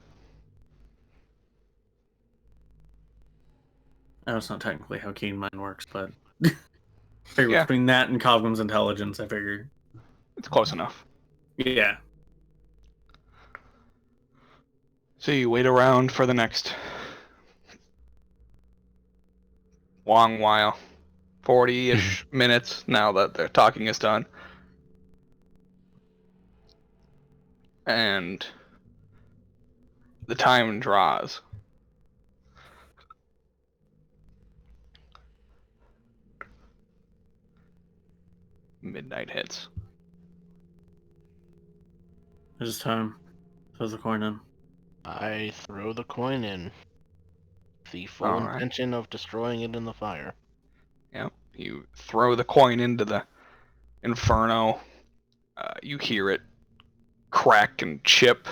That's not technically how keen mind works, but figure Yeah. between that and Cogman's intelligence, I figure. It's close enough. Yeah. So you wait around for the next long while. 40-ish minutes now that their talking is done. And the time draws. Midnight hits. It's time. Throw the coin in. I throw the coin in. The full Alright. intention of destroying it in the fire. Yep. You throw the coin into the inferno. You hear it crack and chip,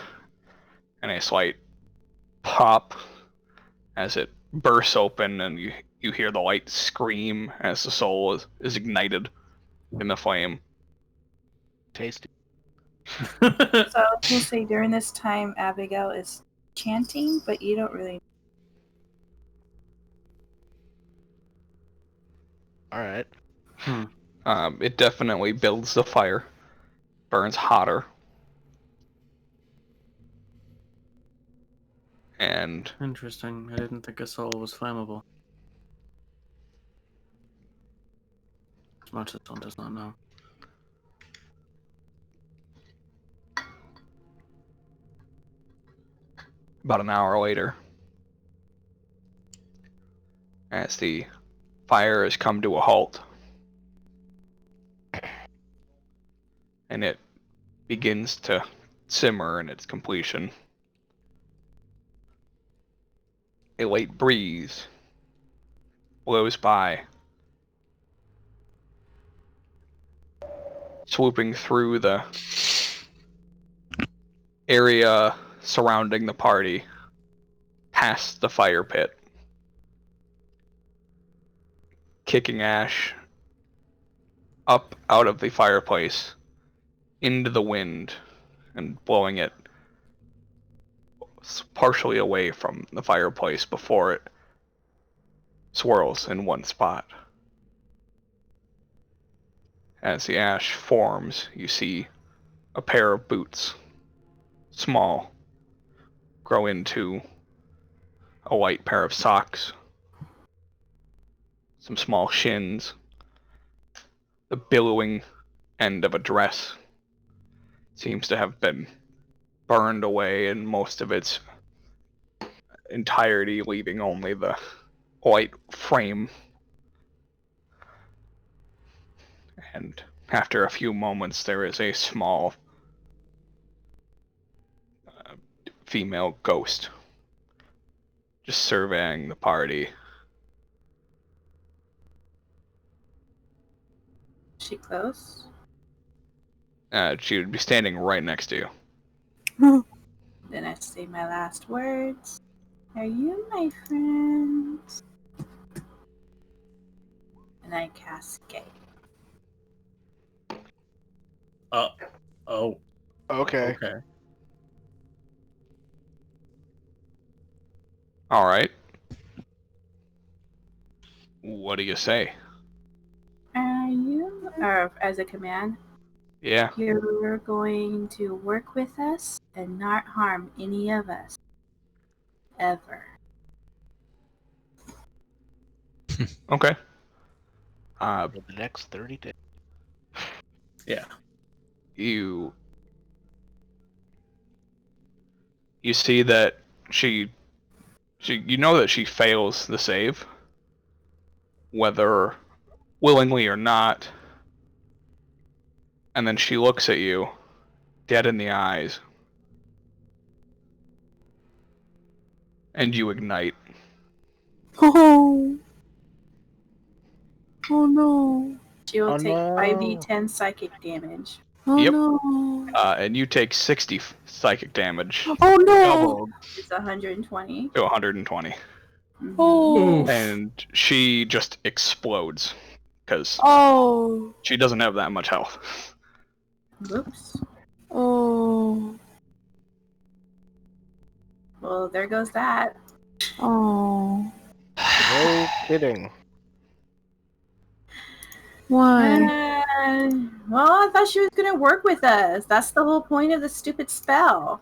and a slight pop as it bursts open, and you hear the light scream as the soul is ignited in the flame. Tasty. So I was gonna say during this time Abigail is chanting, but you don't really. Alright. It definitely builds the fire, burns hotter, And Interesting. I didn't think a soul was flammable. As much as one does not know. about an hour later, as the fire has come to a halt, and it begins to simmer in its completion, a light breeze blows by, swooping through the area surrounding the party, past the fire pit, kicking ash up out of the fireplace into the wind and blowing it partially away from the fireplace before it swirls in one spot. As the ash forms, you see a pair of boots, small, grow into a white pair of socks, some small shins, the billowing end of a dress seems to have been burned away in most of its entirety, leaving only the white frame. And after a few moments, there is a small female ghost just surveying the party. She close? She would be standing right next to you. Then I say my last words. Are you my friend? And I cascade. Oh. Okay. Okay. All right. What do you say? Are you, or as a command, Yeah. you're going to work with us and not harm any of us. Ever. Okay. For the next 30 days. Yeah. You see that she you know that she fails the save, whether willingly or not, and then she looks at you dead in the eyes, and you ignite. Oh. Oh no. She will Oh, take no. 5d10 psychic damage. Oh Yep. no. And you take 60 psychic damage Oh no. Doubled. It's 120. to 120, Mhm. Oh. and she just explodes because Oh. she doesn't have that much health. Whoops. Oh. Well, there goes that. Oh. No kidding. Why? Well, I thought she was going to work with us. That's the whole point of the stupid spell.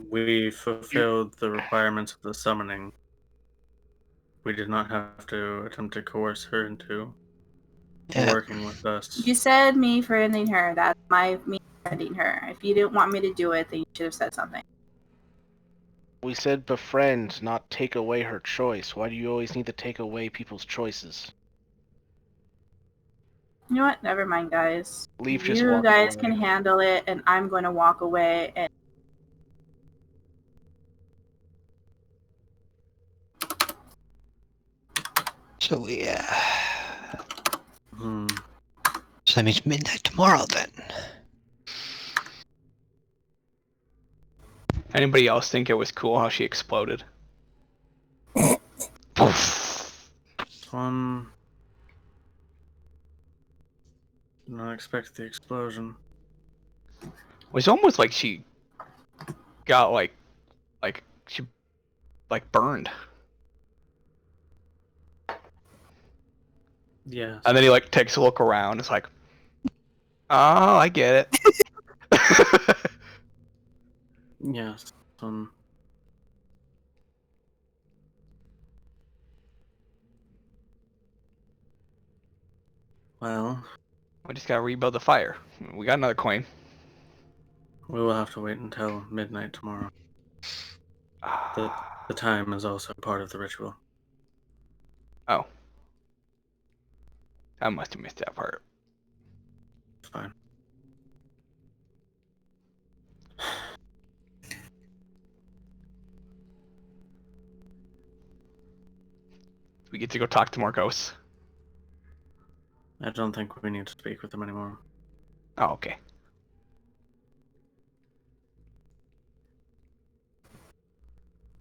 We fulfilled the requirements of the summoning. We did not have to attempt to coerce her into Yeah. working with us. You said me friending her. That's me friending her. If you didn't want me to do it, then you should have said something. We said befriend, not take away her choice. Why do you always need to take away people's choices? You know what? Never mind, guys. Leaf just You walked guys away. can handle it, and I'm going to walk away. And So Hmm. so that means midnight tomorrow then. Anybody else think it was cool how she exploded? One. Did not expect the explosion. It was almost like she got like she burned, Yes. and then he takes a look around. It's like, oh, I get it. Yes. Well, We just gotta rebuild the fire. We got another coin. we will have to wait until midnight tomorrow. The time is also part of the ritual. Oh. I must have missed that part. It's fine. We get to go talk to more ghosts. I don't think we need to speak with them anymore. Oh, okay.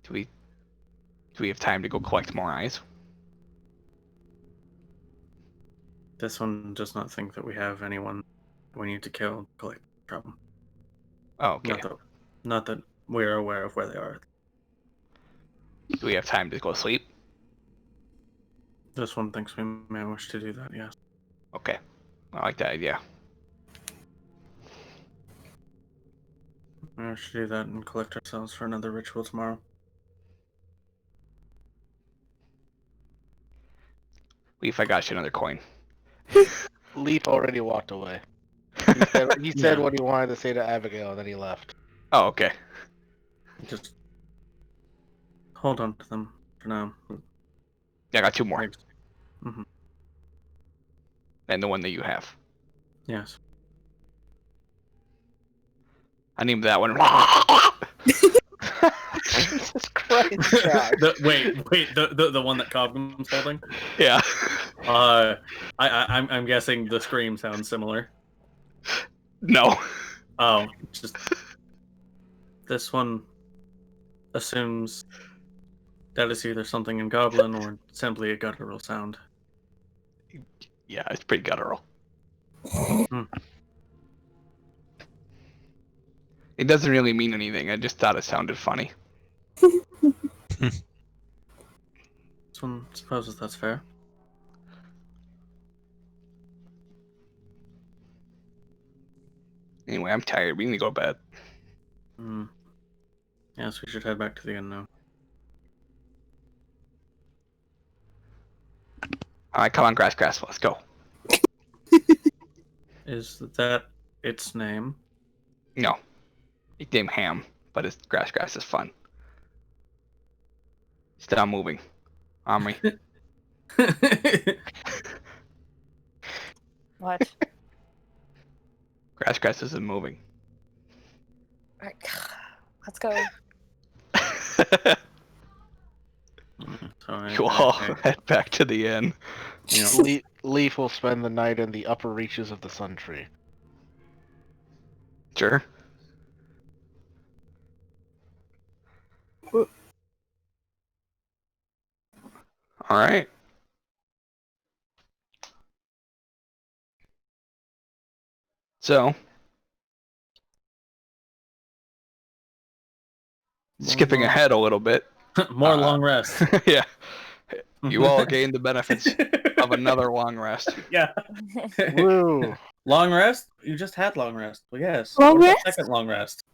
Do we have time to go collect more eyes? This one does not think that we have anyone we need to kill, collect from. Oh, okay. Not that we're aware of where they are. Do we have time to go sleep? This one thinks we may wish to do that, yes. Okay. I like that idea. We wish to do that and collect ourselves for another ritual tomorrow. Leaf, I got you another coin. Leaf already walked away. He said what he wanted to say to Abigail, and then he left. Oh, okay. Just hold on to them for now. Yeah, I got two more. Mm-hmm. And the one that you have. Yes. I named that one. Jesus Christ! The one that Cobham's holding. Yeah. I'm guessing the scream sounds similar. No. Oh, just this one assumes that is either something in Goblin or simply a guttural sound. Yeah, it's pretty guttural. It doesn't really mean anything. I just thought it sounded funny. This one supposes that's fair. Anyway, I'm tired. We need to go to bed. Yes, we should head back to the inn now. Alright, come on, Grass. Let's go. Is that its name? No. It's named Ham, but it's Grass is fun. Stop moving. Omri. What? Grass isn't moving. Alright, let's go. Sorry, You all head back to the inn. you know, Leaf will spend the night in the upper reaches of the Sun Tree. Sure. Alright. So, skipping ahead a little bit. more long rest. Yeah. You all gained the benefits of another long rest. Yeah. Woo! Long rest? You just had long rest. Well, yes. Long What about rest? second long rest.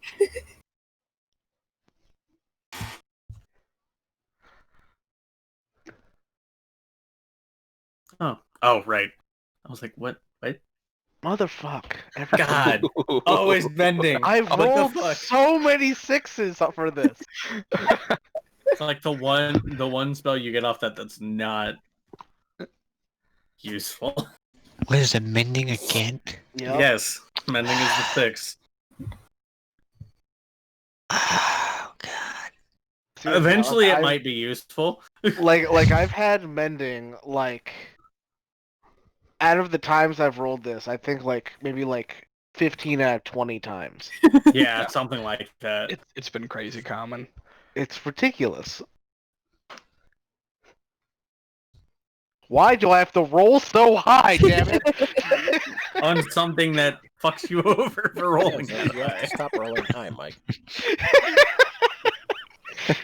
Oh, right. I was like, what? Motherfuck! God, always bending. I've What the rolled fuck? so many sixes up for this. It's like the one spell you get off that's not useful. What is it, mending again? Yep. Yes, mending is the 6. Oh, God. Seriously, Eventually, it I've- might be useful. like I've had mending like out of the times I've rolled this, I think maybe 15 out of 20 times. Yeah, something like that. It's been crazy common. It's ridiculous. Why do I have to roll so high, damn it? On something that fucks you over for rolling Yeah, that you have to high. stop rolling high, Mike.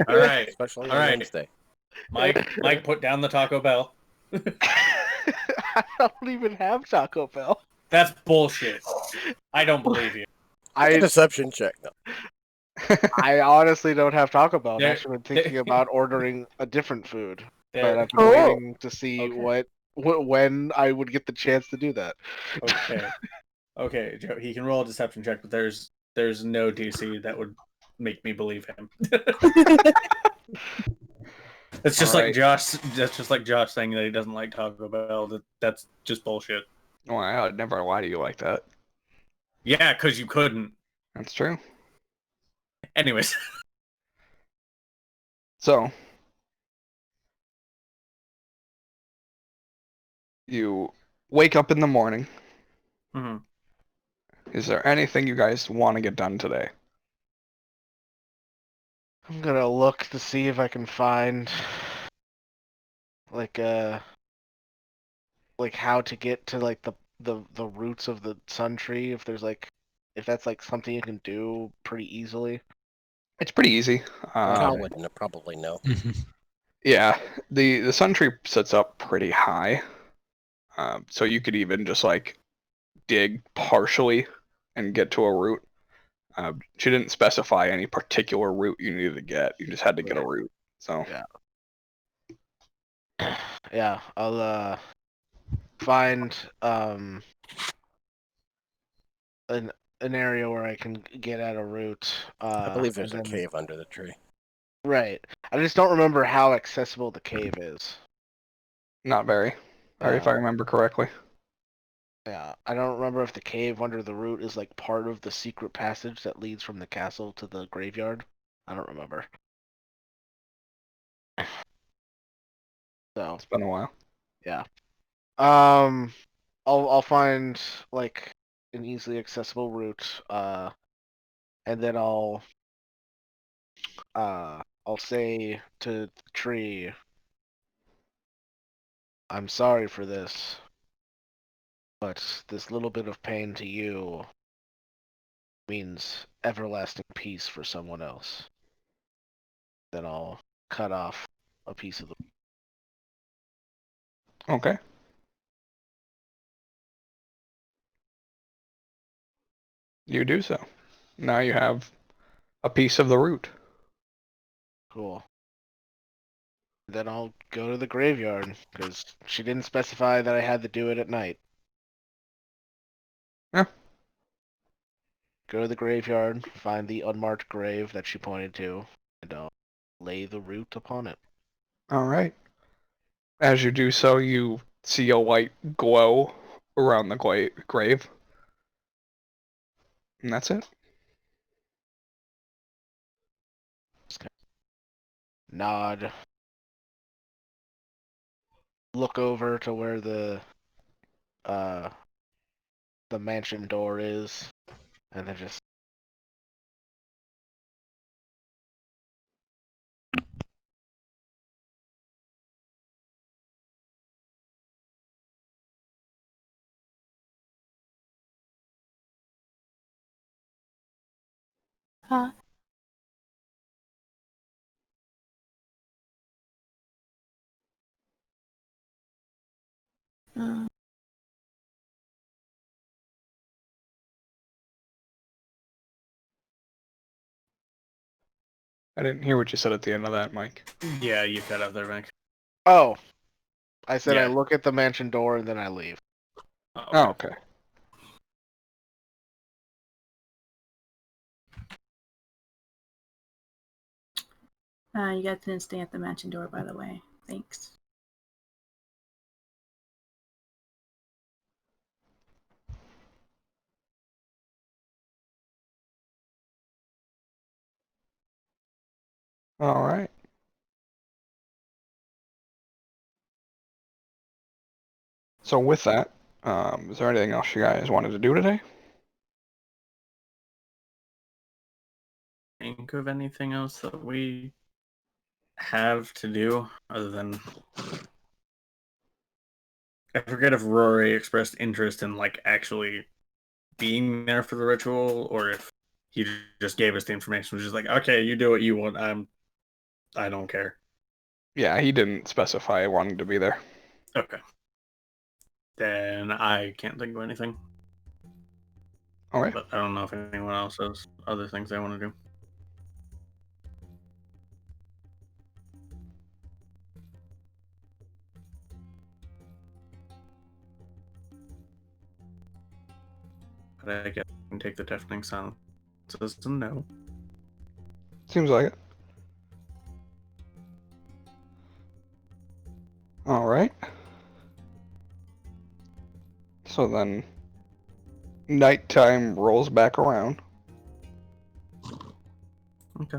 All right, Especially All on right. Wednesday. Mike, put down the Taco Bell. I don't even have Taco Bell. That's bullshit. I don't believe you. I Deception check. No. I honestly don't have Taco Bell. I've There- actually been thinking about ordering a different food, but There, I've been Oh. waiting to see Okay. what when I would get the chance to do that. Okay. Okay, Joe, he can roll a deception check, but there's no DC that would make me believe him. It's just like Alright. Josh. That's just like Josh saying that he doesn't like Taco Bell. That's just bullshit. Well, I would never lie to you like that. Yeah, because you couldn't. That's true. Anyways. So, you wake up in the morning. Mhm. Is there anything you guys want to get done today? I'm gonna look to see if I can find like how to get to like the roots of the sun tree. If that's like something you can do pretty easily. It's pretty easy. I Um, wouldn't probably know. Yeah, the sun tree sits up pretty high, so you could even just like dig partially and get to a root. She didn't specify any particular route you needed to get. You just had to get a Right. route. So Yeah, I'll find an area where I can get at a root. I believe And there's a then cave under the tree. right. I just don't remember how accessible the cave is. not very, if I remember correctly. Yeah, I don't remember if the cave under the root is like part of the secret passage that leads from the castle to the graveyard. I don't remember. So It's been a while. yeah. I'll find like an easily accessible route. And then I'll say to the tree, I'm sorry for this, but this little bit of pain to you means everlasting peace for someone else. Then I'll cut off a piece of the. Okay. You do so. Now you have a piece of the root. Cool. Then I'll go to the graveyard, because she didn't specify that I had to do it at night. Yeah. Go to the graveyard, find the unmarked grave that she pointed to, and I'll lay the root upon it. All right. As you do so, you see a light glow around the grave. And that's it. Nod. Look over to where uh the mansion door is, and then just Huh? Uh, I didn't hear what you said at the end of that, Mike. Yeah, you cut out there, Mike. oh, I said I Yeah. look at the mansion door and then I leave. Oh, okay. You guys didn't stay at the mansion door, by the way. Thanks. All right. So with that, is there anything else you guys wanted to do today? Think of anything else that we have to do other than I forget if Rory expressed interest in like actually being there for the ritual or if he just gave us the information, which is like, okay, you do what you want. I don't care. Yeah, he didn't specify wanting to be there. Okay. Then I can't think of anything. Okay. But I don't know if anyone else has other things they want to do. But I guess I can take the deafening silence as a no. Seems like it. All right. So then, nighttime rolls back around. Okay.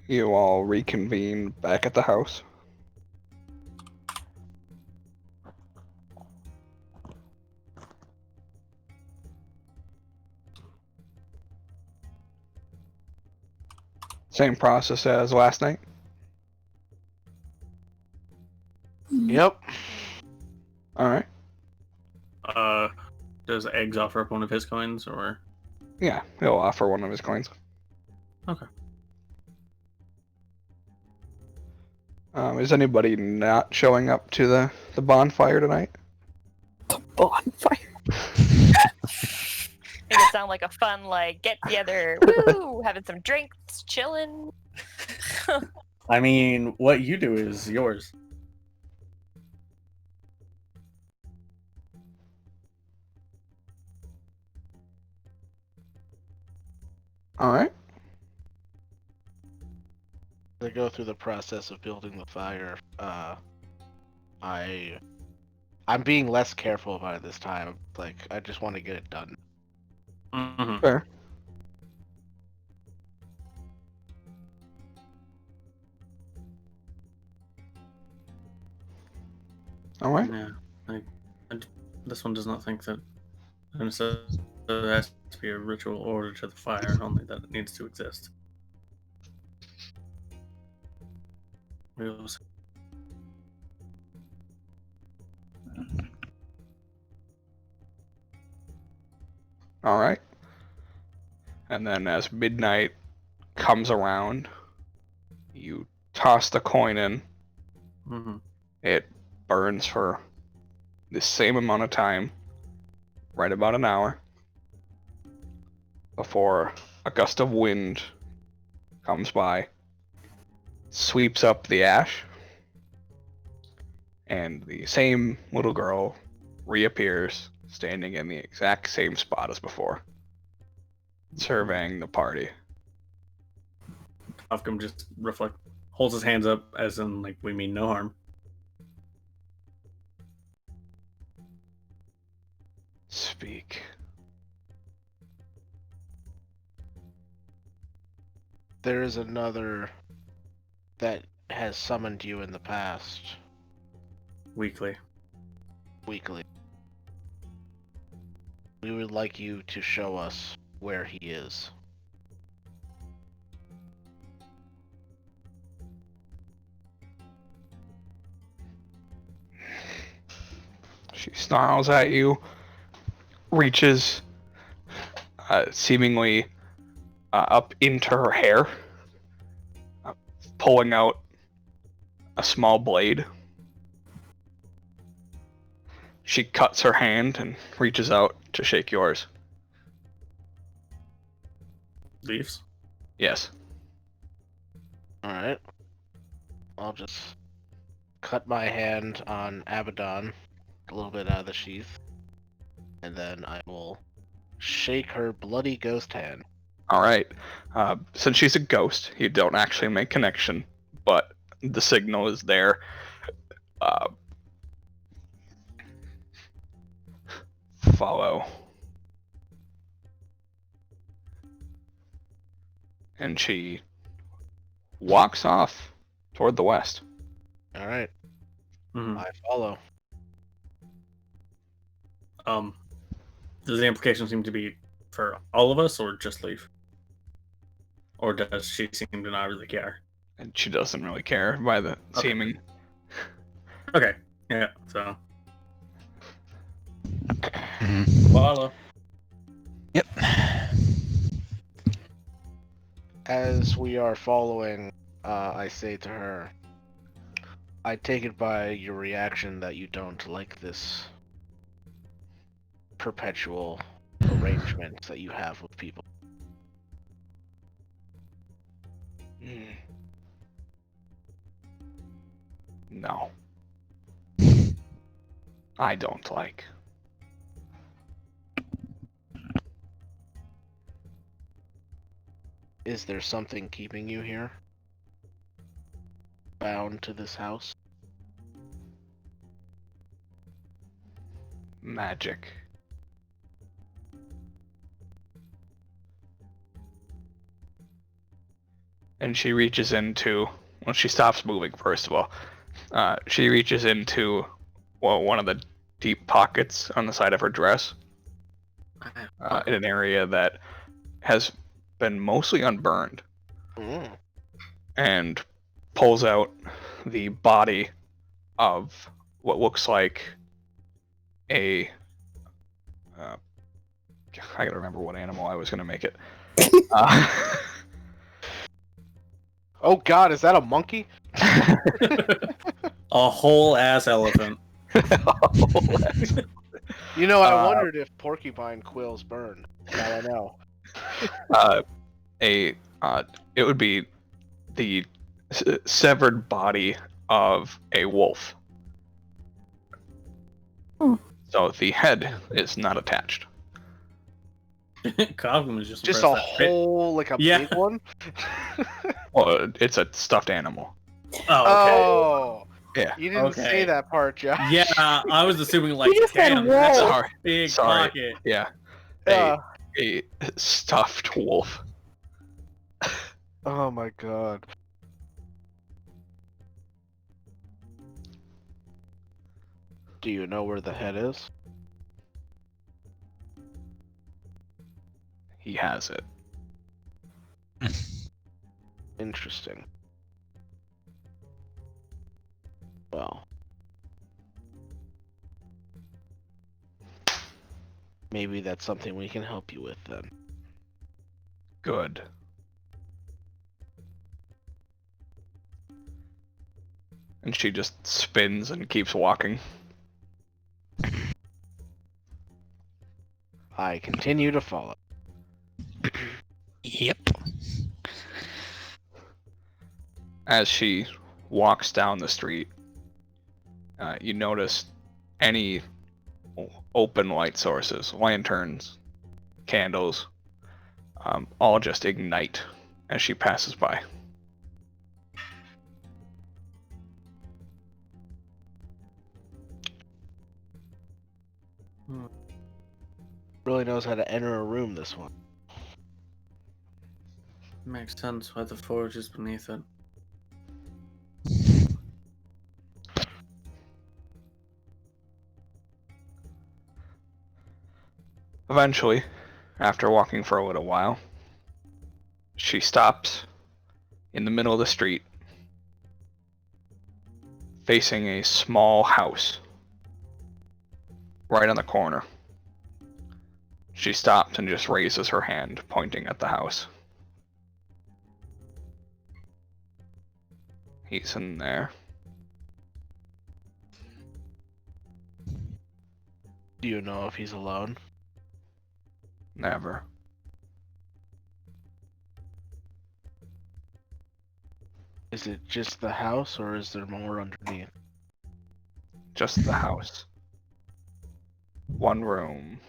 You all reconvene back at the house. Same process as last night. Yep. All right. Does Eggs offer up one of his coins, or? Yeah, he'll offer one of his coins. Okay. Is anybody not showing up to the bonfire tonight? Bonfire. Make it sound like a fun, like, get together, woo, having some drinks, chilling. I mean, what you do is yours. All right. They go through the process of building the fire. I'm being less careful about it this time. Like, I just want to get it done. Mm-hmm. Fair. All right. Yeah. This one does not think that there has to be a ritual order to the fire, only that it needs to exist. We'll see. All right. And then as midnight comes around, you toss the coin in. Mm-hmm. It burns for the same amount of time, right about an hour, before a gust of wind comes by, sweeps up the ash, and the same little girl reappears, standing in the exact same spot as before, surveying the party. Ofcom just holds his hands up as in, like, we mean no harm. Speak. There is another that has summoned you in the past, Weekly. weekly. We would like you to show us where he is. She snarls at you, reaches seemingly up into her hair, pulling out a small blade. She cuts her hand and reaches out to shake yours. Leaves. Yes. Alright. I'll just cut my hand on Abaddon, a little bit out of the sheath, and then I will shake her bloody ghost hand. All right. Since she's a ghost, you don't actually make connection, but the signal is there. Follow. And she walks off toward the west. Alright. Mm-hmm. I follow. Does the implication seem to be for all of us, or just leave? Or does she seem to not really care? And she doesn't really care by the seeming. Okay. Yeah. So. Mhm. Follow. Yep. As we are following, I say to her, I take it by your reaction that you don't like this perpetual arrangement that you have with people. No. I don't like. Is there something keeping you here? Bound to this house? Magic. And she reaches into, well, she stops moving first of all. She reaches into one of the deep pockets on the side of her dress, in an area that has been mostly unburned, and pulls out the body of what looks like a I gotta remember what animal I was gonna make it. Oh god, is that a monkey? A whole ass elephant. You know, I wondered if porcupine quills burned. Now I know. It would be the severed body of a wolf. Hmm. So the head is not attached. Cogman was just a impressed that fit- whole, like a Yeah. big one? Well, it's a stuffed animal. Oh, Yeah. you didn't say Okay. that part, Josh. Yeah, I was assuming like, You just said damn, that's a wolf. Sorry. big Sorry. pocket. Yeah. Yeah. A stuffed wolf. Oh my god. Do you know where the head is? He has it. Interesting. Well. Maybe that's something we can help you with then. Good. And she just spins and keeps walking. I continue to follow. Yep. As she walks down the street, you notice any open light sources, lanterns, candles, all just ignite as she passes by. Really knows how to enter a room, this one. Makes sense why the forge is beneath it. Eventually, after walking for a little while, she stops in the middle of the street, facing a small house right on the corner. She stops and just raises her hand, pointing at the house. He's in there. Do you know if he's alone? Never. Is it just the house, or is there more underneath? Just the house. One room.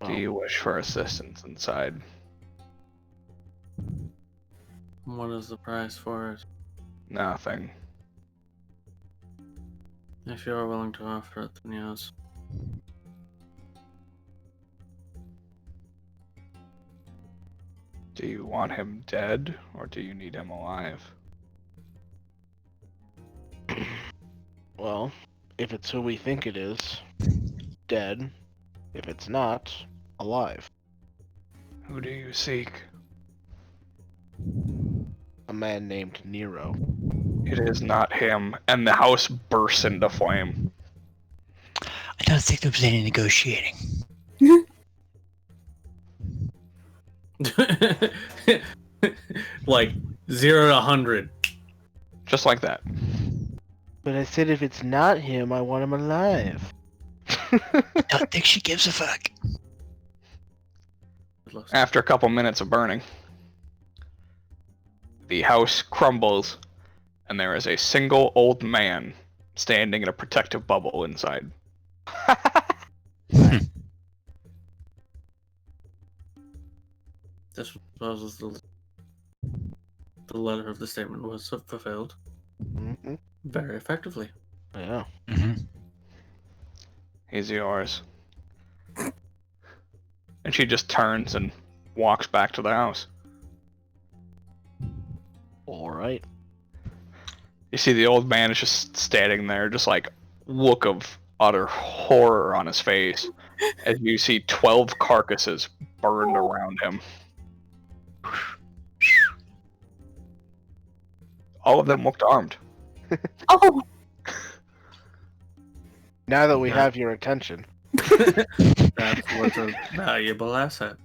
Do you wish for assistance inside? What is the price for it? Nothing. If you are willing to offer it, then yes. Do you want him dead, or do you need him alive? Well, if it's who we think it is, dead. If it's not, alive. Who do you seek? A man named Nero. It is not him, and the house bursts into flame. I don't think there was any negotiating. Like 0 to 100. Just like that. But I said if it's not him, I want him alive. I don't think she gives a fuck. After a couple minutes of burning, the house crumbles, and there is a single old man standing in a protective bubble inside. this was the letter of the statement was fulfilled Mm-hmm. very effectively. Yeah. He's yours. And she just turns and walks back to the house. All right. You see the old man is just standing there, just like look of utter horror on his face, as you see 12 carcasses burned around him. All of them looked armed. Oh, Now that we Yeah. have your attention. That's what's a valuable asset.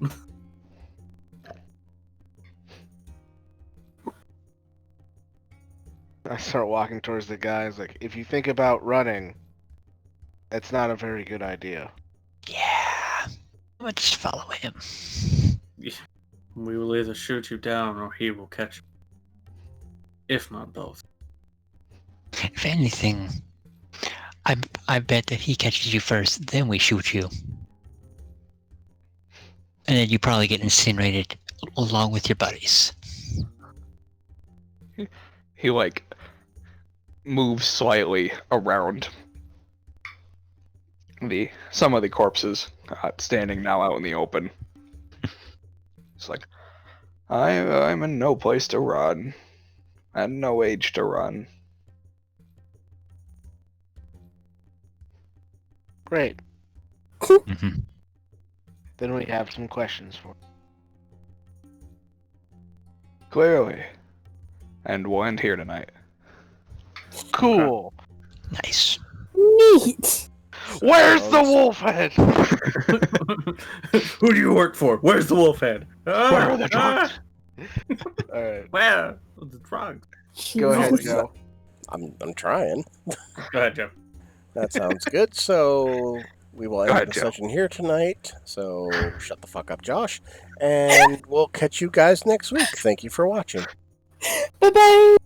I start walking towards the guys. Like, if you think about running, that's not a very good idea. Yeah. Let's just follow him. We will either shoot you down or he will catch you. If not both. If anything, I bet that he catches you first, then we shoot you. And then you probably get incinerated along with your buddies. He like moves slightly around some of the corpses standing now out in the open. It's like, I'm in no place to run, and no age to run. Great. Mm-hmm. Then we have some questions for you. Clearly. And we'll end here tonight. Cool. Nice. neat. Where's the wolf head? Who do you work for? Where's the wolf head? Where are the drugs? All right. Where? The drugs. Go ahead, Jesus. Joe. I'm trying. Go ahead, Joe. That sounds good. So we will end ahead, the Joe. session here tonight. So shut the fuck up, Josh. And we'll catch you guys next week. Thank you for watching. Bye bye.